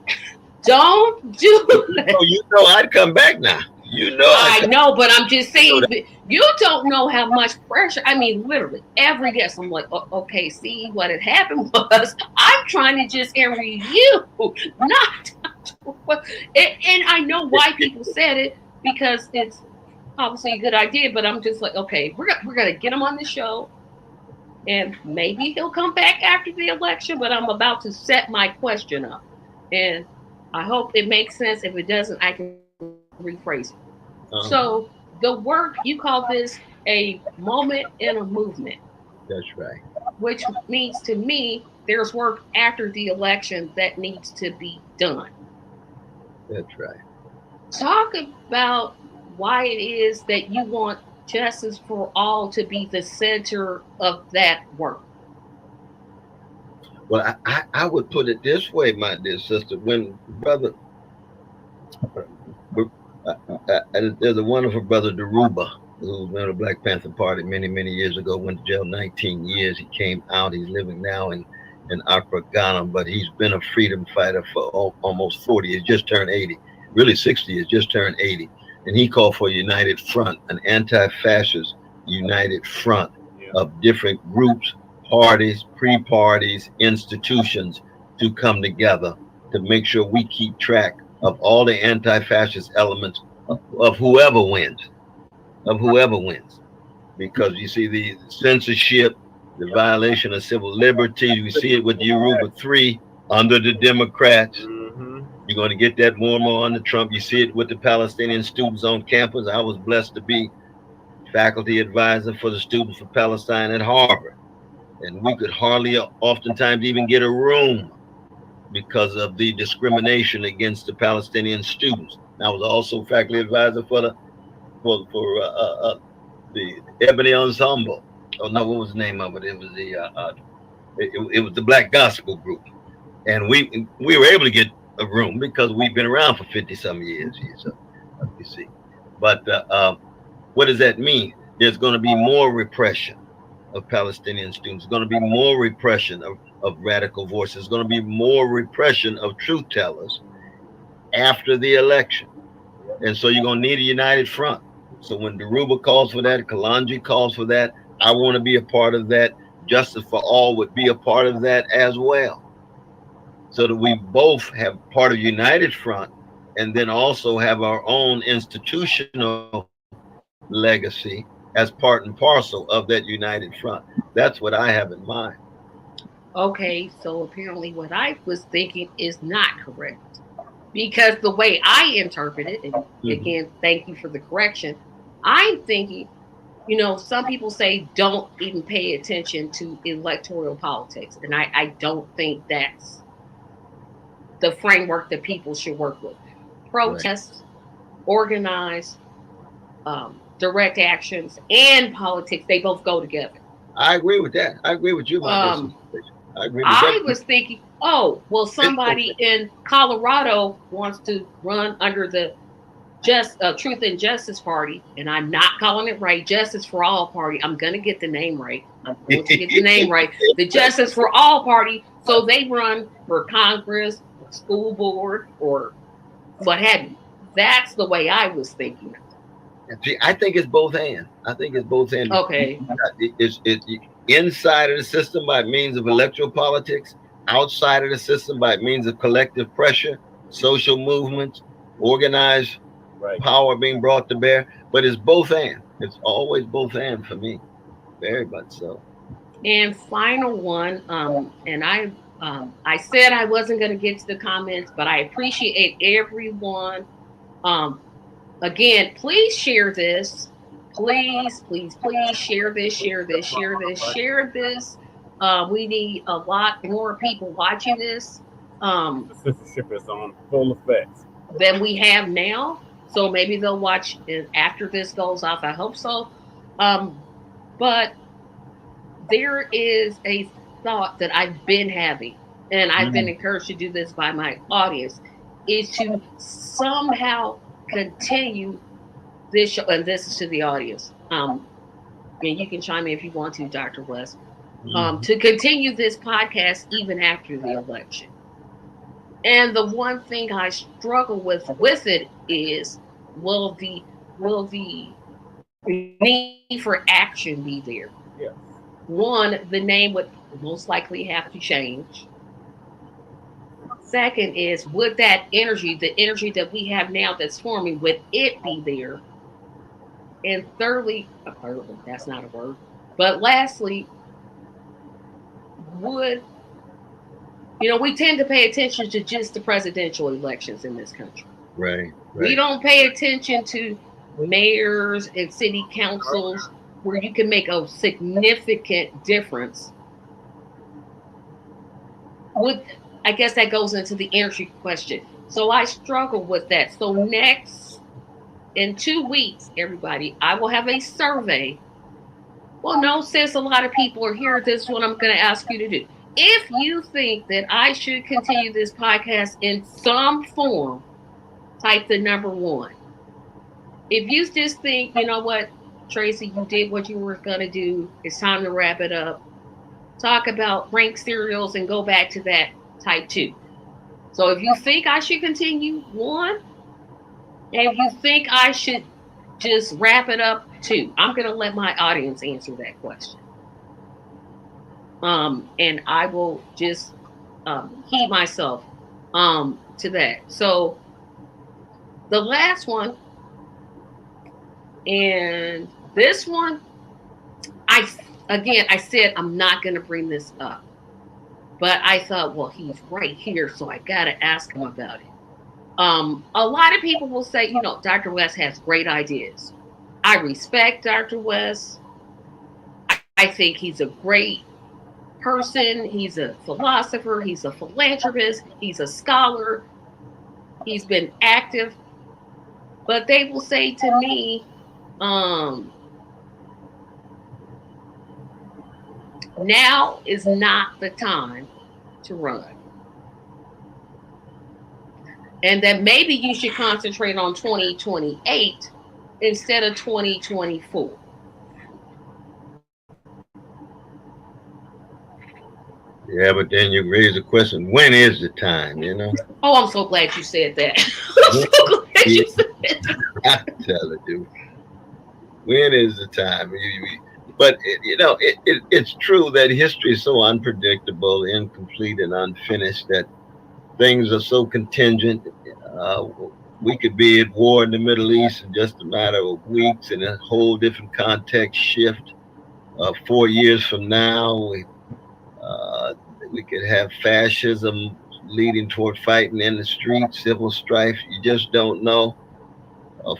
Don't do that. Oh, you know I'd come back now. You know I know, but I'm just saying, you don't know how much pressure. I mean, literally every guest, I'm like, okay, see, what had happened was I'm trying to just interview you, not. And I know why people said it, because it's obviously a good idea. But I'm just like, okay, we're gonna get him on the show, and maybe he'll come back after the election. But I'm about to set my question up, and I hope it makes sense. If it doesn't, I can rephrase it. So the work, you call this a moment in a movement. That's right. Which means to me, there's work after the election that needs to be done. That's right. Talk about why it is that you want justice for all to be the center of that work. Well, I would put it this way, my dear sister. When brother, there's a wonderful brother, Deruba, who was in the Black Panther Party many, many years ago, went to jail 19 years. He came out. He's living now in Accra, Ghana, but he's been a freedom fighter for almost 40 years, just turned 80, really 60 years, just turned 80. And he called for a united front, an anti-fascist united front of different groups, parties, pre-parties, institutions to come together to make sure we keep track of all the anti-fascist elements of whoever wins, because you see the censorship, the violation of civil liberties. We see it with Yoruba 3 under the Democrats. You're going to get that more and more under Trump. You see it with the Palestinian students on campus. I was blessed to be faculty advisor for the students for Palestine at Harvard. And we could hardly oftentimes even get a room because of the discrimination against the Palestinian students. I was also faculty advisor for the Ebony Ensemble. Oh no, what was the name of it? It was it was the Black Gospel Group, and we were able to get a room because we've been around for 50-some years. You see, but what does that mean? There's going to be more repression of Palestinian students. There's going to be more repression of radical voices. There's going to be more repression of truth tellers after the election. And so you're going to need a united front. So when Deruba calls for that, Kalanji calls for that, I want to be a part of that. Justice for All would be a part of that as well. So that we both have part of United Front and then also have our own institutional legacy as part and parcel of that United Front. That's what I have in mind. Okay, so apparently what I was thinking is not correct. Because the way I interpret it, and again, thank you for the correction, I'm thinking, you know, some people say don't even pay attention to electoral politics. And I don't think that's the framework that people should work with. Protest, organize, direct actions, and politics, they both go together. I agree with that. I agree with you. I agree with I was thinking, oh, well, somebody in Colorado wants to run under the Truth and Justice Party, and I'm not calling it right, Justice for All Party. I'm going to get the name right. I'm going to get the name right. The Justice for All Party. So they run for Congress, school board, or what have you. That's the way I was thinking. See, I think it's both and. Okay. It's inside of the system by means of electoral politics, outside of the system by means of collective pressure, social movements, organized power being brought to bear. But it's both and. It's always both and for me. Very much so. And final one, and I said I wasn't going to get to the comments, but I appreciate everyone. Again, please share this. Please share this. We need a lot more people watching this. The censorship is on full effect Than we have now. So maybe they'll watch it after this goes off. I hope so. But there is a thought that I've been having, and I've been encouraged to do this by my audience, is to somehow continue this show, and this is to the audience. And you can chime in if you want to, Dr. West, to continue this podcast even after the election. And the one thing I struggle with it is, will the need for action be there? Yeah. One, the name would most likely have to change. Second is, would that energy, the energy that we have now that's forming, would it be there? And thirdly, that's not a word, but lastly, we tend to pay attention to just the presidential elections in this country. Right. We don't pay attention to mayors and city councils where you can make a significant difference. I guess that goes into the energy question. So I struggle with that. So next, in 2 weeks, everybody, I will have a survey. Well, no, since a lot of people are here, this is what I'm going to ask you to do. If you think that I should continue this podcast in some form, type the number 1. If you just think, you know what, Tracy, you did what you were going to do, it's time to wrap it up. Talk about rank cereals and go back to that, type 2. So if you think I should continue, 1. And if you think I should just wrap it up, 2. I'm going to let my audience answer that question. And I will just heed myself to that. So the last one, and this one, I said I'm not going to bring this up. But I thought, well, he's right here, so I got to ask him about it. A lot of people will say, you know, Dr. West has great ideas. I respect Dr. West. I think he's a great person. He's a philosopher. He's a philanthropist. He's a scholar. He's been active. But they will say to me, now is not the time to run. And that maybe you should concentrate on 2028 instead of 2024. Yeah, but then you raise the question, when is the time, you know? Oh, I'm so glad you said that. I'm so glad you said that. I tell it, dude. When is the time? But, it's true that history is so unpredictable, incomplete, and unfinished that things are so contingent. We could be at war in the Middle East in just a matter of weeks, and a whole different context shift. 4 years from now, we could have fascism leading toward fighting in the streets, civil strife. You just don't know.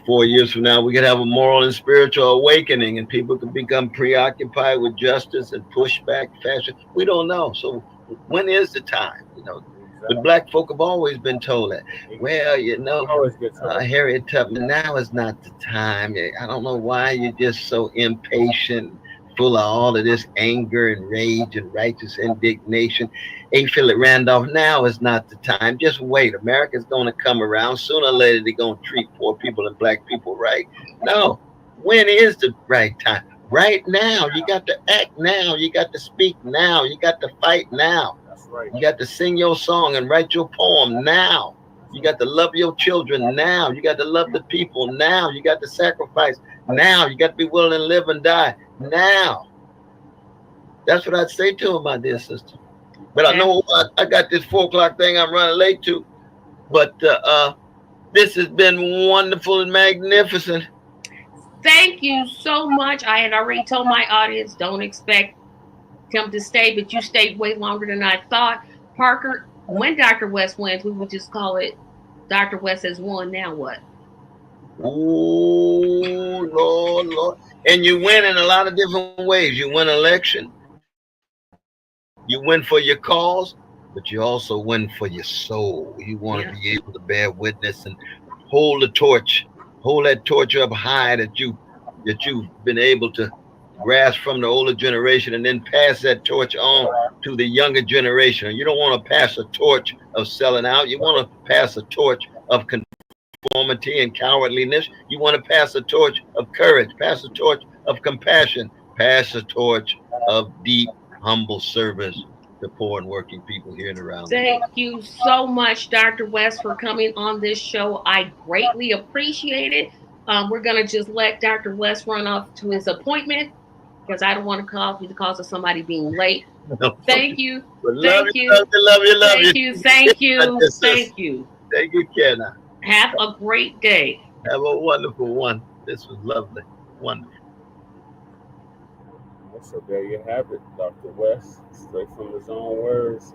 4 years from now, we could have a moral and spiritual awakening, and people could become preoccupied with justice and push back fascism. We don't know. So when is the time? You know, but black folk have always been told that. Well, you know, Harriet Tubman, now is not the time. I don't know why you're just so impatient, full of all of this anger and rage and righteous indignation. A. Philip Randolph, now is not the time. Just wait. America's going to come around. Sooner or later, they're going to treat poor people and black people right. No. When is the right time? Right now. You got to act now. You got to speak now. You got to fight now. That's right. You got to sing your song and write your poem now. You got to love your children now. You got to love the people now. You got to sacrifice now. You got to be willing to live and die now. That's what I'd say to him, my dear sister. But I know I got this 4 o'clock thing I'm running late to. But this has been wonderful and magnificent. Thank you so much. I had already told my audience, don't expect him to stay, but you stayed way longer than I thought. Parker, when Dr. West wins, we would just call it Dr. West has won. Now what? Oh, Lord. And you win in a lot of different ways. You win election. You win for your cause, but you also win for your soul. You want to be able to bear witness and hold the torch, hold that torch up high that you've been able to grasp from the older generation, and then pass that torch on to the younger generation. You don't want to pass a torch of selling out. You want to pass a torch of conformity and cowardliness. You want to pass a torch of courage, pass a torch of compassion, pass a torch of deep, humble service to poor and working people here and around. Thank you so much, Dr. West, for coming on this show. I greatly appreciate it. We're going to just let Dr. West run off to his appointment because I don't want to be the cause of somebody being late. Thank you. Thank you. Love you. Thank you, Kenna. Have a great day. Have a wonderful one. This was lovely. Wonderful. So there you have it, Dr. West, straight from his own words.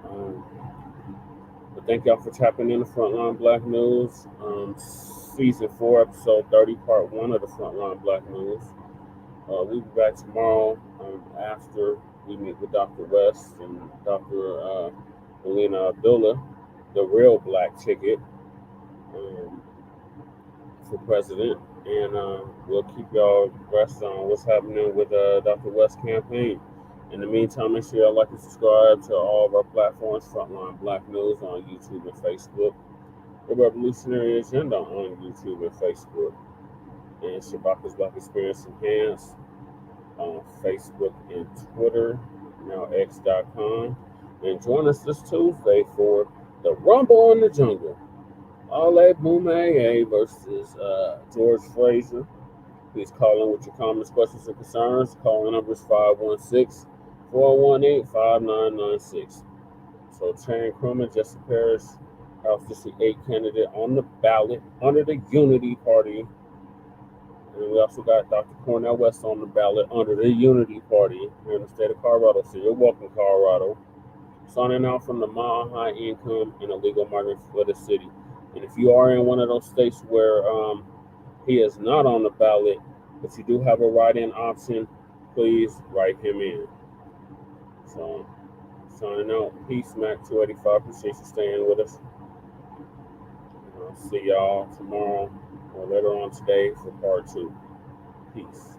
But thank y'all for tapping in the Frontline Black News, season 4, episode 30, part 1 of the Frontline Black News. We'll be back tomorrow after we meet with Dr. West and Dr. Melina Abdullah, the real black ticket for president. And we'll keep y'all abreast on what's happening with Dr. West's campaign. In the meantime, make sure y'all like and subscribe to all of our platforms, Frontline Black News on YouTube and Facebook, The Revolutionary Agenda on YouTube and Facebook, and Shabaka's Black Experience Enhanced on Facebook and Twitter, now X.com. And join us this Tuesday for the Rumble in the Jungle. Ale Boumaier versus George Frazier. Please call in with your comments, questions, and concerns. Calling number is 516-418-5996. So Taryn Crumman, Jesse Parrish, House District 8 candidate on the ballot under the Unity Party. And we also got Dr. Cornel West on the ballot under the Unity Party here in the state of Colorado. So you're welcome, Colorado. Signing out from the Mile High Income and Illegal Migrant for the City. And if you are in one of those states where he is not on the ballot, but you do have a write-in option, please write him in. So, signing out. Peace, Mac 285. Appreciate you staying with us. I'll see y'all tomorrow or later on today for part 2. Peace.